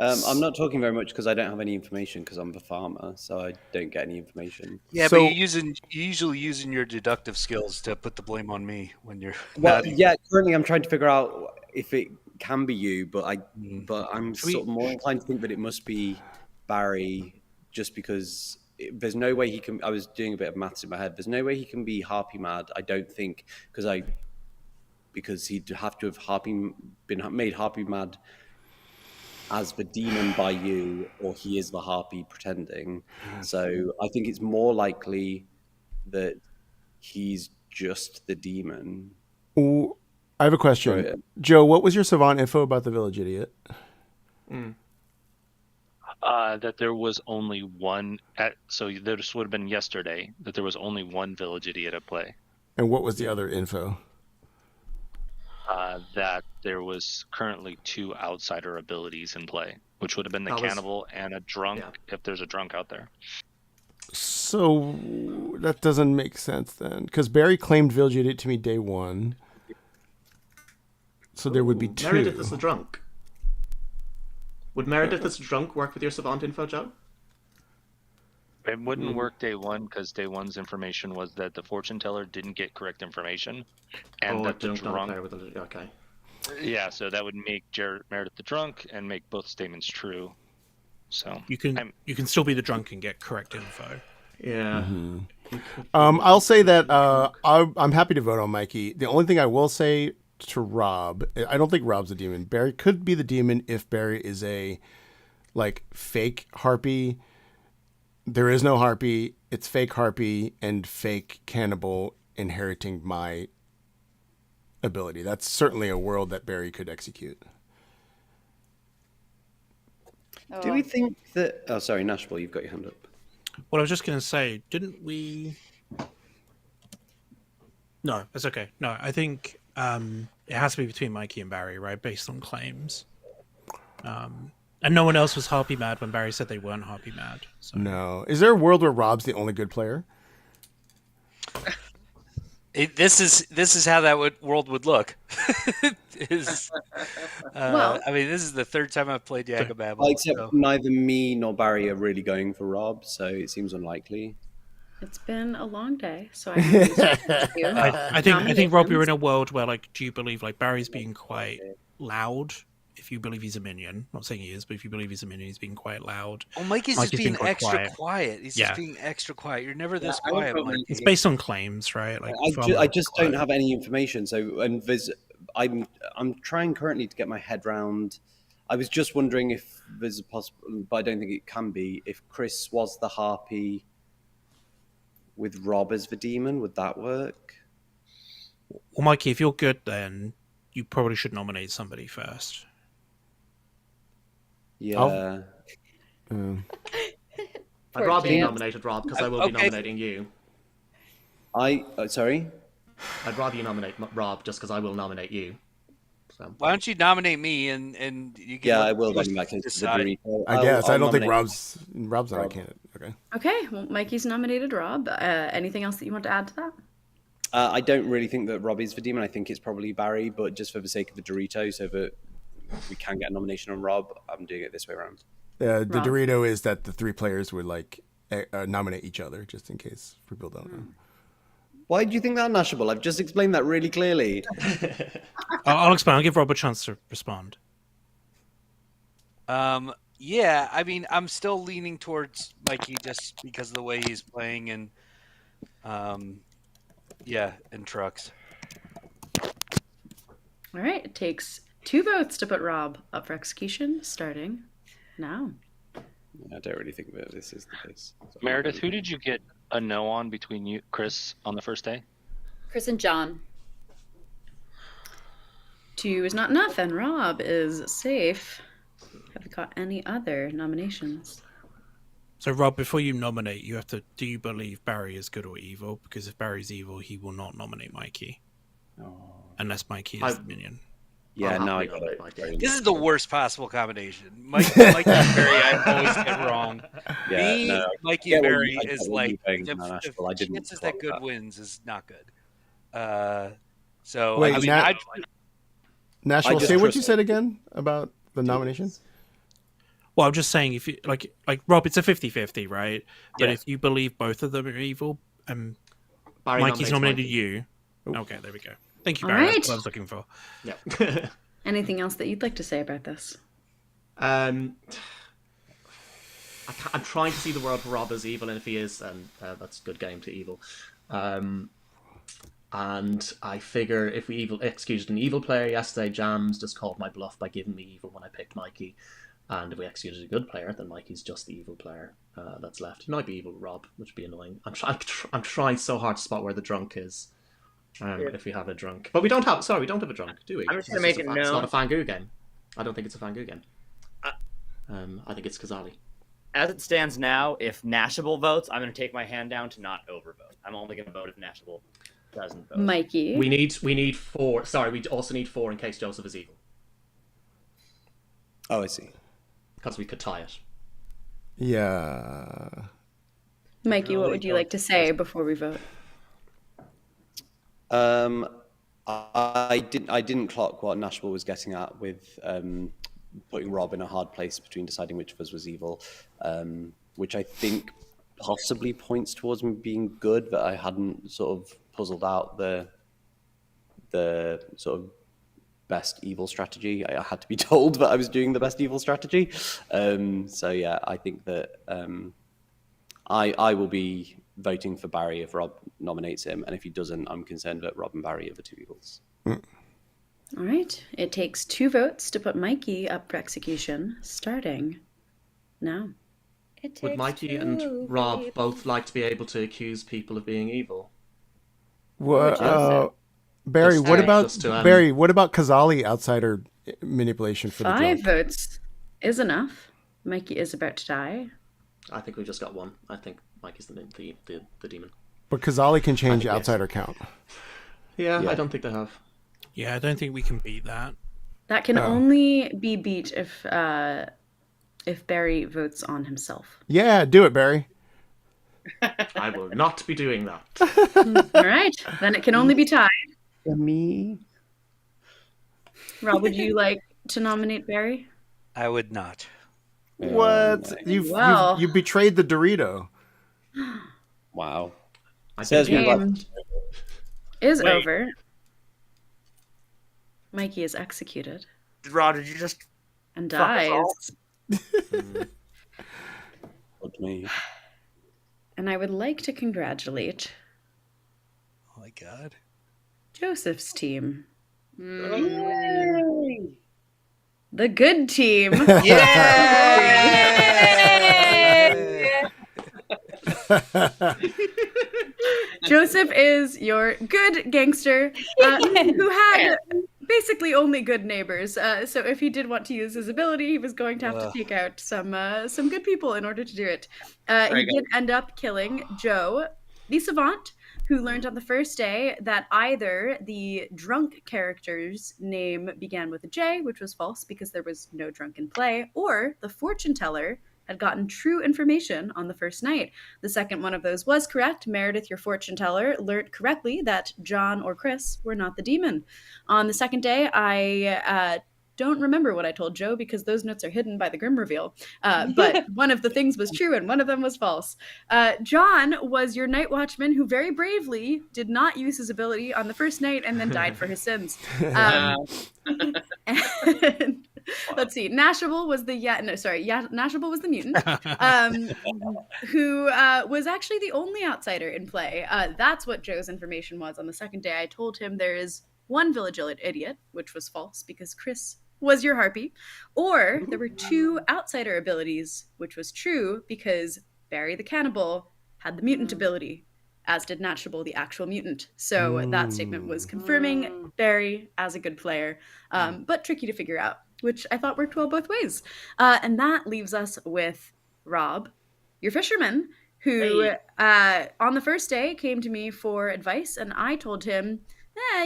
I'm not talking very much because I don't have any information because I'm the farmer, so I don't get any information. Yeah, but you're usually using your deductive skills to put the blame on me when you're. Well, yeah. Currently, I'm trying to figure out if it can be you, but I'm sort of more inclined to think that it must be Barry, just because there's no way he can. I was doing a bit of maths in my head. There's no way he can be harpy mad. I don't think because he'd have to have been made harpy mad as the demon by you, or he is the harpy pretending. So I think it's more likely that he's just the demon. Ooh, I have a question. Right. Joe, what was your savant info about the village idiot? That there was only one so this would have been yesterday, that there was only one village idiot at play. And what was the other info? That there was currently 2 outsider abilities in play, which would have been the cannibal and a drunk, if there's a drunk out there. So that doesn't make sense then, because Barry claimed village idiot to me day 1. So there would be 2. Meredith is the drunk. Would Meredith as a drunk work with your savant info, Joe? It wouldn't work day 1 because day 1's information was that the fortune teller didn't get correct information, and that the drunk. Okay. Yeah, so that would make Meredith the drunk and make both statements true. So you can still be the drunk and get correct info. Yeah. I'll say that I'm happy to vote on Mikey. The only thing I will say to Rob, I don't think Rob's a demon. Barry could be the demon if Barry is a fake harpy. There is no harpy. It's fake harpy and fake cannibal inheriting my ability. That's certainly a world that Barry could execute. Do we think that? Oh, sorry, Nashville, you've got your hand up. Well, I was just going to say, didn't we? No, that's okay. No, I think it has to be between Mikey and Barry, right? Based on claims. And no one else was Harpy mad when Barry said they weren't Harpy mad. So. No. Is there a world where Rob's the only good player? This is how that world would look. Well, I mean, this is the third time I've played Yakababble. Except neither me nor Barry are really going for Rob, so it seems unlikely. it's been a long day, so I have you. I think Rob, you're in a world where, like, do you believe like Barry's being quite loud? If you believe he's a minion, not saying he is, but if you believe he's a minion, he's being quite loud. Oh, Mikey's just being quite extra quiet. He's just being extra quiet. You're never this quiet, Mikey. It's based on claims, right? Like I just don't have any information. So, and I'm trying currently to get my head round. I was just wondering if there's a possible, but I don't think it can be. If Chris was the Harpy with Rob as the demon, would that work? Well, Mikey, if you're good, then you probably should nominate somebody first. Yeah. I'd rather you nominated Rob because I will be nominating you. Sorry? I'd rather you nominate Rob just because I will nominate you. So. Why don't you nominate me and you can I will then in that case. I guess. I don't think Rob's not a candidate. Okay. Okay, well, Mikey's nominated Rob. Anything else that you want to add to that? I don't really think that Rob is the demon. I think it's probably Barry, but just for the sake of the Dorito, so that we can get a nomination on Rob, I'm doing it this way around. The Dorito is that the three players would like nominate each other, just in case people don't know. Why do you think that, Nashable? I've just explained that really clearly. I'll explain. I'll give Rob a chance to respond. Yeah, I mean, I'm still leaning towards Mikey just because of the way he's playing and, and trucks. All right, it takes 2 votes to put Rob up for execution, starting now. I don't really think that this is the case. Meredith, who did you get a no on between you, Chris, on the first day? Chris and John. 2 is not enough, and Rob is safe. Have you got any other nominations? So, Rob, before you nominate, you have to. Do you believe Barry is good or evil? Because if Barry's evil, he will not nominate Mikey, unless Mikey is the minion. Yeah, no, I got it. This is the worst possible combination. Mikey and Barry, I always get wrong. Mikey and Barry is like the chances that good wins is not good. So wait, I mean, Nashville, say what you said again about the nomination. Well, I'm just saying, if you like Rob, it's a 50-50, right? But if you believe both of them are evil, Mikey's nominated you. Okay, there we go. Thank you, Barry. Right. That's what I was looking for. Yeah. Anything else that you'd like to say about this? I'm trying to see the world for Rob as evil, and if he is, then that's a good game to evil. And I figure if we executed an evil player yesterday, Jams just called my bluff by giving me evil when I picked Mikey. And if we executed a good player, then Mikey's just the evil player that's left. He might be evil Rob, which would be annoying. I'm trying so hard to spot where the drunk is. If we have a drunk. But we don't have a drunk, do we? I'm just going to make it known. It's not a Fangu game. I don't think it's a Fangu game. I think it's Kazali. As it stands now, if Nashable votes, I'm going to take my hand down to not overvote. I'm only going to vote if Nashable doesn't vote. Mikey. We need 4. Sorry, we also need 4 in case Joseph is evil. Oh, I see. Because we could tie it. Yeah. Mikey, what would you like to say before we vote? I didn't clock what Nashville was getting at with putting Rob in a hard place between deciding which of us was evil, which I think possibly points towards me being good, but I hadn't sort of puzzled out the sort of best evil strategy. I had to be told that I was doing the best evil strategy. So yeah, I think that I will be voting for Barry if Rob nominates him, and if he doesn't, I'm concerned that Rob and Barry are the 2 evils. All right. It takes 2 votes to put Mikey up for execution, starting now. Would Mikey and Rob both like to be able to accuse people of being evil? What, Barry? What about Kazali outsider manipulation for the 5 drunk? votes is enough. Mikey is about to die. I think we just got one. I think Mikey's the demon. But Kazali can change yes. outsider count. Yeah, I don't think they have. Yeah, I don't think we can beat that. That can only be beat if Barry votes on himself. Yeah, do it, Barry. I will not be doing that. All right, then it can only be tied. Me? Rob, would you like to nominate Barry? I would not. What? You betrayed the Dorito. Wow. The game is over. Mikey is executed. Rod, did you just and dies? Me. And I would like to congratulate. Oh my God. Joseph's team. The good team. Joseph is your good gangster who had basically only good neighbors. So if he did want to use his ability, he was going to have to take out some good people in order to do it. He did end up killing Joe, the savant, who learned on the first day that either the drunk character's name began with a J, which was false because there was no drunk in play, or the fortune teller had gotten true information on the first night. The second one of those was correct. Meredith, your fortune teller, learned correctly that John or Chris were not the demon. On the second day, I don't remember what I told Joe because those notes are hidden by the Grim reveal. But one of the things was true and one of them was false. John was your night watchman who very bravely did not use his ability on the first night and then died for his sins. And, let's see. Nashable was the Nashable was the mutant, who was actually the only outsider in play. That's what Joe's information was. On the second day, I told him there is one village idiot, which was false because Chris was your harpy, or there were two outsider abilities, which was true because Barry the cannibal had the mutant ability, as did Nashable, the actual mutant. So that statement was confirming Barry as a good player, but tricky to figure out, which I thought worked well both ways. And that leaves us with Rob, your fisherman, who on the first day came to me for advice, and I told him,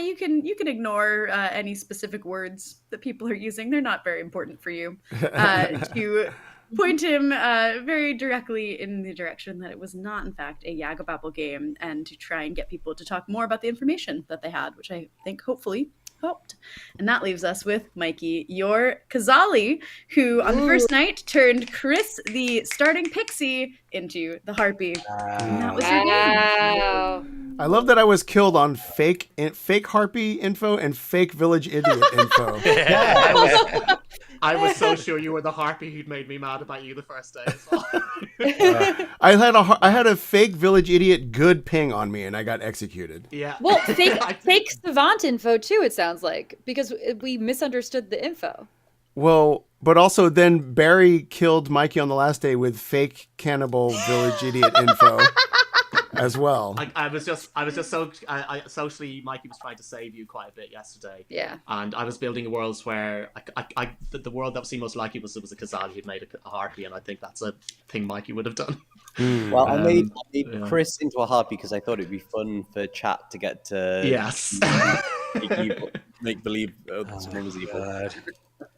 you can ignore any specific words that people are using. They're not very important for you. To point him very directly in the direction that it was not, in fact, a Yagababble game, and to try and get people to talk more about the information that they had, which I think hopefully helped. And that leaves us with Mikey, your Kazali, who on the first night turned Chris, the starting pixie, into the harpy. And that was your game. I love that I was killed on fake harpy info and fake village idiot info. I was so sure you were the harpy who'd made me mad about you the first day as well. I had a fake village idiot good ping on me, and I got executed. Yeah. Well, fake savant info too. It sounds like, because we misunderstood the info. Well, but also then Barry killed Mikey on the last day with fake cannibal village idiot info as well. I was just so socially, Mikey was trying to save you quite a bit yesterday. Yeah. And I was building worlds where the world that seemed most likely was a Kazali who'd made a harpy, and I think that's a thing Mikey would have done. Well, I made Chris into a harpy because I thought it'd be fun for chat to get to make believe someone was evil.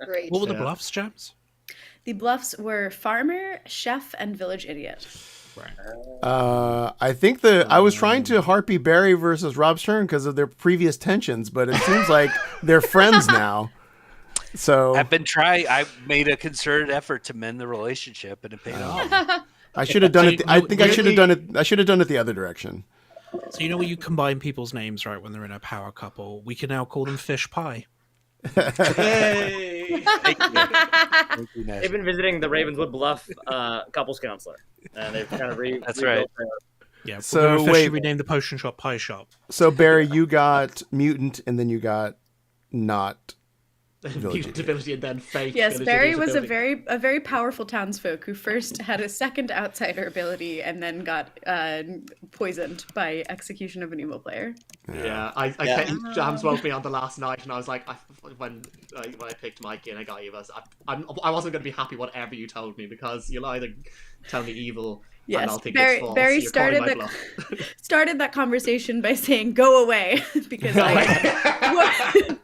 Great. What were the bluffs, James? The bluffs were farmer, chef, and village idiot. I think I was trying to harpy Barry versus Rob's turn because of their previous tensions, but it seems like they're friends now. So I made a concerted effort to mend the relationship, and it paid off. I should have done it. I think I should have done it. I should have done it the other direction. So you know when you combine people's names, right, when they're in a power couple, we can now call them fish pie. Hey. They've been visiting the Ravenswood Bluff couples counselor, and they've kind of That's right. Yeah. So wait, we named the potion shop Pie Shop. So Barry, you got mutant, and then you got not mutant ability and then fake. Yes, village Barry idiot was ability. a very powerful townsfolk who first had a second outsider ability and then got poisoned by execution of an evil player. Yeah, Jams woke me on the last night, and I was like, when I picked Mikey and I got you, I wasn't going to be happy whatever you told me, because you'll either tell me evil Yes, and I'll think Barry, it's false. Barry You're calling started my bluff. started that conversation by saying "Go away" because I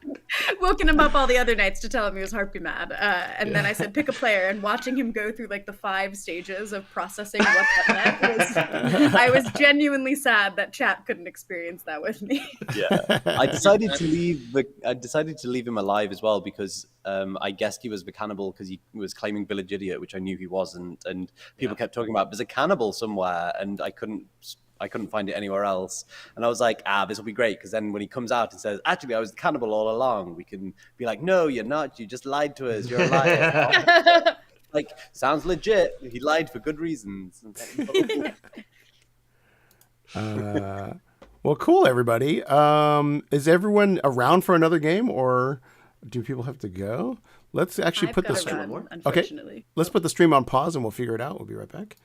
woken him up all the other nights to tell him he was harpy mad, and then I said pick a player, and watching him go through like the 5 stages of processing what that meant was, I was genuinely sad that chat couldn't experience that with me. Yeah, I decided to leave him alive as well because I guessed he was the cannibal because he was claiming village idiot, which I knew he wasn't, and people kept talking about there's a cannibal somewhere, and I couldn't find it anywhere else. And I was like, this will be great, because then when he comes out and says, actually, I was the cannibal all along, we can be like, no, you're not. You just lied to us. You're a liar. Like, sounds legit. He lied for good reasons. Well, cool, everybody. Is everyone around for another game, or do people have to go? Let's actually I've put the got to stream. run, Okay, unfortunately. let's put the stream on pause, and we'll figure it out. We'll be right back.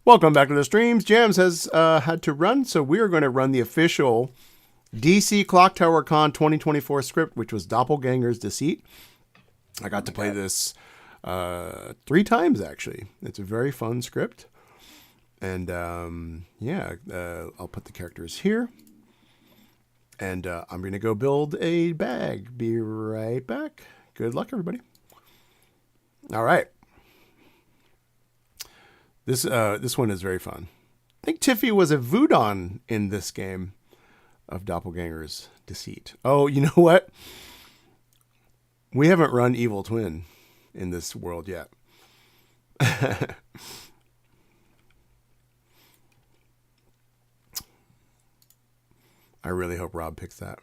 Welcome back to the streams. Jams has had to run, so we are going to run the official DC Clocktower Con 2024 script, which was Doppelganger's Deceit. I got to play this 3 times, actually. It's a very fun script. And I'll put the characters here. And I'm going to go build a bag. Be right back. Good luck, everybody. All right. This one is very fun. I think Tiffy was a Voodon in this game of Doppelganger's Deceit. Oh, you know what? We haven't run Evil Twin in this world yet. I really hope Rob picks that.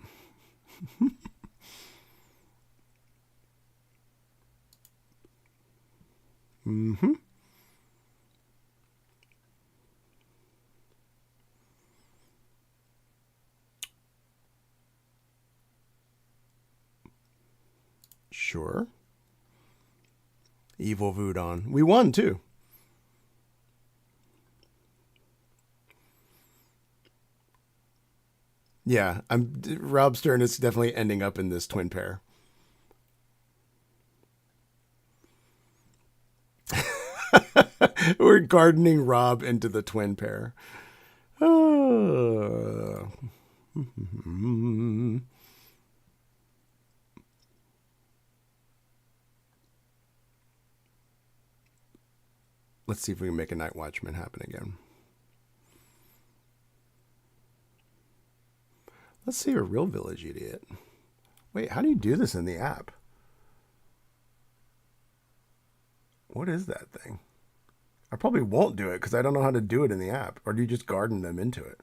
Mm-hmm. Sure. Evil Voodon. We won too. Yeah, Rob Stern is definitely ending up in this twin pair. We're gardening Rob into the twin pair. Let's see if we can make a Night Watchman happen again. Let's see a real village idiot. Wait, how do you do this in the app? What is that thing? I probably won't do it because I don't know how to do it in the app. Or do you just garden them into it?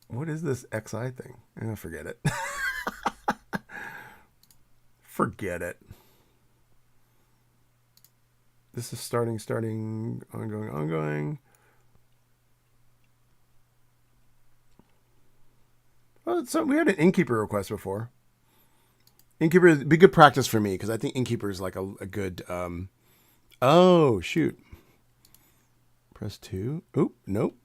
What is this XI thing? Forget it. Forget it. This is starting, ongoing. Well, so we had an Innkeeper request before. Innkeeper would be good practice for me because I think Innkeeper is like a good. Oh shoot! Press 2. Oop, nope.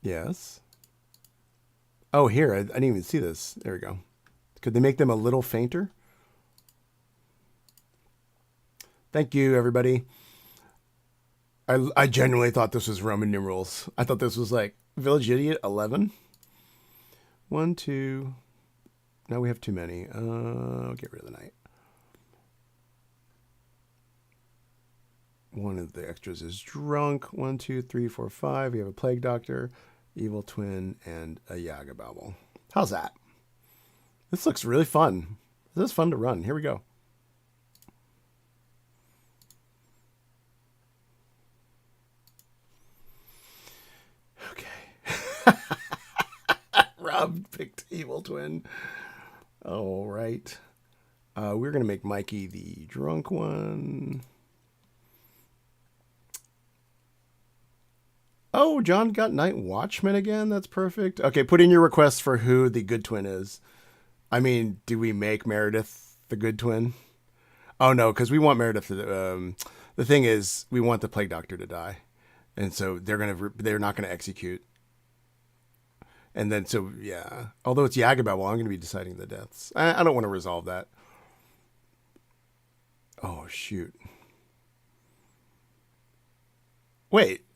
Yes. Oh, here I didn't even see this. There we go. Could they make them a little fainter? Thank you, everybody. I genuinely thought this was Roman numerals. I thought this was like Village Idiot 11. 1, 2. Now we have too many. I'll get rid of the knight. One of the extras is drunk. 1, 2, 3, 4, 5. We have a plague doctor, evil twin, and a Yaga Babel. How's that? This looks really fun. This is fun to run. Here we go. Okay. Rob picked evil twin. All right. We're going to make Mikey the drunk one. Oh, John got Night Watchman again. That's perfect. Okay, put in your request for who the good twin is. I mean, do we make Meredith the good twin? Oh, no, because we want Meredith to... the thing is, we want the Plague Doctor to die. And so they're not going to execute. And then, so, yeah. Although it's Yagabel, well, I'm going to be deciding the deaths. I don't want to resolve that. Oh, shoot. Wait.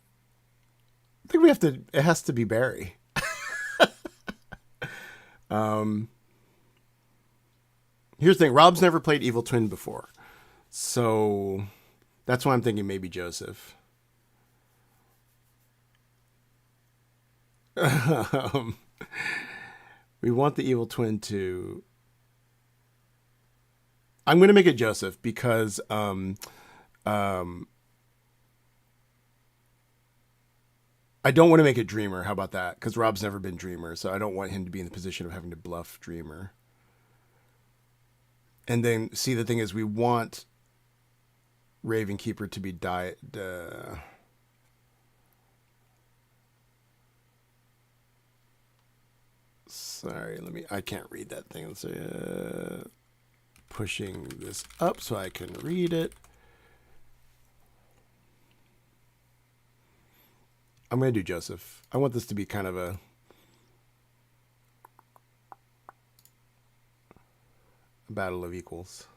I think we have to... It has to be Barry. Here's the thing. Rob's never played Evil Twin before. So that's why I'm thinking maybe Joseph. We want the Evil Twin to... I'm going to make it Joseph because I don't want to make it Dreamer. How about that? Because Rob's never been Dreamer, so I don't want him to be in the position of having to bluff Dreamer. And then, see, the thing is, we want Ravenkeeper to be diet. Sorry, I can't read that thing. Let's say, pushing this up so I can read it. I'm going to do Joseph. I want this to be kind of a battle of equals.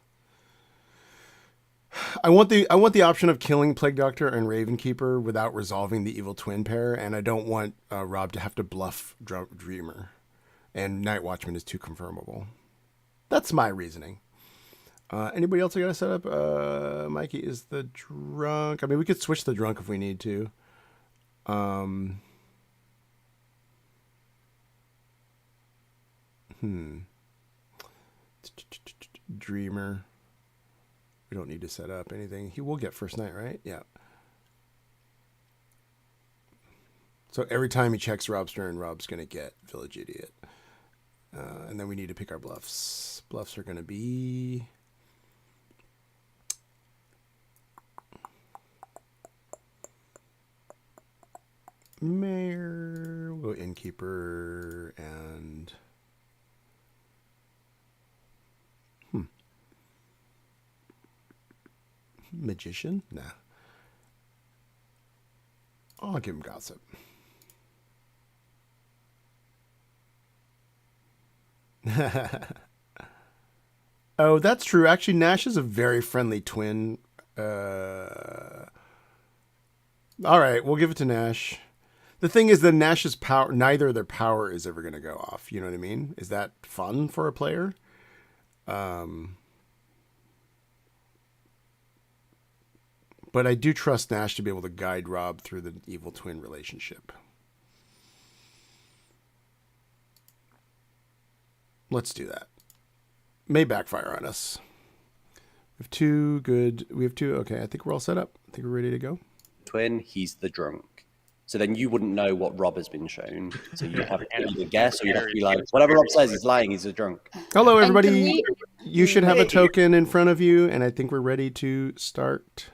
I want the option of killing Plague Doctor and Ravenkeeper without resolving the evil twin pair, and I don't want Rob to have to bluff Dreamer. And Night Watchman is too confirmable. That's my reasoning. Anybody else I got to set up? Mikey is the drunk. I mean, we could switch the drunk if we need to. Dreamer. We don't need to set up anything. He will get first night, right? Yeah. So every time he checks Rob's turn, Rob's going to get Village Idiot. And then we need to pick our bluffs. Bluffs are going to be... Mayor, we'll go Innkeeper, and... Magician? Nah. I'll give him Gossip. Oh, that's true. Actually, Nash is a very friendly twin. All right, we'll give it to Nash. The thing is that Nash's power, neither of their power is ever going to go off. You know what I mean? Is that fun for a player? But I do trust Nash to be able to guide Rob through the evil twin relationship. Let's do that. May backfire on us. We have two good. We have two. Okay, I think we're all set up. I think we're ready to go. Twin, he's the drunk. So then you wouldn't know what Rob has been shown. So you have to either guess or you have to be like, whatever Rob says, he's lying, he's a drunk. Hello, everybody. You should have a token in front of you, and I think we're ready to start.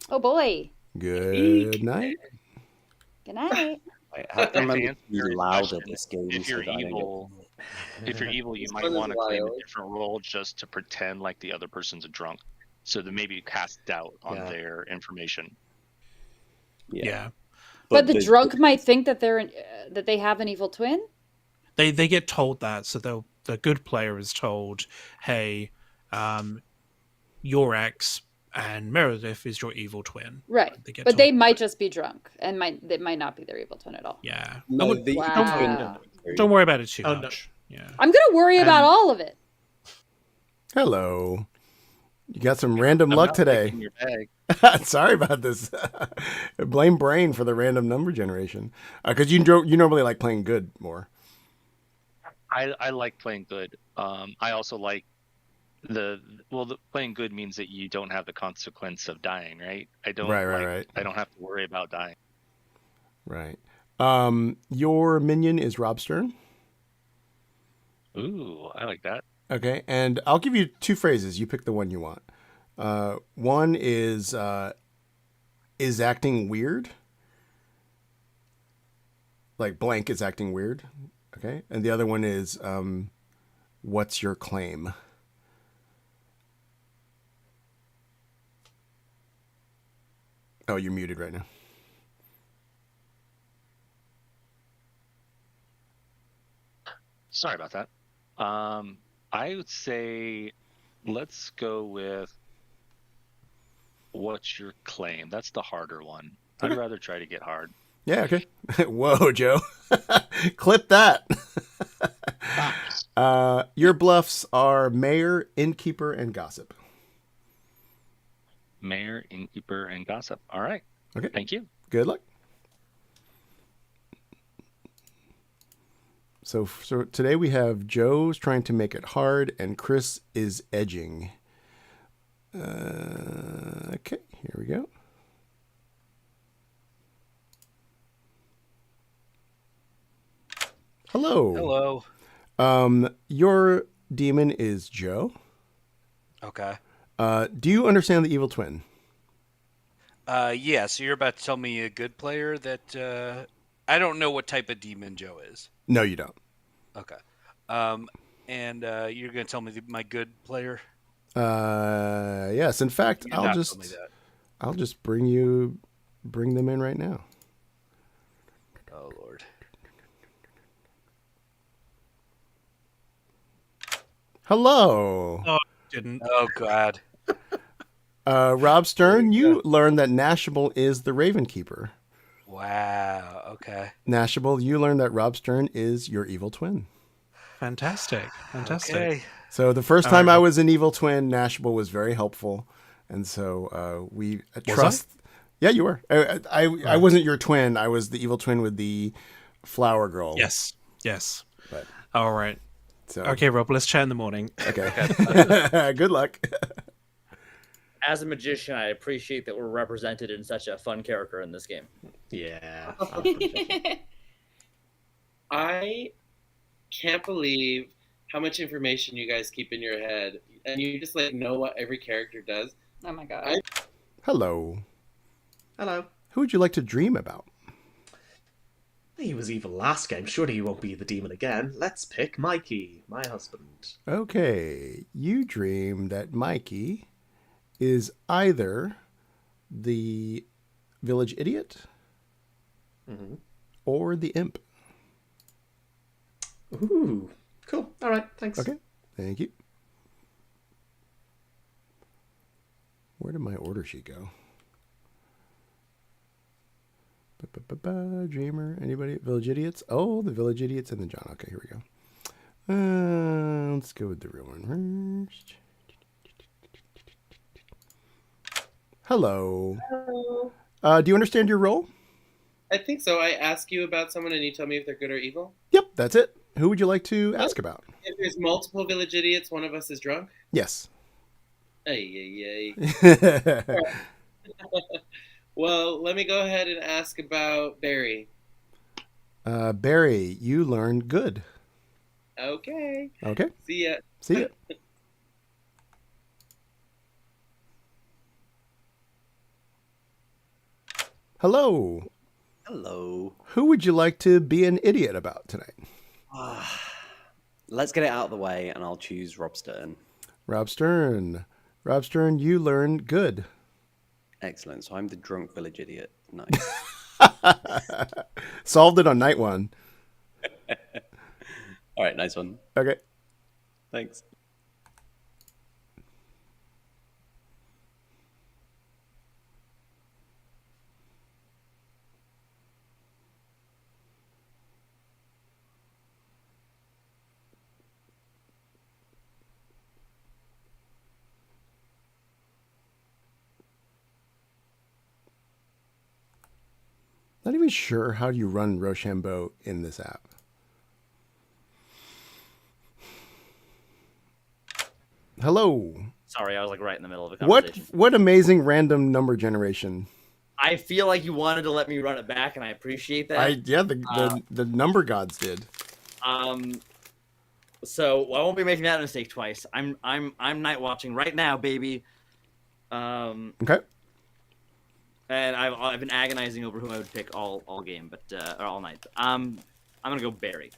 Oh, boy. Good night. Good night. I have to remember to be loud at this game. If you're evil, you might want to claim a different role just to pretend like the other person's a drunk. So that maybe cast doubt on their information. Yeah. But the drunk might think that that they have an evil twin? They get told that, so the good player is told, hey, your ex and Meredith is your evil twin. Right. But they might just be drunk and they might not be their evil twin at all. Yeah. No, Don't worry about it too much. No. Yeah. I'm gonna worry about all of it. Hello. You got some random luck today. Your bag. Sorry about this. Blame Brain for the random number generation. Because you normally like playing good more. I like playing good. I also like the playing good means that you don't have the consequence of dying, right? I don't. Right. I don't have to worry about dying. Right. Your minion is Rob Stern. Ooh, I like that. Okay, and I'll give you two phrases. You pick the one you want. One is acting weird. Like blank is acting weird. Okay, and the other one is what's your claim? Oh, you're muted right now. Sorry about that. I would say let's go with what's your claim? That's the harder one. I'd rather try to get hard. Yeah, okay. Whoa, Joe. Clip that. Your bluffs are Mayor, Innkeeper, and Gossip. Mayor, Innkeeper, and Gossip. All right. Okay. Thank you. Good luck. So today we have Joe's trying to make it hard and Chris is edging. Okay, here we go. Hello. Hello. Your demon is Joe. Okay. Do you understand the evil twin? Yeah, so you're about to tell me a good player that I don't know what type of demon Joe is. No, you don't. Okay. And you're going to tell me my good player? Yes. In fact, You're not telling me that. I'll just bring them in right now. Oh Lord. Hello. Oh, didn't. Oh God. Rob Stern, you learned that Nashable is the Raven Keeper. Wow. Okay. Nashable, you learned that Rob Stern is your evil twin. Fantastic. Okay. So the first All time right, I Rob. was an evil twin, Nashable was very helpful, and so we trust. I? Yeah, you were. I Right. wasn't your twin. I was the evil twin with the flower girl. Yes. But, All right. so Okay, Rob. Let's chat in the morning. Okay. Good luck. As a magician, I appreciate that we're represented in such a fun character in this game. Yeah. I can't believe how much information you guys keep in your head, and you just like know what every character does. Oh my god. Hello. Hello. Who would you like to dream about? He was evil last game. Surely he won't be the demon again. Let's pick Mikey, my husband. Okay, you dream that Mikey is either the village idiot or the imp. Ooh, cool. All right, thanks. Okay, thank you. Where did my order sheet go? Dreamer, anybody? Village idiots? Oh, the village idiots and then John. Okay, here we go. Let's go with the real one first. Hello. Hello. Do you understand your role? I think so. I ask you about someone, and you tell me if they're good or evil. Yep, that's it. Who would you like to ask about? If there's multiple village idiots, one of us is drunk. Yes. Ay. Well, let me go ahead and ask about Barry. Barry, you learned good. Okay. Okay. See ya. See ya. Hello. Hello. Who would you like to be an idiot about tonight? Let's get it out of the way, and I'll choose Rob Stern. Rob Stern. Rob Stern, you learned good. Excellent. So I'm the drunk village idiot. Nice. Solved it on night one. All right, nice one. Okay. Thanks. Not even sure how you run Rochambeau in this app. Hello. Sorry, I was like right in the middle of a conversation. What amazing random number generation. I feel like you wanted to let me run it back, and I appreciate that. The number gods did. So I won't be making that mistake twice. I'm night watching right now, baby. Okay. And I've been agonizing over who I would pick all game, but or all night. I'm gonna go Barry.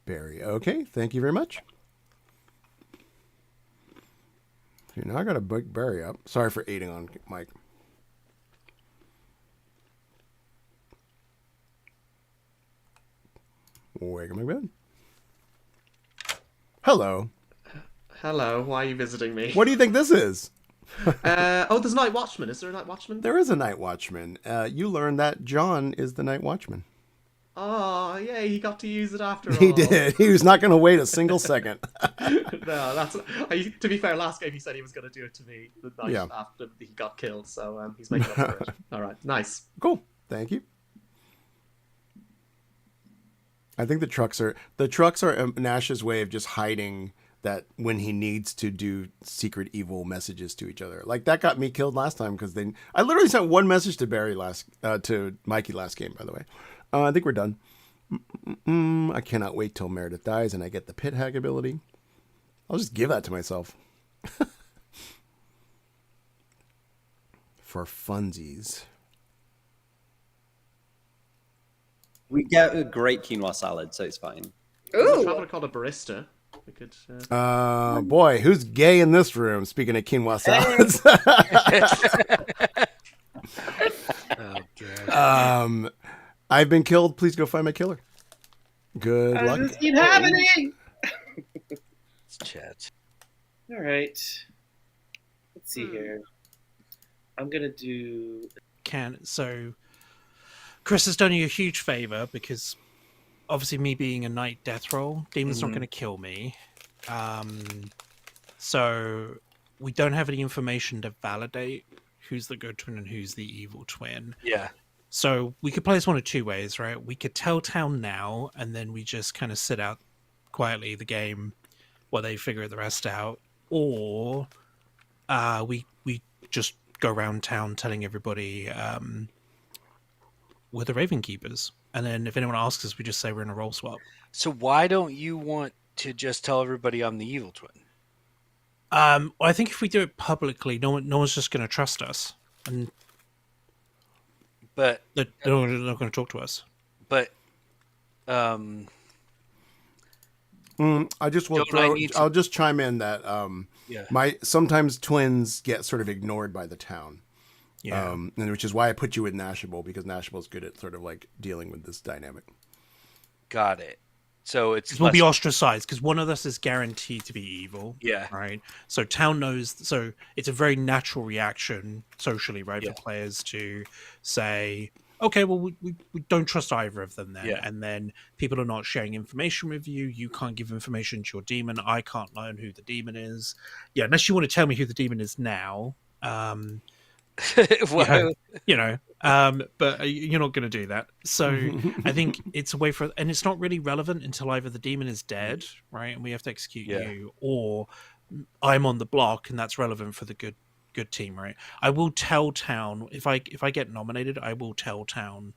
Barry. Okay. Thank you very much. Okay, now I got to book Barry up. Sorry for aiding on Mike. Wake up my bed. Hello. Hello, why are you visiting me? What do you think this is? There's a night watchman. Is there a night watchman? There is a night watchman. You learned that John is the night watchman. Oh, yay, he got to use it after all. He did. He was not going to wait a single second. No, that's... to be fair, last game he said he was going to do it to me the night after he got killed, so he's making up for it. All right, nice. Cool. Thank you. I think the trucks are Nash's way of just hiding that when he needs to do secret evil messages to each other. Like that got me killed last time because I literally sent one message to to Mikey last game, by the way. I think we're done. I cannot wait till Meredith dies and I get the pit hag ability. I'll just give that to myself. For funsies. We get a great quinoa salad, so it's fine. There's a Ooh. traveler called a barista. We could. Boy, who's gay in this room? Speaking of quinoa salads. Oh, God. I've been killed. Please go find my killer. Good luck. Does this keep happening? It's chat. All right. Let's see here. I'm gonna do. So Chris has done you a huge favor because obviously me being a knight death roll, demon's not going to kill me. So we don't have any information to validate who's the good twin and who's the evil twin. Yeah. So we could play this one of two ways, right? We could tell town now, and then we just kind of sit out quietly the game while they figure the rest out, or we just go around town telling everybody we're the Raven Keepers, and then if anyone asks us, we just say we're in a roll swap. So why don't you want to just tell everybody I'm the evil twin? I think if we do it publicly, no one's just going to trust us, and But they're not going to talk to us. but I just will Don't I throw. need to- I'll just chime in that yeah. sometimes twins get sort of ignored by the town. Yeah. And which is why I put you with Nashable, because Nashable's good at sort of like dealing with this dynamic. Got it. So it's We'll be less- ostracized because one of us is guaranteed to be evil. Yeah. Right. So town knows. So it's a very natural reaction socially, right, Yeah. for players to say, okay, well, we don't trust either of them then. Yeah. And then people are not sharing information with you. You can't give information to your demon. I can't learn who the demon is. Yeah, unless you want to tell me who the demon is now. Well, But you're not going to do that. So I think it's a way for, and it's not really relevant until either the demon is dead, right, and we have to execute Yeah. you, or I'm on the block, and that's relevant for the good team, right? I will tell town if I get nominated, I will tell town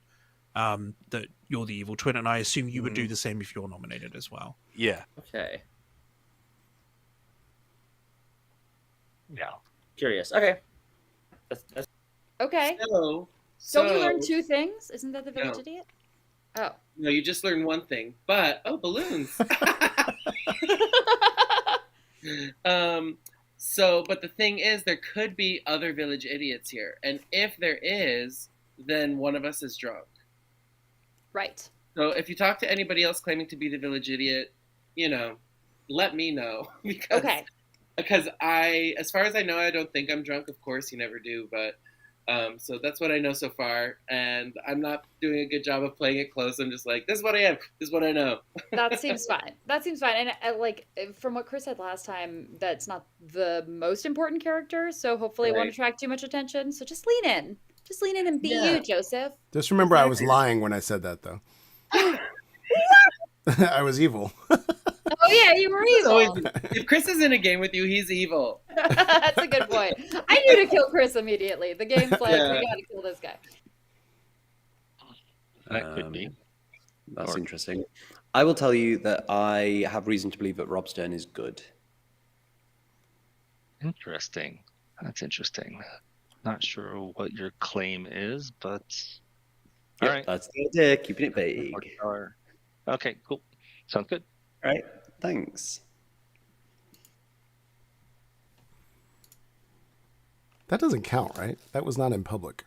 that you're the evil twin, and I assume you would do the same if you're nominated as well. yeah. Okay. Yeah. Curious. Okay. That's Okay. So, Don't you learn two things? Isn't that the No. village idiot? Oh. No, you just learned one thing. But balloons. But the thing is, there could be other village idiots here, and if there is, then one of us is drunk. Right. So if you talk to anybody else claiming to be the village idiot, let me know because Okay. because as far as I know, I don't think I'm drunk. Of course, you never do, but so that's what I know so far, and I'm not doing a good job of playing it close. I'm just like, this is what I am. This is what I know. That seems fine. And from what Chris said last time, that's not the most important character. So hopefully it won't Right. attract too much attention. So just lean in. Just lean in and be Yeah. you, Joseph. Just remember, I was lying when I said that, though. I was evil. Oh yeah, you were evil. If Chris is in a game with you, he's evil. That's a good point. I knew to kill Chris immediately. The game's like, Yeah. we gotta kill this guy. That could be. That's Or- interesting. I will tell you that I have reason to believe that Rob Stern is good. Interesting. That's interesting. Not sure what your claim is, but all Yep, right. that's the idea, keeping it vague. Okay, cool. Sounds good. All right, thanks. That doesn't count, right? That was not in public.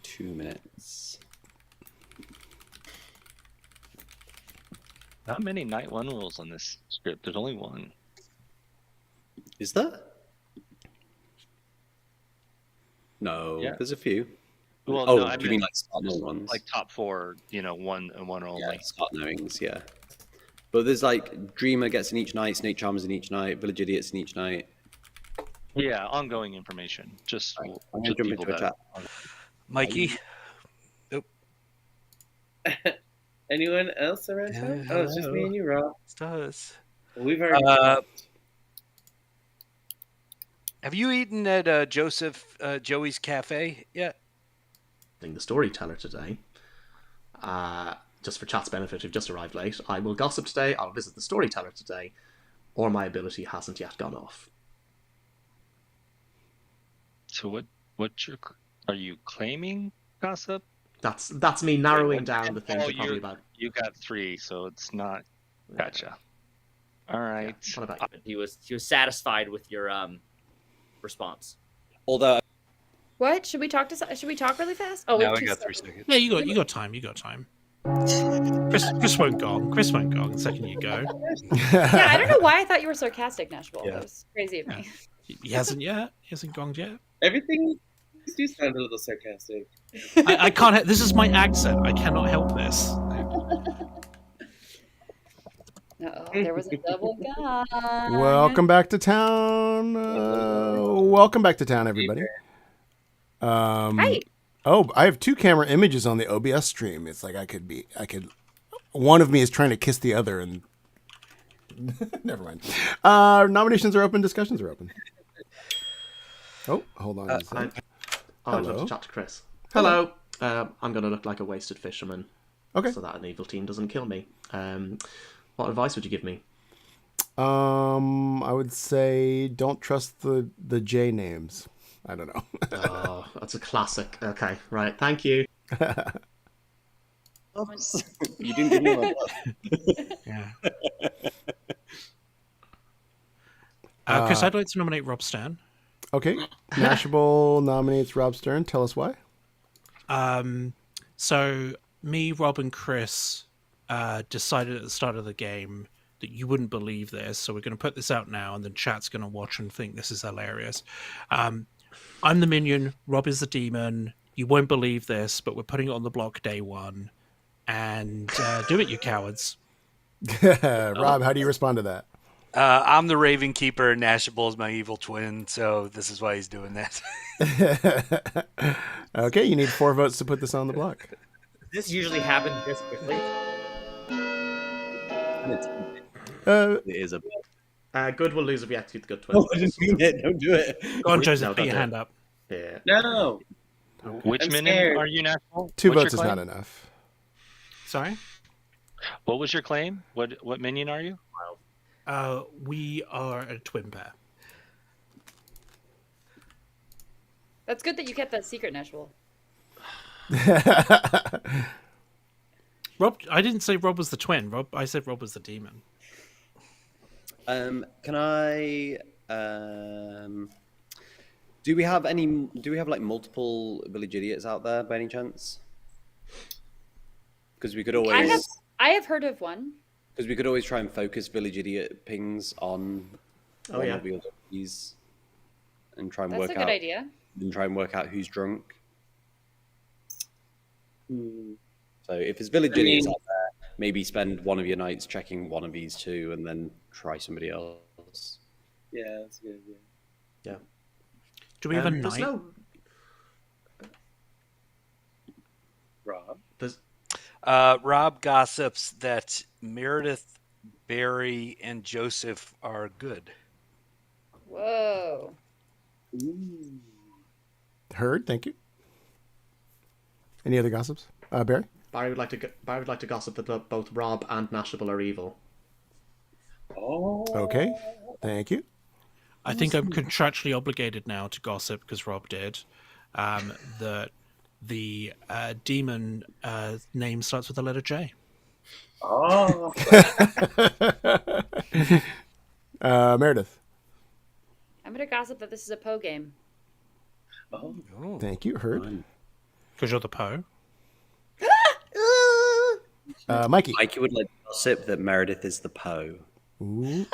2 minutes. Not many night one rules on this script. There's only one. Is there? No, Yeah. there's a few. Well, Oh, no, I do you mean meant like start knowing ones? like top four, one and one only. Yeah, start knowings, yeah. But there's like Dreamer gets in each night, Snake Charmers in each night, Village Idiots in each night. Yeah, ongoing information. Just, I'm gonna just jump people into a that. chat. Mikey. Anyone else around town? Oh, it's just me and you, Rob. It does. We've already. Have you eaten at Joey's Cafe yet? The storyteller today. Just for chat's benefit, who've just arrived late, I will gossip today, I'll visit the storyteller today, or my ability hasn't yet gone off. So what's your Are you claiming gossip? That's me narrowing down the things are probably about. You got 3, so it's not. Gotcha. All right. Yeah. What about He was satisfied with your response. Although, What? Should we talk really fast? Oh, we Now have I 2 got 3 seconds. seconds. Yeah, you got time. You got time. Chris won't gong. Chris won't gong the second you go. Yeah, I don't know why I thought you were sarcastic, Nashville. Yeah. That was crazy of me. He hasn't yet. He hasn't gonged yet. Everything do sound a little sarcastic. I can't. This is my accent. I cannot help this. Uh-oh, there was a double gun. Welcome back to town. Welcome back to town, everybody. Hi. Oh, I have 2 camera images on the OBS stream. It's like I could. One of me is trying to kiss the other, and never mind. Nominations are open. Discussions are open. Oh, hold on. I'd love Hello. to chat to Chris. Hello. I'm going to look like a wasted fisherman. Okay. So that an evil team doesn't kill me. What advice would you give me? I would say don't trust the J names. I don't know. Oh, that's a classic. Okay, right. Thank you. you didn't give me one. Yeah. Chris, I'd like to nominate Rob Stan. Okay. Mashable nominates Rob Stern. Tell us why. So me, Rob, and Chris decided at the start of the game that you wouldn't believe this, so we're going to put this out now, and then chat's going to watch and think this is hilarious. I'm the minion, Rob is the demon. You won't believe this, but we're putting it on the block day 1. And do it, you cowards. Rob, how do you respond to that? I'm the Raven Keeper, and Nashable is my evil twin, so this is why he's doing that. Okay, you need 4 votes to put this on the block. This usually happens this quickly. It is a. Good will lose if you execute the good twin. No, I didn't mean it. Don't do it. Go on, No, Joseph, don't put your do it. hand up. Yeah. No. Which I'm minion scared. are you, Nashville? 2 What's votes your is claim? not enough. Sorry? What was your claim? What minion are you? We are a twin pair. That's good that you kept that secret, Nashville. Rob, I didn't say Rob was the twin. I said Rob was the demon. Can I? Do we have like multiple village idiots out there by any chance? Because we could always. I have heard of one. Because we could always try and focus village idiot pings on one yeah. of the other keys and try and That's work a good idea. and try and work out who's drunk. So if there's village idiots out there, maybe spend one of your nights checking one of these 2 and then try somebody else. Yeah, that's a good idea. Yeah. Do we have a There's night? no. Rob? There's. Rob gossips that Meredith, Barry, and Joseph are good. Whoa. Heard. Thank you. Any other gossips? Barry? Barry would like to gossip that both Rob and Nashable are evil. Oh. Okay. Thank you. I think I'm contractually obligated now to gossip because Rob did. That the demon name starts with the letter J. Oh. Meredith. I'm going to gossip that this is a Poe game. Oh. Thank you. Heard. Because you're the Poe. Mikey. Mikey would like to gossip that Meredith is the Poe. Ooh.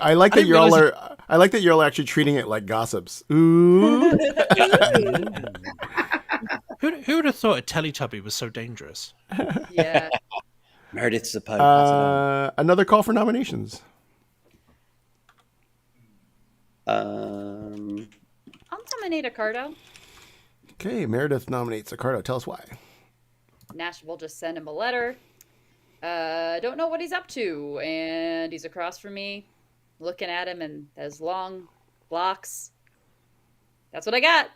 I like that you're all are. I like that you're all actually treating it like gossips. Ooh. Who would have thought a Teletubby was so dangerous? Yeah. Meredith's the Poe. Another call for nominations. I'll nominate Accardo. Okay, Meredith nominates Accardo. Tell us why. Nashville just sent him a letter. Don't know what he's up to, and he's across from me, looking at him and those long locks. That's what I got.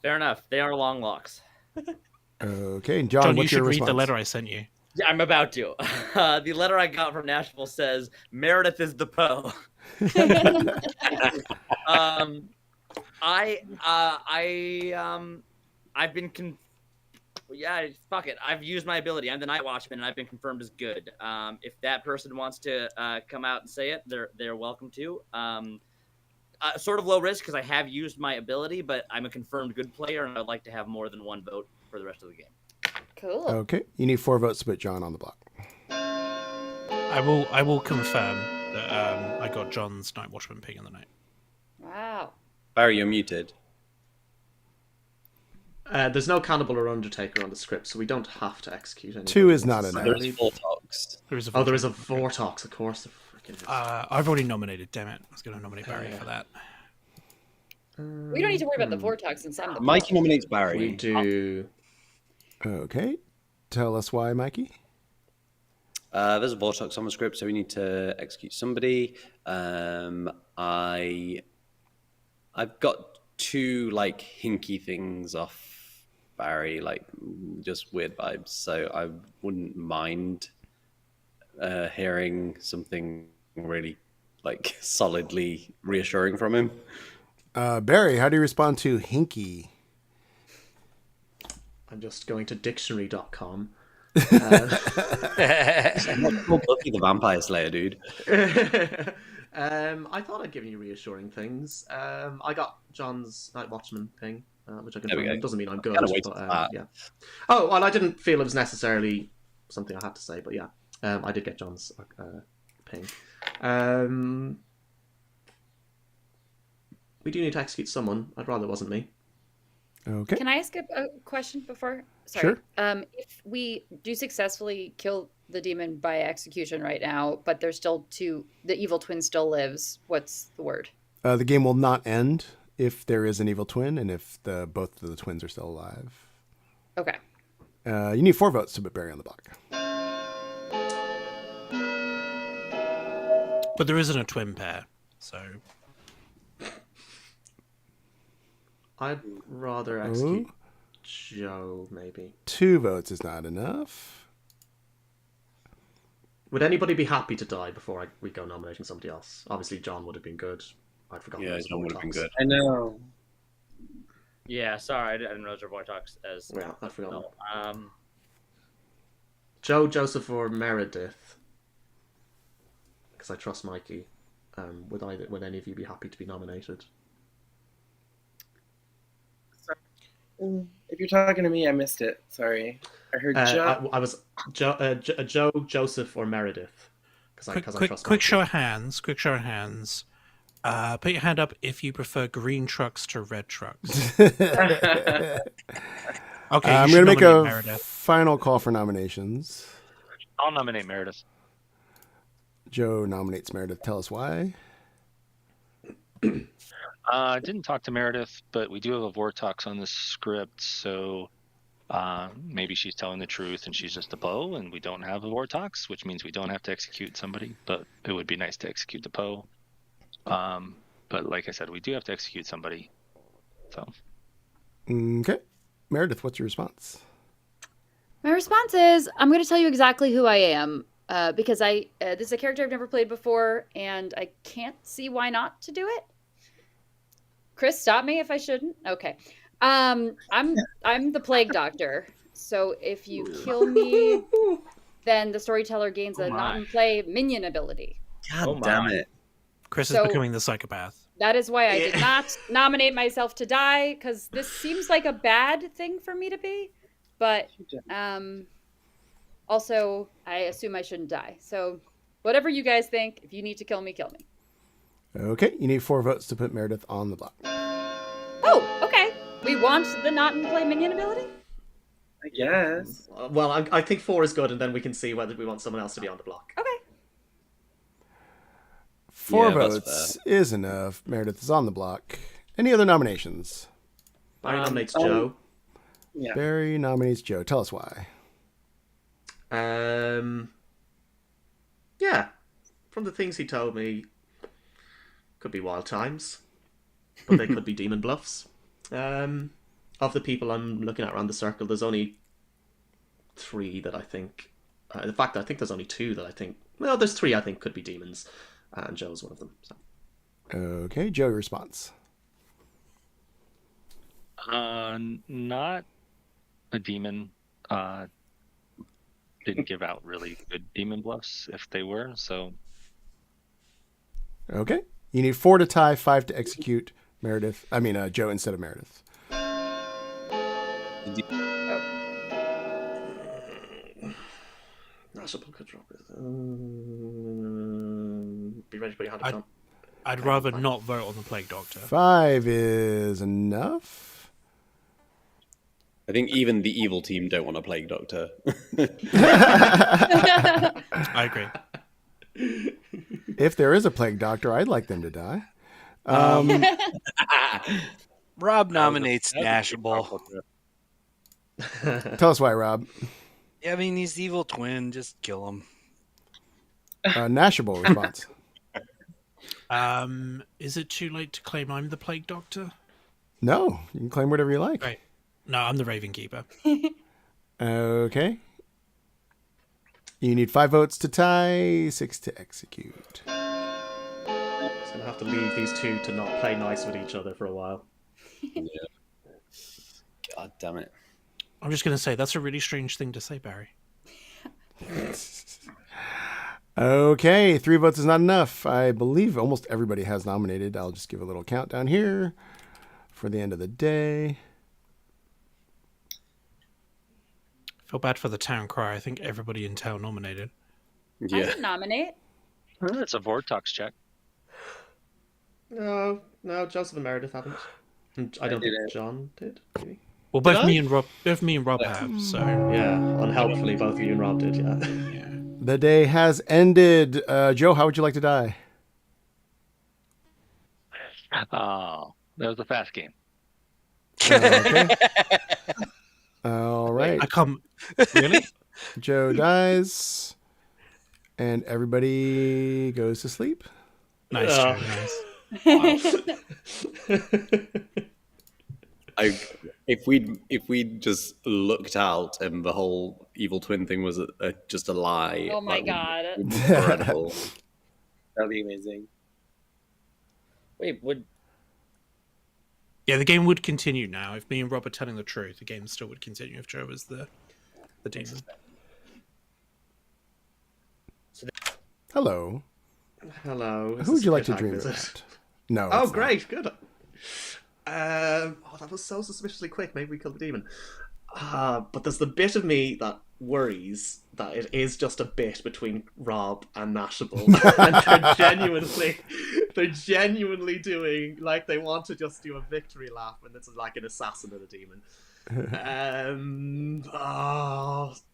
Fair enough. They are long locks. Okay, John, John, you what's should your read response? the letter I sent you. Yeah, I'm about to. The letter I got from Nashville says Meredith is the Poe. I've been yeah, fuck it. I've used my ability. I'm the Night Watchman, and I've been confirmed as good. If that person wants to come out and say it, they're welcome to. Sort of low risk because I have used my ability, but I'm a confirmed good player, and I'd like to have more than one vote for the rest of the game. Cool. Okay, you need 4 votes to put John on the block. I will confirm that I got John's Night Watchman ping in the night. Wow. Barry, you're muted. There's no Cannibal or Undertaker on the script, so we don't have to execute any. 2 is not enough. There's Vortox. There is a Oh, there is a Vortox, of course. I've already nominated. Damn it! I was going to nominate Barry for that. We don't need to worry about the Vortex since I'm the Mikey nominates Barry. We do. Okay, tell us why, Mikey. There's a Vortox on the script, so we need to execute somebody. I've got 2 like hinky things off Barry, like just weird vibes. So I wouldn't mind hearing something really like solidly reassuring from him. Barry, how do you respond to hinky? I'm just going to dictionary.com. I'm not called Buffy the Vampire Slayer, dude. I thought I'd given you reassuring things. I got John's Night Watchman thing, which I can. Doesn't mean I'm good. But, yeah. Oh well, I didn't feel it was necessarily something I had to say, but yeah, I did get John's ping. We do need to execute someone. I'd rather it wasn't me. Okay. Can I ask a question before? Sorry. Sure. If we do successfully kill the demon by execution right now, but there's still the evil twin still lives, what's the word? The game will not end if there is an evil twin and if both of the twins are still alive. Okay. You need 4 votes to put Barry on the block. But there isn't a twin pair, so... I'd rather execute Joe, maybe. 2 votes is not enough. Would anybody be happy to die before we go nominating somebody else? Obviously, John would have been good. I'd forgotten. Yeah, John would have been good. I know. Yeah, sorry, I didn't realize your Vortox as... Yeah, I forgot. No. Joe, Joseph, or Meredith? Because I trust Mikey. Would any of you be happy to be nominated? If you're talking to me, I missed it. Sorry. I heard Joe. I was Joe, Joseph, or Meredith. Quick show of hands. Quick show of hands. Put your hand up if you prefer green trucks to red trucks. Okay, I'm going to make a final call for nominations. I'll nominate Meredith. Joe nominates Meredith. Tell us why. I didn't talk to Meredith, but we do have a Vortox on the script, so maybe she's telling the truth and she's just a Poe, and we don't have a Vortox, which means we don't have to execute somebody, but it would be nice to execute the Poe. But like I said, we do have to execute somebody. So. Okay. Meredith, what's your response? My response is, I'm going to tell you exactly who I am, because this is a character I've never played before, and I can't see why not to do it. Chris, stop me if I shouldn't. Okay. I'm the Plague Doctor. So if you kill me, then the storyteller gains a not-in-play minion ability. God damn it. Chris is becoming the psychopath. That is why I did not nominate myself to die, because this seems like a bad thing for me to be. But also, I assume I shouldn't die. So whatever you guys think, if you need to kill me, kill me. Okay, you need 4 votes to put Meredith on the block. Oh, okay. We want the not-in-play minion ability? I guess. Well, I think 4 is good, and then we can see whether we want someone else to be on the block. Okay. 4 votes is enough. Meredith is on the block. Any other nominations? Barry nominates Joe. Yeah. Barry nominates Joe. Tell us why. Yeah. From the things he told me, could be wild times, but they could be demon bluffs. Of the people I'm looking at around the circle, there's only 3 that I think... in fact, I think there's only 2 that I think... Well, there's 3 I think could be demons, and Joe's one of them. So. Okay, Joe, your response. Not a demon. Didn't give out really good demon bluffs if they were, so. Okay. You need 4 to tie, 5 to execute Meredith. I mean, Joe instead of Meredith. Nashable could drop it. Be ready to put your hand up. I'd rather not vote on the Plague Doctor. 5 is enough. I think even the evil team don't want a Plague Doctor. I agree. If there is a Plague Doctor, I'd like them to die. Rob nominates Nashable. Tell us why, Rob. Yeah, I mean, he's the evil twin. Just kill him. Nashable response. Is it too late to claim I'm the Plague Doctor? No, you can claim whatever you like. Right. No, I'm the Raven Keeper. Okay. You need 5 votes to tie, 6 to execute. Just gonna have to leave these two to not play nice with each other for a while. Yeah. God damn it. I'm just going to say, that's a really strange thing to say, Barry. Okay, 3 votes is not enough. I believe almost everybody has nominated. I'll just give a little countdown here for the end of the day. Feel bad for the town crier. I think everybody in town nominated. I didn't nominate. That's a Vortox check. No, Joseph and Meredith haven't. And I don't think John did. Maybe. Well, both me and Rob have. So yeah, unhelpfully, both you and Rob did. Yeah. The day has ended. Joe, how would you like to die? Oh, that was a fast game. Okay. All right. I come. Really? Joe dies, and everybody goes to sleep. Nice, Joe, nice. If we'd just looked out and the whole evil twin thing was just a lie. Oh my god. Would be incredible. That'd be amazing. Wait, would Yeah, the game would continue now. If me and Rob are telling the truth, the game still would continue if Joe was the demon. Hello. Hello. Who would you like to dream about? No. Oh, it's great. Good. That was so suspiciously quick. Maybe we killed the demon. But there's the bit of me that worries that it is just a bit between Rob and Nashable, and they're genuinely doing like they want to just do a victory lap, and it's like an assassin and a demon.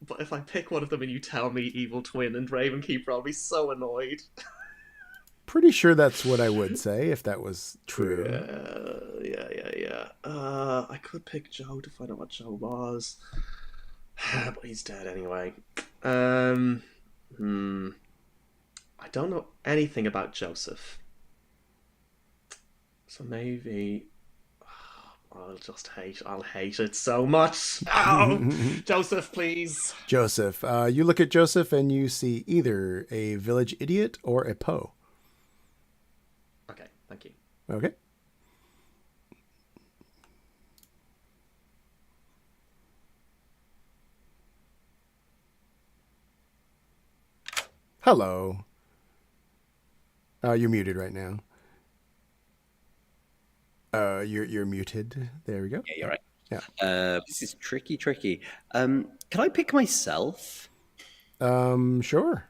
But if I pick one of them and you tell me evil twin and Raven Keeper, I'll be so annoyed. Pretty sure that's what I would say if that was true. Yeah. I could pick Joe to find out what Joe was, but he's dead anyway. I don't know anything about Joseph, so maybe I'll hate it so much. Ow! Joseph, please. Joseph. You look at Joseph and you see either a village idiot or a Poe. Okay, thank you. Okay. Hello. You're muted right now. You're muted. There we go. Yeah, you're right. Yeah. This is tricky. Can I pick myself? Sure.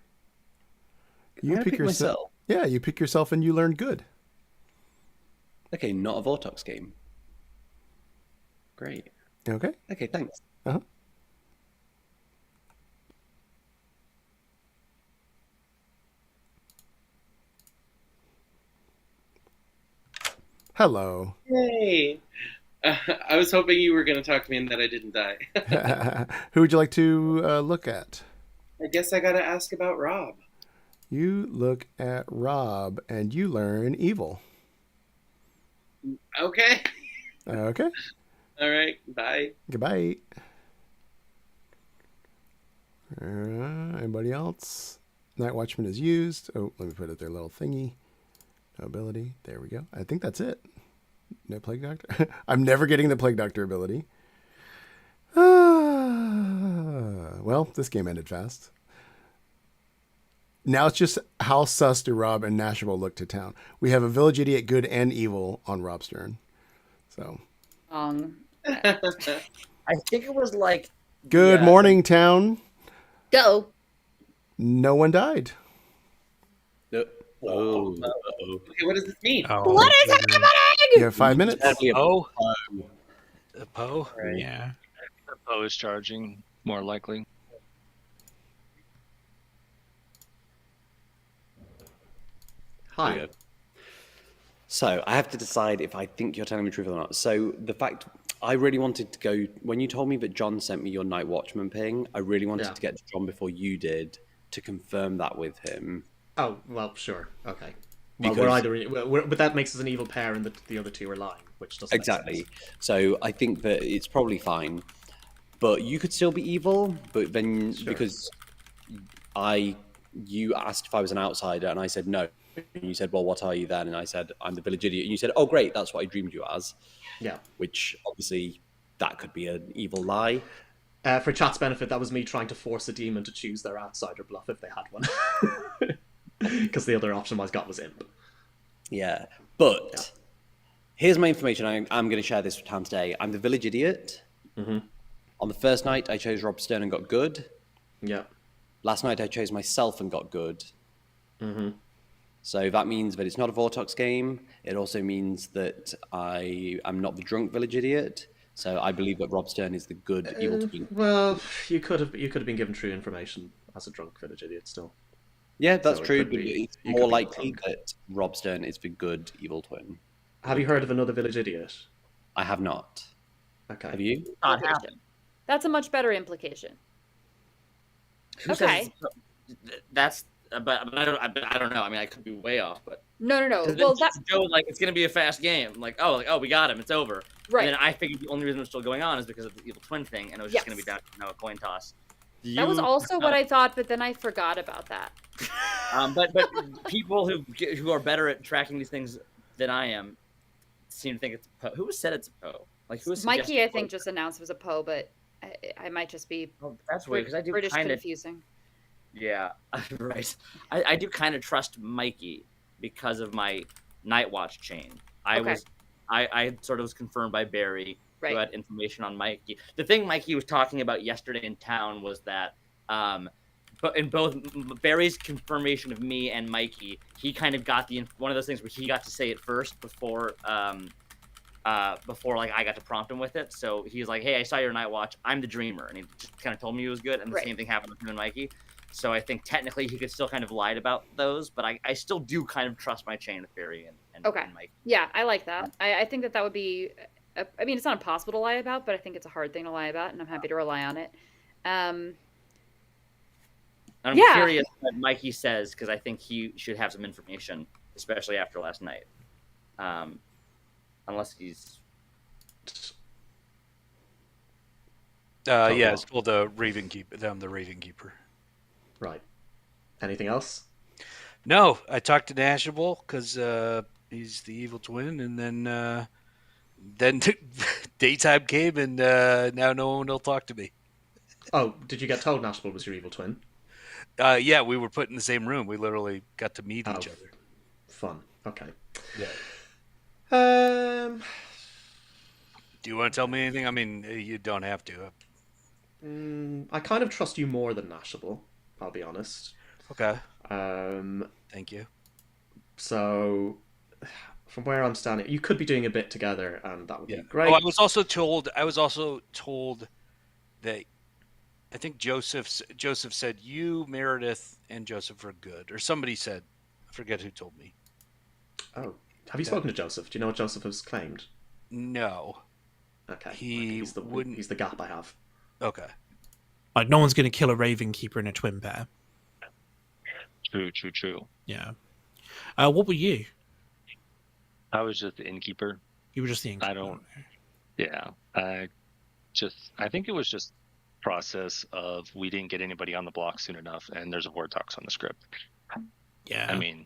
You pick yourself. Myself. Yeah, you pick yourself and you learn good. Okay, not a Vortox game. Great. Okay. Okay, thanks. Uh-huh. Hello. Hey. I was hoping you were going to talk to me and that I didn't die. Who would you like to look at? I guess I got to ask about Rob. You look at Rob and you learn evil. Okay. Okay. All right. Bye. Goodbye. Anybody else? Night Watchman is used. Oh, let me put it their little thingy. No ability. There we go. I think that's it. No Plague Doctor? I'm never getting the Plague Doctor ability. Well, this game ended fast. Now it's just how sus do Rob and Nashable look to town. We have a village idiot, good and evil, on Rob Stern. So. I think it was like. Good morning, town. Go. No one died. Oh. Okay, what does this mean? What is happening? You have 5 minutes. Oh. Poe? Right. Yeah. Poe is charging, more likely. Hi. So I have to decide if I think you're telling me the truth or not. So the fact I really wanted to go when you told me that John sent me your Night Watchman ping, I really wanted to get to John before you did to confirm that with him. Oh well, sure, okay. Well, we're either, but that makes us an evil pair, and the other two are lying, which doesn't exactly. Make sense. So I think that it's probably fine, but you could still be evil. But then because you asked if I was an outsider, and I said no. And you said, well, what are you then? And I said, I'm the village idiot. And you said, oh, great, that's what I dreamed you as. Yeah. Which, obviously, that could be an evil lie. For chat's benefit, that was me trying to force a demon to choose their outsider bluff if they had one. Because the other option I got was imp. Yeah. But here's my information. I'm going to share this with town today. I'm the village idiot. Mm-hmm. On the first night, I chose Rob Stern and got good. Yeah. Last night, I chose myself and got good. Mm-hmm. So that means that it's not a Vortox game. It also means that I am not the drunk village idiot. So I believe that Rob Stern is the good evil twin. Well, you could have been given true information as a drunk village idiot still. Yeah, that's So true. But it's you more could be likely drunk. that Rob Stern is the good evil twin. Have you heard of another village idiot? I have not. Okay. Have you? Not happen. That's a much better implication. Who says that's but I don't know. I mean, I could be way off, but No. Well, that Joe like it's gonna be a fast game. Like oh, we got him. It's over. Right. And then I figured the only reason it was still going on is because of the evil twin thing, and it was just gonna be down to a coin toss. That was also what I thought, but then I forgot about that. But people who are better at tracking these things than I am seem to think it's Poe. Who said it's a Poe? Like who was Mikey? I think just announced it was a Poe, but I might just be. Oh, that's weird because I do British kind of confusing. Yeah, right. I do kind of trust Mikey because of my Night Watch chain. I sort of was confirmed by Barry, who had information on Mikey. The thing Mikey was talking about yesterday in town was that, but in both Barry's confirmation of me and Mikey, he kind of got one of those things where he got to say it first before like I got to prompt him with it. So he's like, "Hey, I saw your Night Watch. I'm the Dreamer," and he just kind of told me he was good. And the same thing happened with him and Mikey. So I think technically he could still kind of lied about those, but I still do kind of trust my chain with Barry and Mike. Yeah, I like that. I think that would be. I mean, it's not impossible to lie about, but I think it's a hard thing to lie about, and I'm happy to rely on it. And I'm curious what Mikey says because I think he should have some information, especially after last night. Unless he's. Yeah, it's called the Raven Keeper. I'm the Raven Keeper. Right. Anything else? No, I talked to Nashable because he's the evil twin, and then daytime came, and now no one will talk to me. Oh, did you get told Nashable was your evil twin? Yeah, we were put in the same room. We literally got to meet each other. Fun. Okay. Yeah. Do you want to tell me anything? I mean, you don't have to. I kind of trust you more than Nashable, I'll be honest. Okay. Thank you. So, from where I'm standing, you could be doing a bit together, and that would be great. Oh, I was also told that I think Joseph said you, Meredith, and Joseph are good, or somebody said. I forget who told me. Oh, have you spoken to Joseph? Do you know what Joseph has claimed? No. Okay. He's the gap I have. Okay. Like, no one's going to kill a Raven Keeper in a twin pair. True. Yeah. What were you? I was just the innkeeper. You were just the innkeeper. I think it was just process of we didn't get anybody on the block soon enough, and there's a Vortox on the script. Yeah. I mean,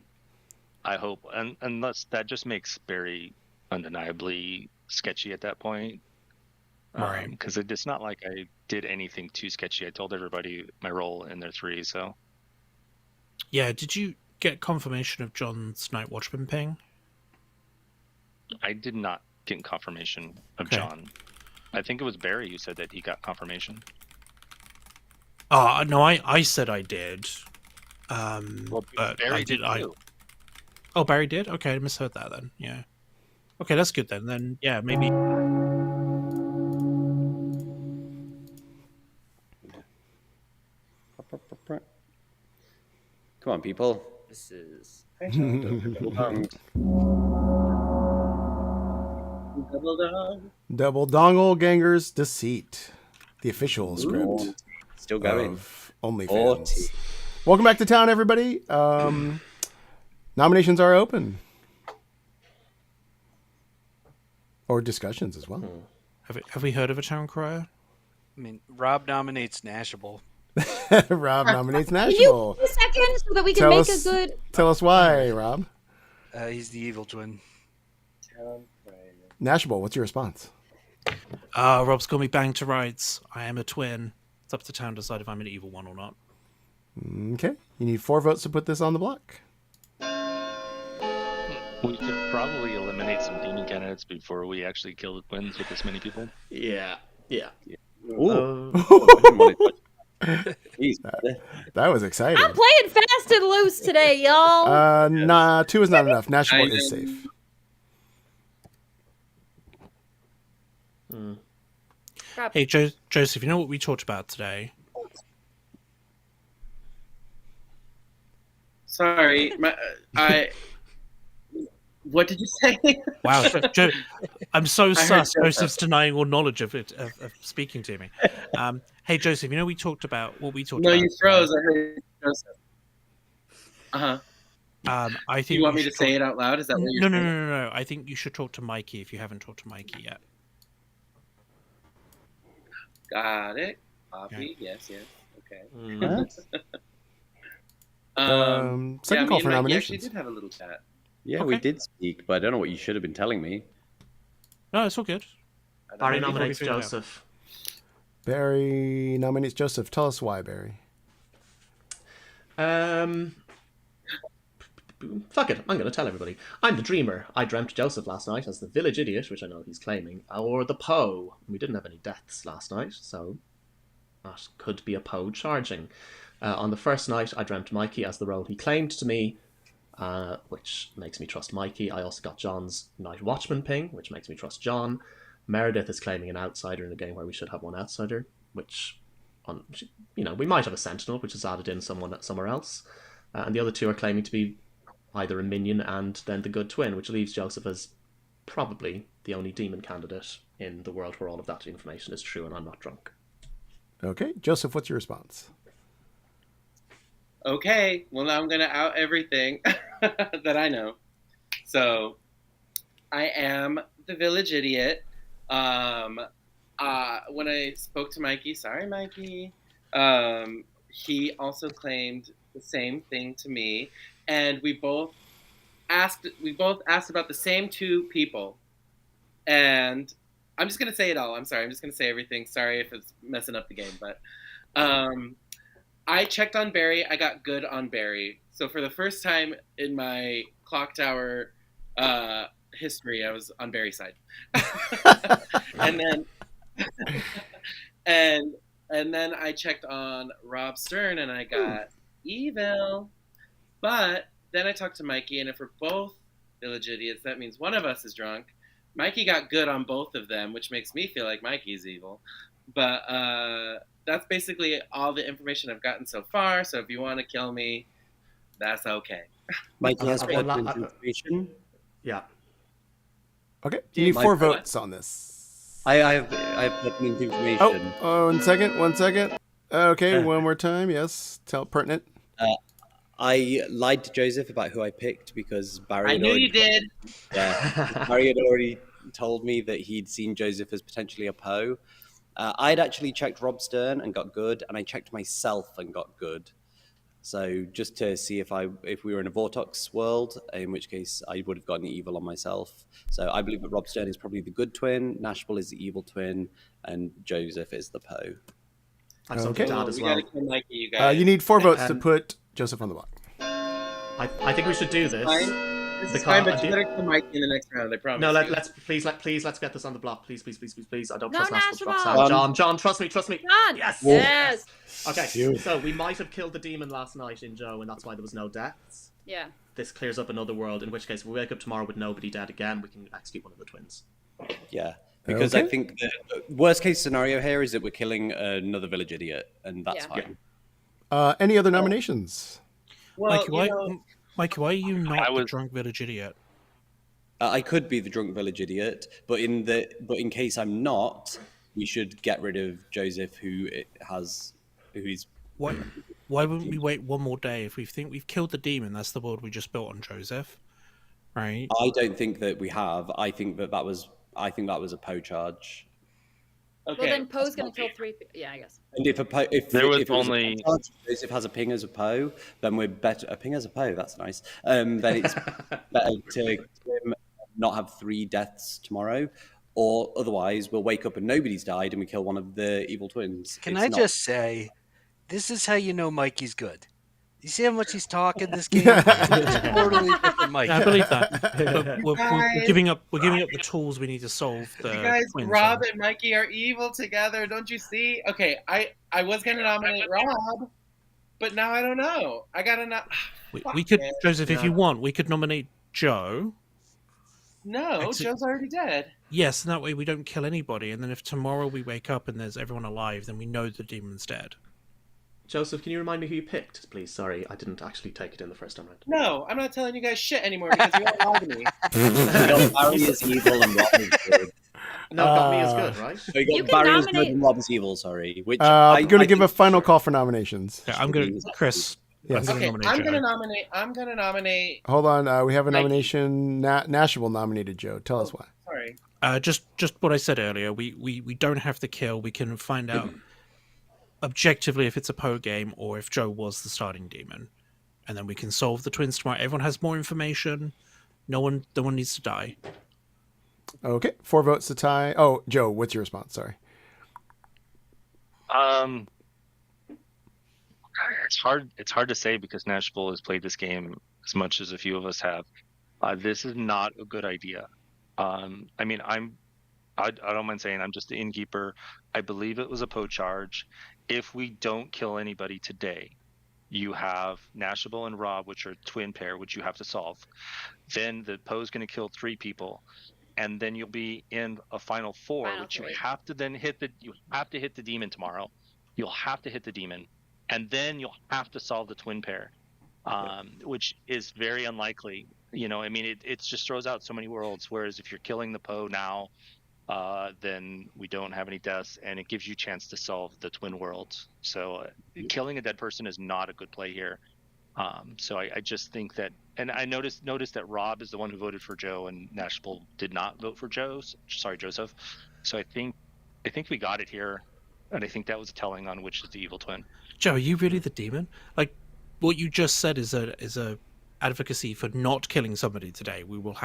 I hope, unless that just makes Barry undeniably sketchy at that point. Right. Because it's not like I did anything too sketchy. I told everybody my role in their 3, so. Yeah, did you get confirmation of John's Night Watchman ping? I did not get confirmation of Okay. John. I think it was Barry who said that he got confirmation. Oh, no, I said I did. Well, But Barry did too. Oh, Barry did? Okay, I misheard that then. Yeah. Okay, that's good then. Then, yeah, maybe... Come on, people. This is Double dog. Double Dongle Ganger's Deceit, the official script Still going. of OnlyFans. 40. Welcome back to town, everybody. Nominations are open. Or discussions as well. Have we heard of a town crier? I mean, Rob nominates Nashable. Rob nominates Can you Nashville. wait a second so that we can Tell make us- a good? Tell us why, Rob. He's the evil twin. Nashville, what's your response? Rob's got me banged to rights. I am a twin. It's up to town to decide if I'm an evil one or not. Okay. You need 4 votes to put this on the block. We should probably eliminate some demon candidates before we actually kill the twins with this many people. Yeah. Ooh. Jeez. That was exciting. I'm playing fast and loose today, y'all. Nah, 2 is not enough. Nashville is safe. Hey, Joseph, you know what we talked about today? Sorry, what did you say? Wow, I'm so heard sus. Joseph. Joseph's denying all knowledge of it, of speaking to me. Hey, Joseph, you know we talked about what we talked No, about. you froze. I heard Joseph. I think You want me to should say talk- it out loud? Is that what you're saying? No. I think you should talk to Mikey if you haven't talked to Mikey yet. Got it. Copy. Yes. Okay. Second call for We actually nominations. did have a little chat. Yeah, we Okay. did speak, but I don't know what you should have been telling me. No, it's all good. Barry know. nominates Figure it out. Joseph. Barry nominates Joseph. Tell us why, Barry. Fuck it, I'm going to tell everybody. I'm the dreamer. I dreamt Joseph last night as the village idiot, which I know he's claiming, or the Poe. We didn't have any deaths last night, so that could be a Poe charging. On the first night, I dreamt Mikey as the role he claimed to me, which makes me trust Mikey. I also got John's Night Watchman ping, which makes me trust John. Meredith is claiming an outsider in a game where we should have one outsider, which, we might have a sentinel, which is added in somewhere else. And the other 2 are claiming to be either a minion and then the good twin, which leaves Joseph as probably the only demon candidate in the world where all of that information is true and I'm not drunk. Okay. Joseph, what's your response? Okay, well now I'm gonna out everything that I know. So, I am the village idiot. When I spoke to Mikey, sorry Mikey, he also claimed the same thing to me, and we both asked about the same 2 people, and I'm just gonna say it all. I'm sorry. I'm just gonna say everything. Sorry if it's messing up the game, but I checked on Barry. I got good on Barry. So for the first time in my clock tower history, I was on Barry's side. and then I checked on Rob Stern and I got evil. But then I talked to Mikey, and if we're both village idiots, that means one of us is drunk. Mikey got good on both of them, which makes me feel like Mikey's evil. But that's basically all the information I've gotten so far. So if you want to kill me, that's okay. Mikey has Okay. pertinent information. Yeah. Okay. You need Mike, 4 what? votes on this. I have pertinent information. Oh, 1 second. Okay, one more time. Yes. Tell pertinent. I lied to Joseph about who I picked because Barry. I knew you did. Yeah, Barry had already told me that he'd seen Joseph as potentially a Poe. I'd actually checked Rob Stern and got good, and I checked myself and got good. So just to see if we were in a Vortex world, in which case I would have gotten evil on myself. So I believe that Rob Stern is probably the good twin, Nashville is the evil twin, and Joseph is the Poe. I've something to add as We well. gotta kill Mikey, you guys. You need 4 votes to put Joseph on the block. I think we should do this. This is fine, but you better kill Mikey in the next round. I promise. No, you. let's get this on the block, please. I don't No, trust Nashville to drop Nashville! Sam. John, trust me. John! Yes. Yes! Okay, so we might have killed the demon last night in Joe, and that's why there was no deaths. Yeah. This clears up another world. In which case, if we wake up tomorrow with nobody dead again, we can execute one of the twins. Yeah, because I think the worst case scenario here is that we're killing another village idiot, and that's fine. Any other nominations? Well, Mikey, why are you not the drunk village idiot? I could be the drunk village idiot, but in case I'm not, we should get rid of Joseph, who is. Why wouldn't we wait one more day? If we think we've killed the demon, that's the world we just built on Joseph, right? I don't think that we have. I think that was a Poe charge. Okay. Well, then Poe's going to kill 3 people. Yeah, I guess. And if Joseph has a ping as a Poe, then we're better. A ping as a Poe, that's nice. Then it's better to not have 3 deaths tomorrow, or otherwise we'll wake up and nobody's died and we kill one of the evil twins. Can I just say, this is how you know Mikey's good. You see how much he's talking this game? It's totally different, Mike. I believe that. But we're giving up the tools we need to solve the You guys, twins. Rob and Mikey are evil together. Don't you see? Okay, I was gonna nominate Rob, but now I don't know. I gotta We could, Joseph, if you want, we could nominate Joe. No, Joe's already dead. Yes, and that way we don't kill anybody. And then if tomorrow we wake up and there's everyone alive, then we know the demon's dead. Joseph, can you remind me who you picked, please? Sorry, I didn't actually take it in the first time round. No, I'm not telling you guys shit anymore because you all lied to me. Barry is evil and Rob is good. No, got me is good, right? So you got Barry is good and Rob is evil, sorry. Which I'm going to give a final call for nominations. Yeah, I'm going to, Chris. Yes. Okay, I'm gonna nominate. Hold on, we have a nomination. Nashville nominated Joe. Tell us why. Sorry. Just what I said earlier. We don't have to kill. We can find out objectively if it's a Poe game or if Joe was the starting demon, and then we can solve the twins tomorrow. Everyone has more information. No one needs to die. Okay, 4 votes to tie. Oh, Joe, what's your response? Sorry. It's hard to say because Nashville has played this game as much as a few of us have. This is not a good idea. I mean, I don't mind saying I'm just the innkeeper. I believe it was a Poe charge. If we don't kill anybody today, you have Nashville and Rob, which are a twin pair, which you have to solve. Then the Poe's going to kill 3 people, and then you'll be in a final 4, which you have to then hit the demon tomorrow. You'll have to hit the demon, and then you'll have to solve the twin pair, which is very unlikely. You know, I mean, it just throws out so many worlds. Whereas if you're killing the Poe now, then we don't have any deaths, and it gives you a chance to solve the twin worlds. So killing a dead person is not a good play here. So I just think that, and I noticed that Rob is the one who voted for Joe, and Nashville did not vote for Joseph. So I think we got it here, and I think that was telling on which is the evil twin. Joe, are you really the demon? Like, what you just said is a advocacy for not killing somebody today. We will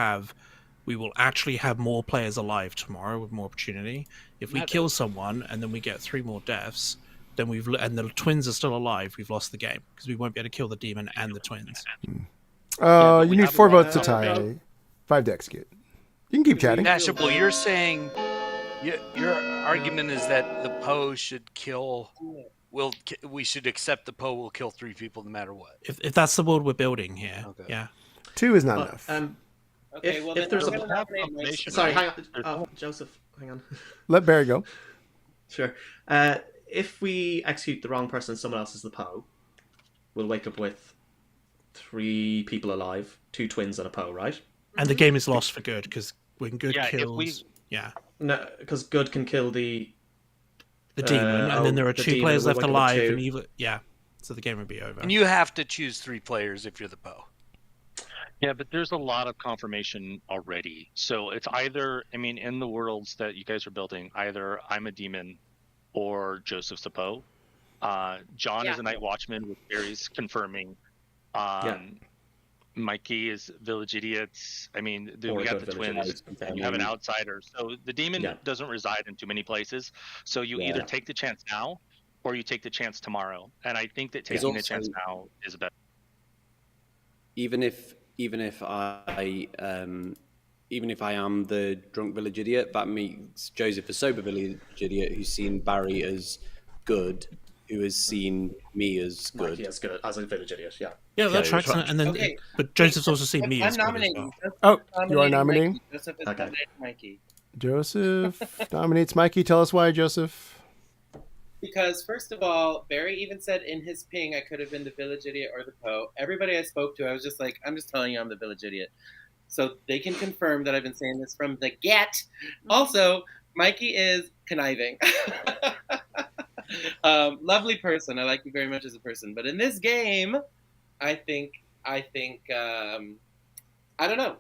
actually have more players alive tomorrow with more opportunity. If we kill someone and then we get 3 more deaths, then and the twins are still alive, we've lost the game because we won't be able to kill the demon and the twins. You need 4 votes to tie, 5 to execute. You can keep chatting. Nashville, you're saying your argument is that the Poe should kill. We should accept the Poe will kill 3 people no matter what. If that's the world we're building here, yeah. 2 is not enough. Okay, if there's sorry, hang on, Joseph, hang on. Let Barry go. Sure. If we execute the wrong person, someone else is the Poe, we'll wake up with 3 people alive, 2 twins and a Poe, right? And the game is lost for good because when good kills, no, because good can kill the demon, and then there are 2 players left alive, and evil. Yeah, so the game would be over. And you have to choose 3 players if you're the Poe. Yeah, but there's a lot of confirmation already. So it's either, I mean, in the worlds that you guys are building, either I'm a demon or Joseph's a Poe. John Yeah. is a night watchman with Barry's confirming. Mikey is village idiots. I mean, Or we got good the village twins, idiots, and you have an confirming. outsider. So the demon doesn't reside in too many places. So you either take the chance now, or you take the chance tomorrow. And I think that There's taking the also- chance now is better. Even if I am the drunk village idiot, that makes Joseph a sober village idiot who's seen Barry as good, who has seen me as good. Mikey as good as a village idiot. Yeah. Yeah, that So- tracks. And then, Okay. but Joseph's also seen me I'm as good as nominating. well. Oh, you are nominating? Mikey. Joseph is nominating Mikey. Joseph nominates Mikey. Tell us why, Joseph. Because first of all, Barry even said in his ping I could have been the village idiot or the Poe. Everybody I spoke to, I was just like, I'm just telling you I'm the village idiot. So they can confirm that I've been saying this from the get. Also, Mikey is conniving. Lovely person. I like you very much as a person. But in this game, I think I don't know.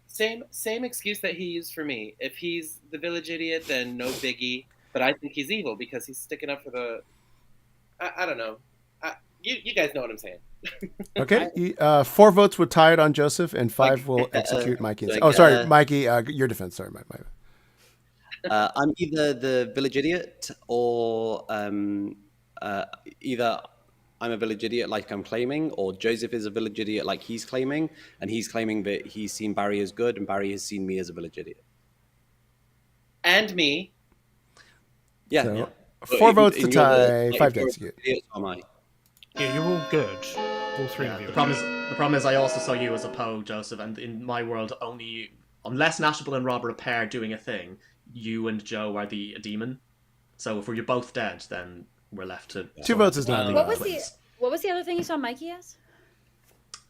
Same excuse that he used for me. If he's the village idiot, then no biggie. But I think he's evil because he's sticking up for the. I don't know. You guys know what I'm saying. Okay, 4 votes would tie it on Joseph, and 5 will execute Mikey. Sorry, Mikey. Your defense. Sorry, my. I'm either the village idiot or either I'm a village idiot like I'm claiming, or Joseph is a village idiot like he's claiming, and he's claiming that he's seen Barry as good and Barry has seen me as a village idiot. And me. Yeah. So, yeah. 4 votes to You're tie, 5 to you're a execute. idiot, so am I. Yeah, you're all good. All 3 of you. The problem is I also saw you as a Poe, Joseph, and in my world, only unless Nashable and Rob are a pair doing a thing, you and Joe are the demon. So if we're both dead, then we're left to 2 votes is not What enough. was the other thing you saw Mikey as?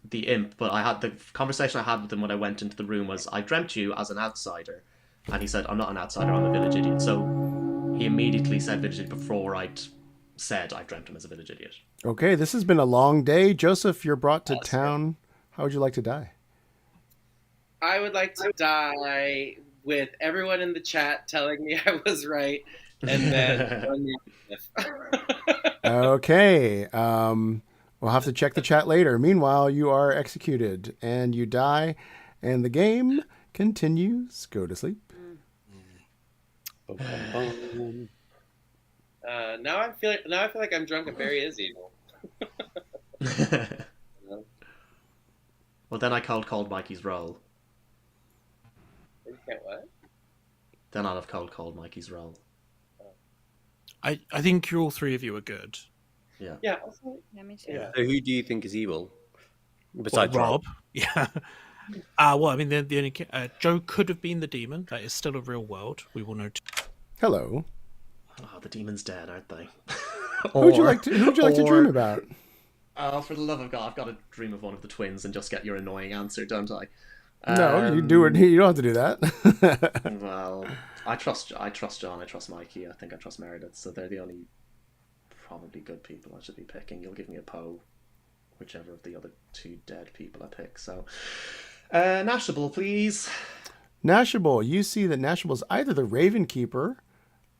the imp. But I had the conversation I had with him when I went into the room was I dreamt you as an outsider, and he said I'm not an outsider, I'm a village idiot. So he immediately said village idiot before I'd said I dreamt him as a village idiot. Okay, this has been a long day. Joseph, you're brought to town. How would you like to die? I would like to die with everyone in the chat telling me I was right, and then Okay. We'll have to check the chat later. Meanwhile, you are executed and you die, and the game continues. Go to sleep. Now I feel like I'm drunk and Barry is evil. Well, then I called Mikey's roll. You can't what? Then I'll have called Mikey's roll. I think all 3 of you are good. Yeah. Yeah. Yeah, me too. Yeah. So who do you think is evil? Well, Besides Rob. Yeah. Well, I mean, the only Joe could have been the demon. That is still a real world. We will know. Hello. Oh, the demon's dead, aren't they? Who would you like to dream about? Oh, for the love of God, I've got to dream of one of the twins and just get your annoying answer, don't I? No, you do it. You don't have to do that. Well, I trust John. I trust Mikey. I think I trust Meredith. So they're the only probably good people I should be picking. You'll give me a Poe, whichever of the other 2 dead people I pick. So, Nashable, please. Nashable. You see that Nashable is either the Raven Keeper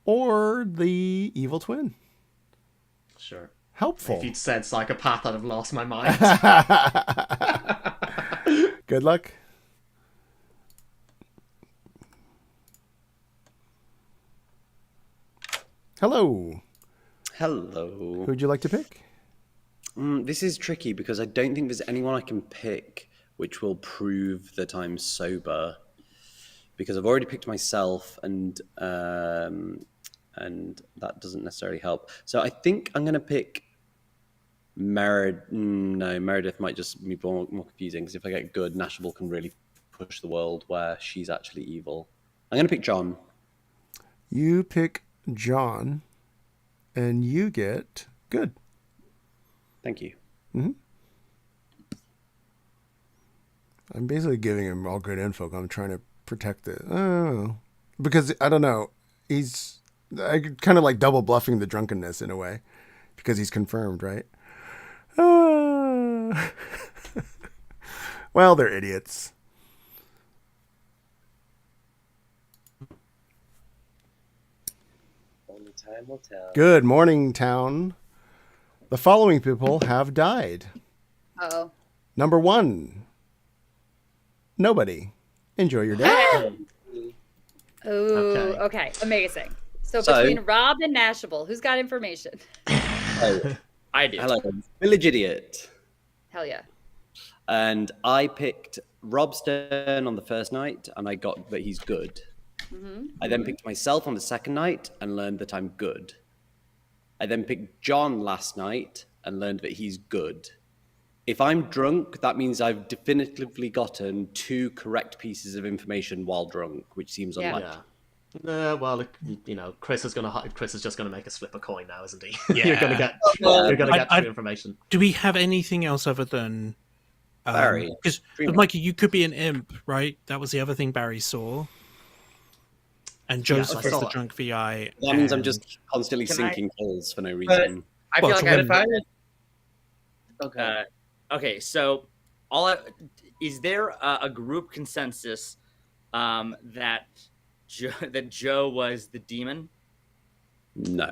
or the evil twin. Sure. Helpful. If you'd said psychopath, I'd have lost my mind. Good luck. Hello. Hello. Who'd you like to pick? This is tricky because I don't think there's anyone I can pick which will prove that I'm sober, because I've already picked myself, and that doesn't necessarily help. So I think I'm going to pick Meredith. No, Meredith might just be more confusing, because if I get good, Nashable can really push the world where she's actually evil. I'm going to pick John. You pick John, and you get good. Thank you. Mm-hmm. I'm basically giving him all good info. I'm trying to protect it. I don't know. Because, I don't know, he's kind of like double bluffing the drunkenness in a way, because he's confirmed, right? Well, they're idiots. Only time will tell. Good morning, town. The following people have died. Uh-oh. Number 1, nobody. Enjoy your day. Ooh, okay. Amazing. So So- between Rob and Nashable, who's got information? Oh, I do. hello, Village Idiot. Hell yeah. And I picked Rob Stern on the first night, and I got that he's good. Mm-hmm. I then picked myself on the second night and learned that I'm good. I then picked John last night and learned that he's good. If I'm drunk, that means I've definitively gotten 2 correct pieces of information while drunk, which seems Yeah. unlikely. Well, you know, Chris is just gonna make us flip a coin now, isn't he? Yeah. You're gonna get true information. Do we have anything else other than Barry? Because Dreamer. Mikey, you could be an imp, right? That was the other thing Barry saw. And Joseph I was saw the it. drunk VI. That means I'm and- just constantly Can sinking kills for no But reason. I Well, feel to like win. if I was... Okay. Okay, so is there a group consensus that Joe was the demon? No.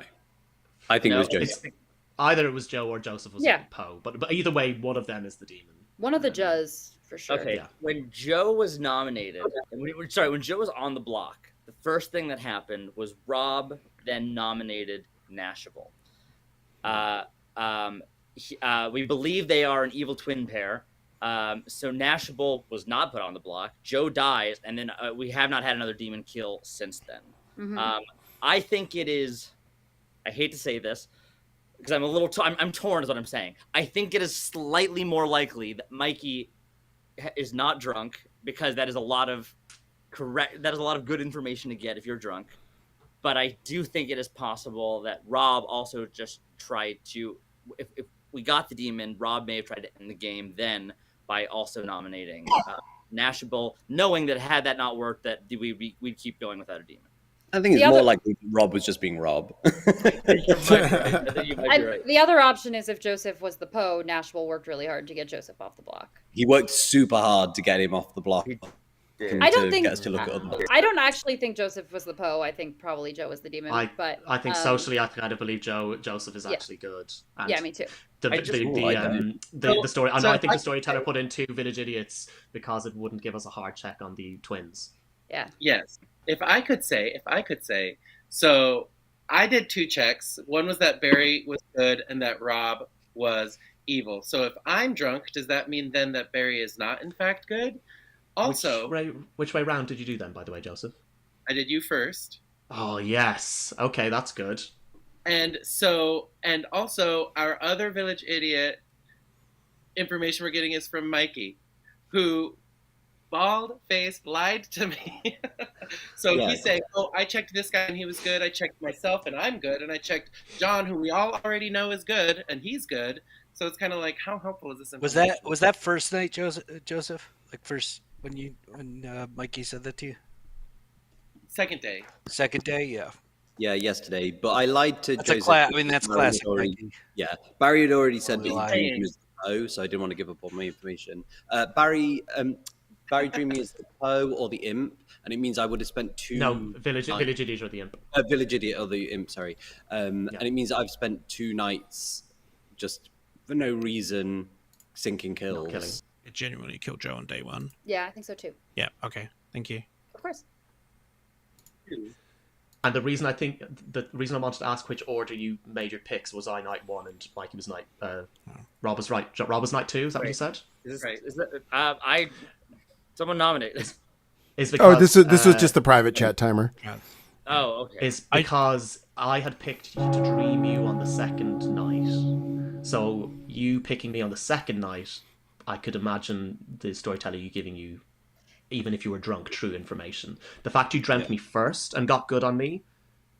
I think it was Joseph. Either it was Joe or Joseph was Yeah. Poe, but either way, one of them is the demon. One of the Juz, for sure. Okay, Yeah. when Joe was nominated, when Joe was on the block, the first thing that happened was Rob then nominated Nashable. We believe they are an evil twin pair. So Nashable was not put on the block. Joe dies, and then we have not had another demon kill since then. Mhm. I think it is. I hate to say this because I'm a little. I'm torn, is what I'm saying. I think it is slightly more likely that Mikey is not drunk because that is a lot of correct. That is a lot of good information to get if you're drunk. But I do think it is possible that Rob also just tried to. If we got the demon, Rob may have tried to end the game then by also nominating Nashable, knowing that had that not worked, that we'd keep going without a demon. I think it's The more other- likely Rob was just being Rob. I think you might be right. The other option is if Joseph was the Poe, Nashville worked really hard to get Joseph off the block. He worked super hard to get him off the block. I don't to think. get us to look at other I don't actually think Joseph was the Poe. I think probably Joe was the demon. But I think socially, I kind of believe Joseph is yeah. actually good. And Yeah, me too. The story. I So think the I- storyteller put in 2 village idiots because it wouldn't give us a hard check on the twins. Yeah. Yes. If I could say, so I did 2 checks. One was that Barry was good and that Rob was evil. So if I'm drunk, does that mean then that Barry is not in fact good? Also, which way round did you do then, by the way, Joseph? I did you first. Oh yes. Okay, that's good. And also our other village idiot information we're getting is from Mikey, who bald-faced lied to me. So Yeah. he's saying, oh, I checked this guy and he was good. I checked myself and I'm good. And I checked John, who we all already know is good, and he's good. So it's kind of like, how helpful is this information? Was that first night, Joseph? Like first when Mikey said that to you? Second day. Second day, yeah. Yeah, yesterday. But I lied to That's Joseph. that's Barry classic had already- Mikey. Yeah, Barry had already said that Lying. he dreamed me as the Poe, so I didn't want to give up on my information. Barry dreamed me as the Poe or the Imp, and it means I would have spent 2. No, village idiot or the imp. Village Idiot or the Imp, sorry. And it means I've spent 2 nights just for no reason sinking kills. killing. It genuinely killed Joe on day 1. Yeah, I think so too. Yeah, okay. Thank you. Of course. And the reason I wanted to ask which order you made your picks was I night 1 and Mikey was night. Rob was right. Rob was night 2. Is that what you said? Someone nominate. Is because, this was just the private chat timer. Oh, okay. Is because I had picked to dream you on the second night. So you picking me on the second night, I could imagine the storyteller you giving you, even if you were drunk, true information. The fact you dreamt me first and got good on me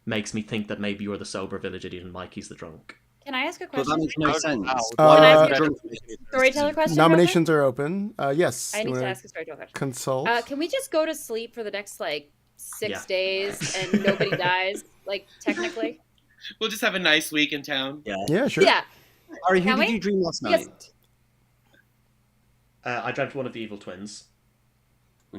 makes me think that maybe you're the sober village idiot and Mikey's the drunk. Can I ask a But question? that makes no sense. Can I ask Why- a storyteller question? Nominations are open. Yes. I you need to wanna ask a storyteller question. Consult. Can we just go to sleep for the next 6 Yeah. days and nobody dies? Technically. We'll just have a nice week in town. Yeah, sure. Yeah. Ari, who Can did we? you dream last Yes. night? I dreamt one of the evil twins.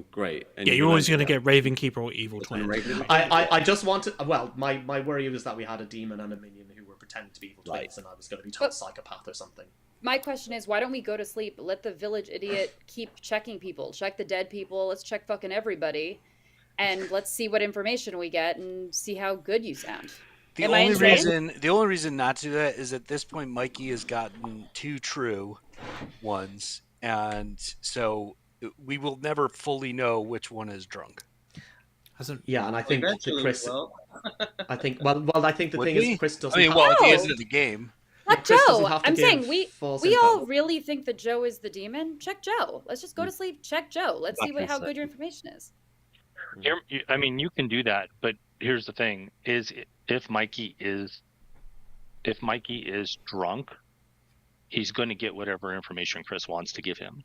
Great. And Yeah, you you're always going remember to get Ravenkeeper or Evil that? Twin. Raven? I just wanted. Well, my worry was that we had a demon and a minion who were pretending to be evil Right. twins, and I was going to be told psychopath or something. My question is, why don't we go to sleep? Let the village idiot keep checking people. Check the dead people. Let's check fucking everybody. And let's see what information we get and see how good you sound. The Am I insane? only reason not to do that is at this point Mikey has gotten 2 true ones, and so we will never fully know which one is drunk. Yeah, and I think Eventually, Chris. well. I think the Would thing we? is Chris doesn't. I mean, have well, at the No. end of the game. Not Chris doesn't Joe. have to I'm give saying we false we info. all really think that Joe is the demon. Check Joe. Let's just go to sleep. Check Joe. Let's see how good your information is. I mean, you can do that, but here's the thing: is if Mikey is drunk, he's going to get whatever information Chris wants to give him,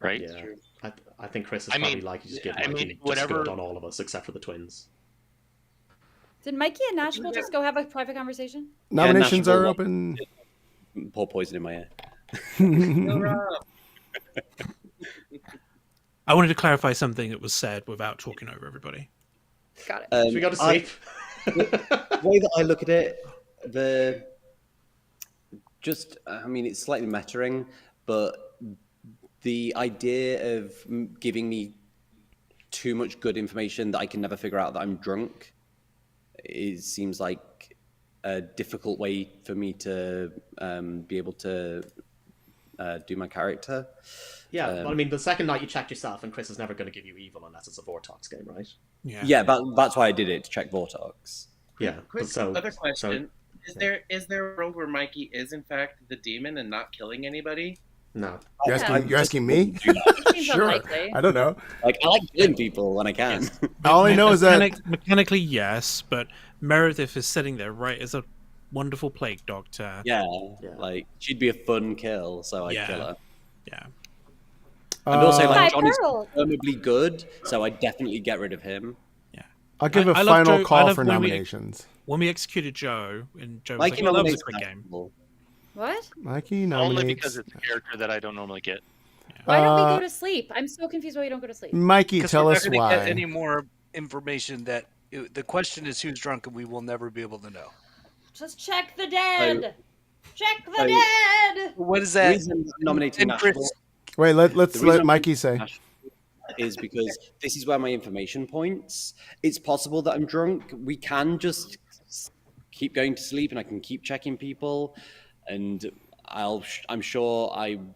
right? Yeah, I think Chris is probably like you just give Mikey whatever just good on all of us except for the twins. Did Mikey and Nashville just go have a private conversation? Nominations Nashville are won. open. Pour poison in my ear. I wanted to clarify something that was said without talking over everybody. Got it. Should we go to sleep? The way that I look at it, I mean, it's slightly mattering, but the idea of giving me too much good information that I can never figure out that I'm drunk, it seems like a difficult way for me to be able to do my character. Yeah, well, I mean, the second night you checked yourself, and Chris is never going to give you evil unless it's a Vortox game, right? Yeah, that's why I did it, to check Vortox. Yeah. Quick other question: Is there a world where Mikey is in fact the demon and not killing anybody? No. You're asking me? Sure. Unlikely. I don't know. Like, I like killing people when I can. All I know is that mechanically, yes, but Meredith is sitting there, right, as a wonderful plague doctor. Yeah, like she'd be a fun kill, so I'd kill her. Yeah. And also, My like, John is pearl. affirmably good, so I'd definitely get rid of him. Yeah. I'll give a I love final Joe- I call love for when nominations. When we executed Joe, and Joe was Mikey like, "Oh, that was a nominates great game." What? Mikey nominates. Only because it's a character that I don't normally get. Why don't we go to sleep? I'm so confused why you don't go to sleep. Mikey, tell we're us not gonna why. get any more information that the question is who's drunk, and we will never be able to know. Just check the dead. Check the so- dead. What is The that? reason I'm nominating And Chris- Nashville Wait, let's The let reason Mikey I'm say. Nashville is because this is where my information points. It's possible that I'm drunk. We can just keep going to sleep, and I can keep checking people, and I'm sure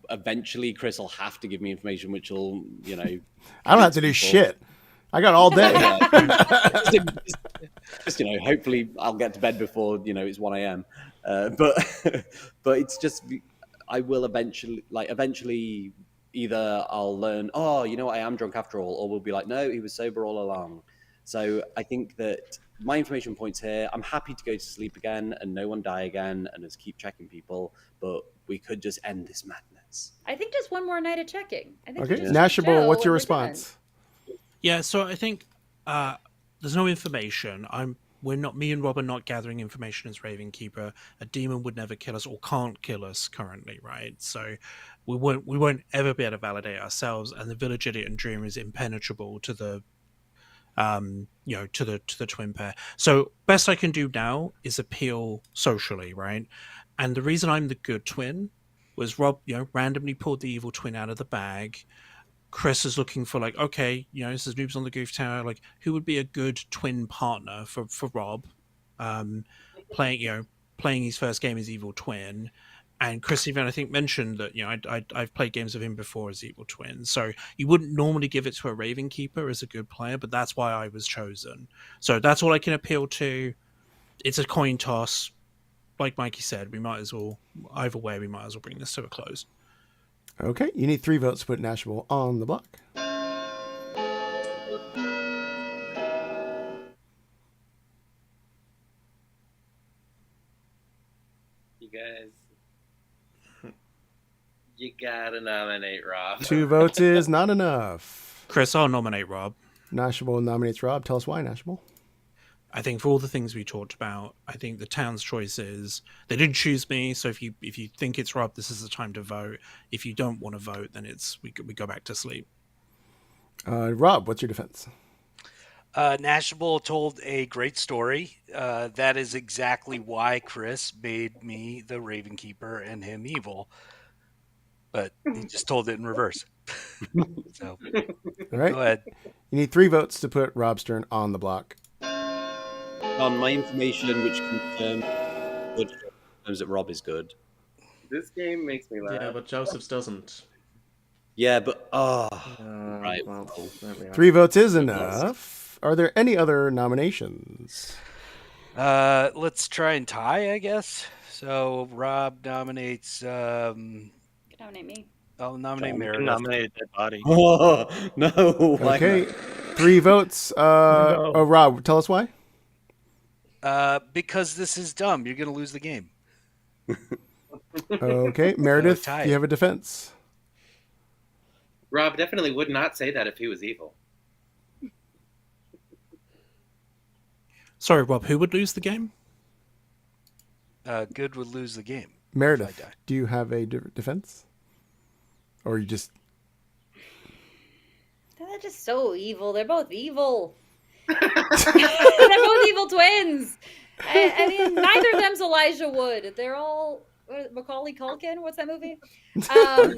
eventually Chris will have to give me information, which will, I don't have to do shit. I got all day. just hopefully I'll get to bed before it's 1 a.m. But it's just I will eventually either I'll learn, oh, you know what, I am drunk after all, or we'll be like, no, he was sober all along. So I think that my information points here. I'm happy to go to sleep again and no one die again and just keep checking people, but we could just end this madness. I think just one more night of checking. I think Okay, just Nashable, Joe what's your and we're done. response? Yeah, so I think there's no information. Me and Rob are not gathering information as Raven Keeper. A demon would never kill us or can't kill us currently, right? So we won't ever be able to validate ourselves, and the Village Idiot and Dream is impenetrable to the to the twin pair. So best I can do now is appeal socially, right? And the reason I'm the good twin was Rob, randomly pulled the evil twin out of the bag. Chris is looking for okay, this is Noobs on the Goof Tower. Like, who would be a good twin partner for Rob, playing his first game as evil twin. And Chris even, I think, mentioned that I've played games of him before as evil twin. So you wouldn't normally give it to a Raven Keeper as a good player, but that's why I was chosen. So that's all I can appeal to. It's a coin toss. Like Mikey said, we might as well bring this to a close. Okay, you need 3 votes to put Nashville on the block. You guys, you gotta nominate Rob. 2 votes is not enough. Chris, I'll nominate Rob. Nashable nominates Rob. Tell us why, Nashable. I think for all the things we talked about, I think the town's choice is they didn't choose me. So if you think it's Rob, this is the time to vote. If you don't want to vote, then we go back to sleep. Rob, what's your defense? Nashville told a great story. That is exactly why Chris made me the Raven Keeper and him evil. But he just told it in reverse. So, All right. go ahead. You need 3 votes to put Rob Stern on the block. On my information, which confirms that Rob is good. This game makes me laugh. Yeah, but Joseph's doesn't. Yeah, but Right. Well, there we are. 3 votes is enough. Are there any other nominations? Let's try and tie, I guess. So Rob nominates. Nominate me. I'll nominate You Meredith. can nominate a dead body. Oh no! Why Okay, not? 3 votes. No. Oh, Rob, tell us why. Because this is dumb. You're gonna lose the game. Okay, Meredith, tie do you it. have a defense? Rob definitely would not say that if he was evil. Sorry, Rob. Who would lose the game? Good would lose the game. Meredith, die. do you have a defense? Or you just... They're just so evil. They're both evil. They're both evil twins. I mean, neither of them's Elijah Wood. They're all Macaulay Culkin. What's that movie? Yeah.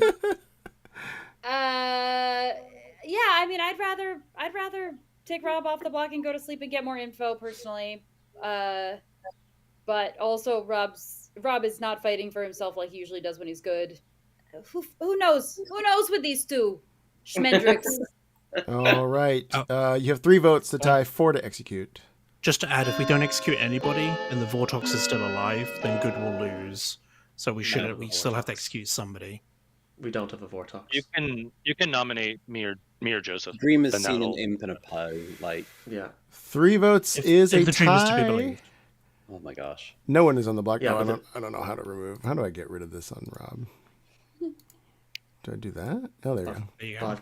I mean, I'd rather take Rob off the block and go to sleep and get more info personally. But also, Rob is not fighting for himself like he usually does when he's good. Who knows? Who knows with these two Schmendricks? All right. You have 3 votes to tie, 4 to execute. Just to add, if we don't execute anybody and the Vortox is still alive, then good will lose. So we still have to execute somebody. We don't have a Vortox. You can nominate me or Joseph. Dream has then seen an that'll- imp and a Poe. Like, Yeah. 3 votes is if a the dream is to be tie. believed. oh my gosh. No one is on the block. Yeah, Oh, but I don't know how to remove. How do I get rid of this on Rob? Do I do that? Oh, there we go. There you But go.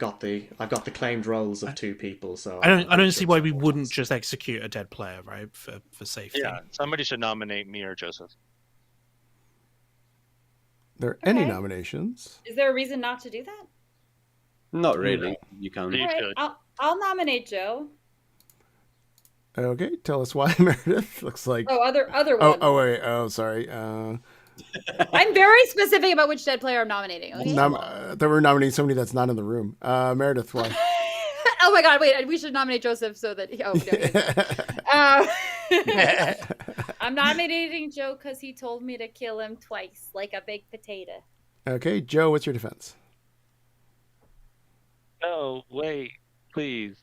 I've got the claimed roles of 2 people, so I don't I'm see sure why it's we a wouldn't Vortox. just execute a dead player, right? For safety. Yeah, somebody should nominate me or Joseph. There are any Okay. nominations? Is there a reason not to do that? Not really. You can. You All right, should. I'll nominate Joe. Okay, tell us why, Meredith. Looks like... Oh, other one. Oh, wait. Oh, sorry. I'm very specific about which dead player I'm nominating. Okay? That we're nominating somebody that's not in the room. Meredith, why? Oh my god! Wait, we should nominate Joseph so that. I'm nominating Joe because he told me to kill him twice, like a baked potato. Okay, Joe, what's your defense? No, wait, please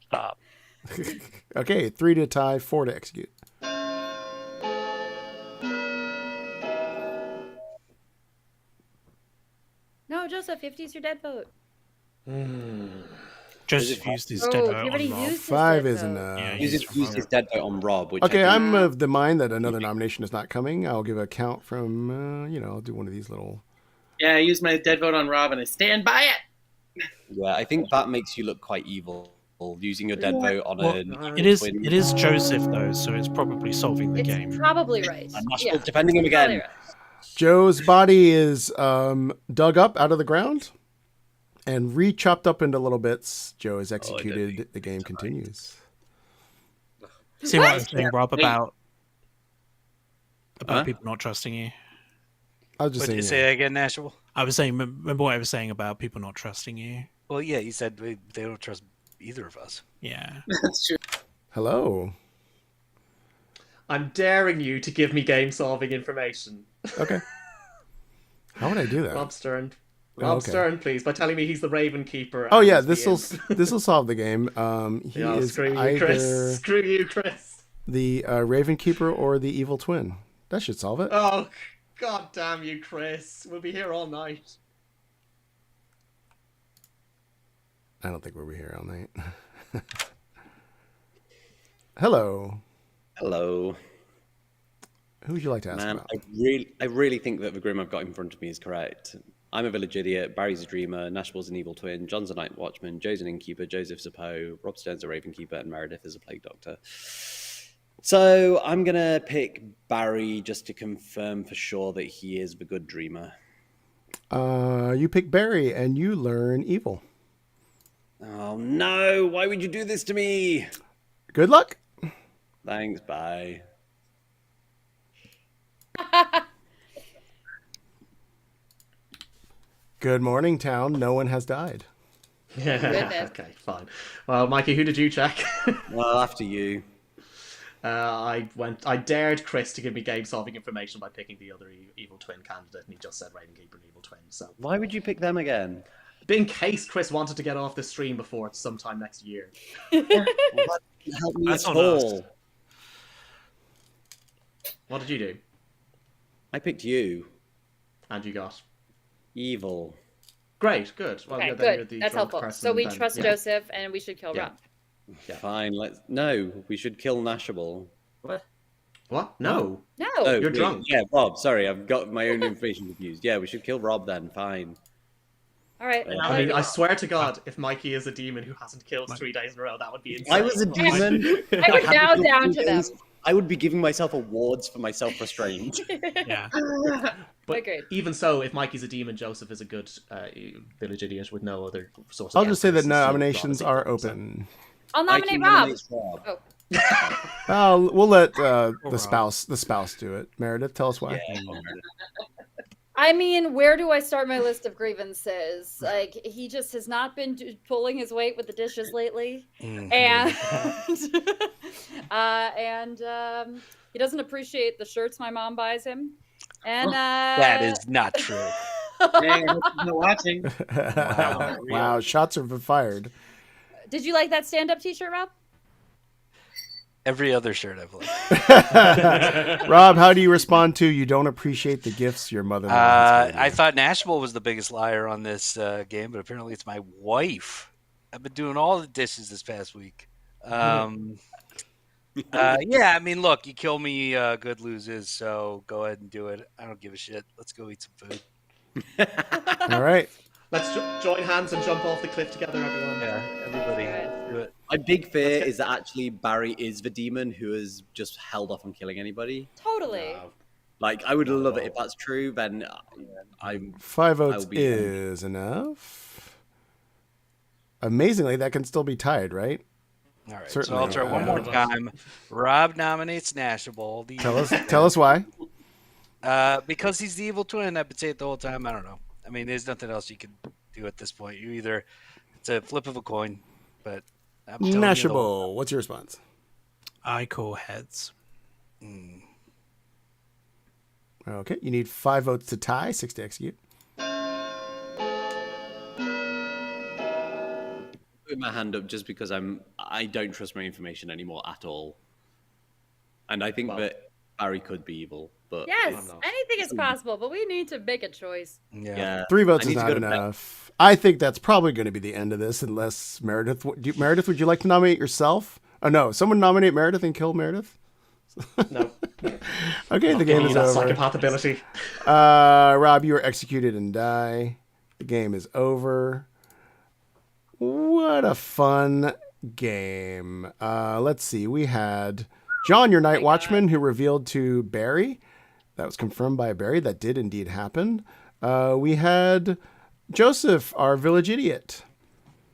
stop. Okay, 3 to tie, 4 to execute. No, Joseph, 50 is your dead vote. Joseph used his Oh, dead he vote already on Rob. used his 5 dead is vote. enough. Yeah, Use his dead vote on Rob. Which Okay, I think- I'm of the mind that another nomination is not coming. I'll give a count from, I'll do one of these little... Yeah, I used my dead vote on Rob, and I stand by it. Yeah, I think that makes you look quite evil. Using your dead vote on Well, a it is twin. it is Joseph though, so it's probably solving the It's game. probably right. And Nashville Yeah, defending him probably again. right. Joe's body is dug up out of the ground and re-chopped up into little bits. Joe is executed. The game continues. See what I'm saying, Rob, about Huh? people not trusting you? I was just What did you saying. say again, Nashville? I was saying, remember what I was saying about people not trusting you? Well, yeah, you said they don't trust either of us. Yeah. That's true. Hello. I'm daring you to give me game-solving information. Okay. How would I do that? Rob Stern. Oh, Rob okay. Stern, please, by telling me he's the Raven Keeper. Oh and yeah, the this will imp. this will solve the game. He Yeah, is screw you, either Chris. Screw you, Chris. the Raven Keeper or the Evil Twin. That should solve it. Oh, god damn you, Chris. We'll be here all night. I don't think we'll be here all night. Hello. Hello. Who would you like to ask Man, about? I really think that the Grim I've got in front of me is correct. I'm a village idiot, Barry's a dreamer, Nashville's an evil twin, John's a night watchman, Joe's an innkeeper, Joseph's a Poe, Rob Stern's a raven keeper, and Meredith is a plague doctor. So I'm going to pick Barry just to confirm for sure that he is the good dreamer. You pick Barry and you learn evil. Oh no, why would you do this to me? Good luck. Thanks. Bye. Good morning, town. No one has died. Goodness. Okay, fine. Well, Mikey, who did you check? Well, after you. I dared Chris to give me game-solving information by picking the other evil twin candidate, and he just said Ravenkeeper and Evil Twin. So, Why would you pick them again? in case Chris wanted to get off the stream before sometime next year. Help me That's at on us. all. What did you do? I picked you. And you got Evil. great, good. Well, Okay, yeah, then you're good. the That's drunk helpful. person, So we then- trust yeah. Joseph, and we should kill Yeah. Rob. Yeah. Fine. No, we should kill Nashable. What? No. No. Oh, You're wait, drunk. Yeah, Rob. Sorry, I've got my own information confused. Yeah, we should kill Rob then. Fine. All right. I mean, I swear to God, if Mikey is a demon who hasn't killed 3 days in a row, that would be insane. I was a demon. I would bow down to them. I would be giving myself awards for my self-restraint. Yeah. But Agreed. even so, if Mikey's a demon, Joseph is a good village idiot with no other source of I'll just say that answers, so nominations Rob is are equal, so- open. I'll nominate Mikey Rob. nominates Rob. Oh. We'll let the Rob. spouse do it. Meredith, tell us why. Yeah. I mean, where do I start my list of grievances? Like, he just has not been pulling his weight with the dishes lately, and he doesn't appreciate the shirts my mom buys him. And That is not true. Dang, I hope he's not watching. Wow, shots are fired. Did you like that stand-up T-shirt, Rob? Every other shirt I've liked. Rob, how do you respond to you don't appreciate the gifts your mother? I thought Nashville was the biggest liar on this game, but apparently it's my wife. I've been doing all the dishes this past week. Yeah, I mean, look, you kill me, good loses, so go ahead and do it. I don't give a shit. Let's go eat some food. All right. Let's join hands and jump off the cliff together, everyone. Yeah, everybody do it. My big fear is that actually Barry is the demon who has just held off on killing anybody. Totally. Like, I would love it if that's true. Then I'm 5 I votes will be is enough. Amazingly, that can still be tied, right? All right, Certainly. so I'll try one more time. Rob nominates Nashable. Tell us why. Because he's the evil twin. I've been saying it the whole time. I don't know. I mean, there's nothing else you can do at this point. It's a flip of a coin, but I'm telling you the- Nashable, what's your response? I call heads. Okay, you need 5 votes to tie, 6 to execute. putting my hand up just because I don't trust my information anymore at all. And I think that Barry could be evil, but Yes, anything is possible, but we need to make a choice. yeah. 3 votes I is need to not go to bed. enough. I think that's probably going to be the end of this, unless Meredith. Meredith, would you like to nominate yourself? Oh no, someone nominate Meredith and kill Meredith. No. Okay, the game is that over. psychopath ability. Rob, you are executed and die. The game is over. What a fun game. Let's see. We had John, your night watchman, who revealed to Barry. That was confirmed by Barry. That did indeed happen. We had Joseph, our village idiot.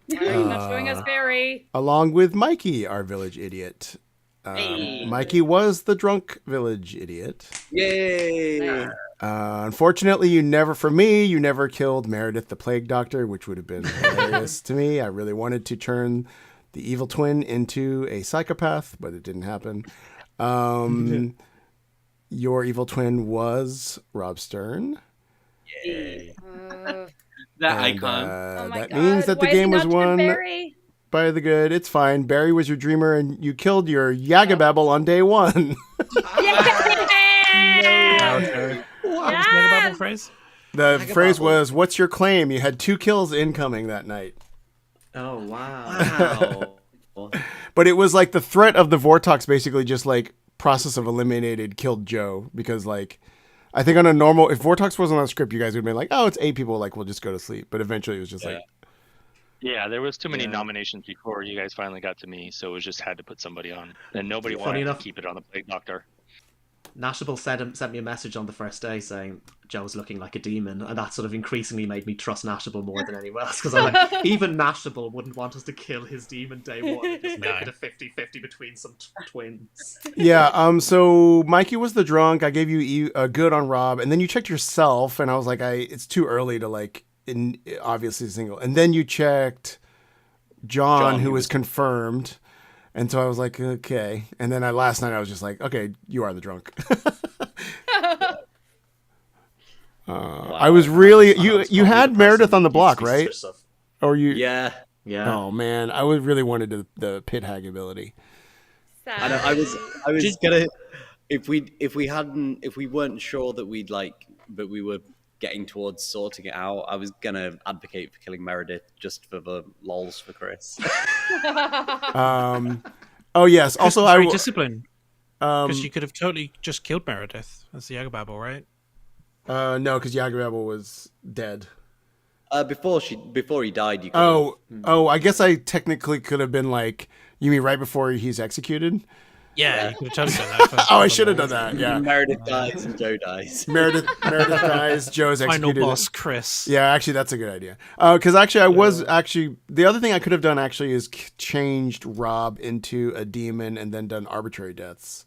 You're not showing us Barry. Along with Mikey, our village idiot. Hey. Mikey was the drunk village idiot. Yay! Unfortunately, you never killed Meredith the Plague Doctor, which would have been hilarious to me. I really wanted to turn the evil twin into a psychopath, but it didn't happen. Your evil twin was Rob Stern. Yay. That And, icon. Oh my that God. means that the Why is he game was not doing won Barry? by the good. It's fine. Barry was your dreamer, and you killed your Yagababble on day one. What was the Megabubble phrase? The phrase was, "What's your claim?" You had 2 kills incoming that night. Oh, wow. But it was like the threat of the Vortox basically just like process of eliminated killed Joe, because like I think on a normal, if Vortox wasn't on script, you guys would have been like, oh, it's 8 people, like we'll just go to sleep. But eventually it was just like, Yeah, there was too many nominations before you guys finally got to me, so it was just had to put somebody on, and nobody Funny wanted enough- to keep it on the Plague Doctor. Nashable sent me a message on the first day saying Joe's looking like a demon, and that sort of increasingly made me trust Nashable more than anyone else, because I'm like, even Nashable wouldn't want us to kill his demon day one and just make it a 50-50 between some twins. Yeah. So Mikey was the drunk. I gave you a good on Rob, and then you checked yourself, and I was like, it's too early to like, obviously single. And then you checked John, who was confirmed. And so I was like, okay. And then last night I was just like, okay, you are the drunk. Wow. I was really you had Meredith on the block, right? Or you? Yeah. Oh man, I really wanted the pit hag ability. I know. I was gonna if we weren't sure that we were getting towards sorting it out, I was gonna advocate for killing Meredith just for the lols for Chris. Oh yes. Also, very disciplined. Because you could have totally just killed Meredith. That's the Yagababble, right? No, because Yagababble was dead. Before he died, you could. Oh, I guess I technically could have been like, you mean right before he's executed? Yeah, you could have totally done that. I should have done that. Yeah. Meredith dies and Joe dies. Meredith dies. Joe's executed. Final boss, Chris. Yeah, actually, that's a good idea. Because actually, the other thing I could have done actually is changed Rob into a demon and then done arbitrary deaths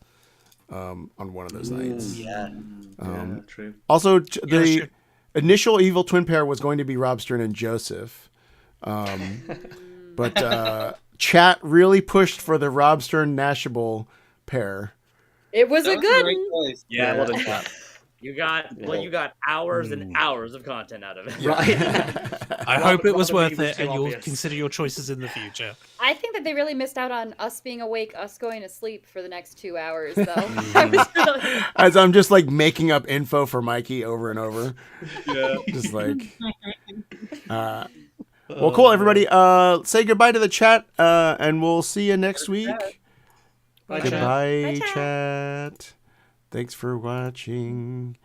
on one of those nights. Yeah. True. Also, the initial evil twin pair was going to be Rob Stern and Joseph, but chat really pushed for the Rob Stern Nashable pair. It was a good one. Yeah, well done, chat. You got hours and hours of content out of it. Right. I hope it was worth it, and you'll consider your choices in the future. I think that they really missed out on us being awake, us going to sleep for the next 2 hours, though. I was really... As I'm just like making up info for Mikey over and over. Yeah. Just like. Well, cool, everybody. Say goodbye to the chat, and we'll see you next week. Bye, Goodbye, chat. chat. Thanks for watching.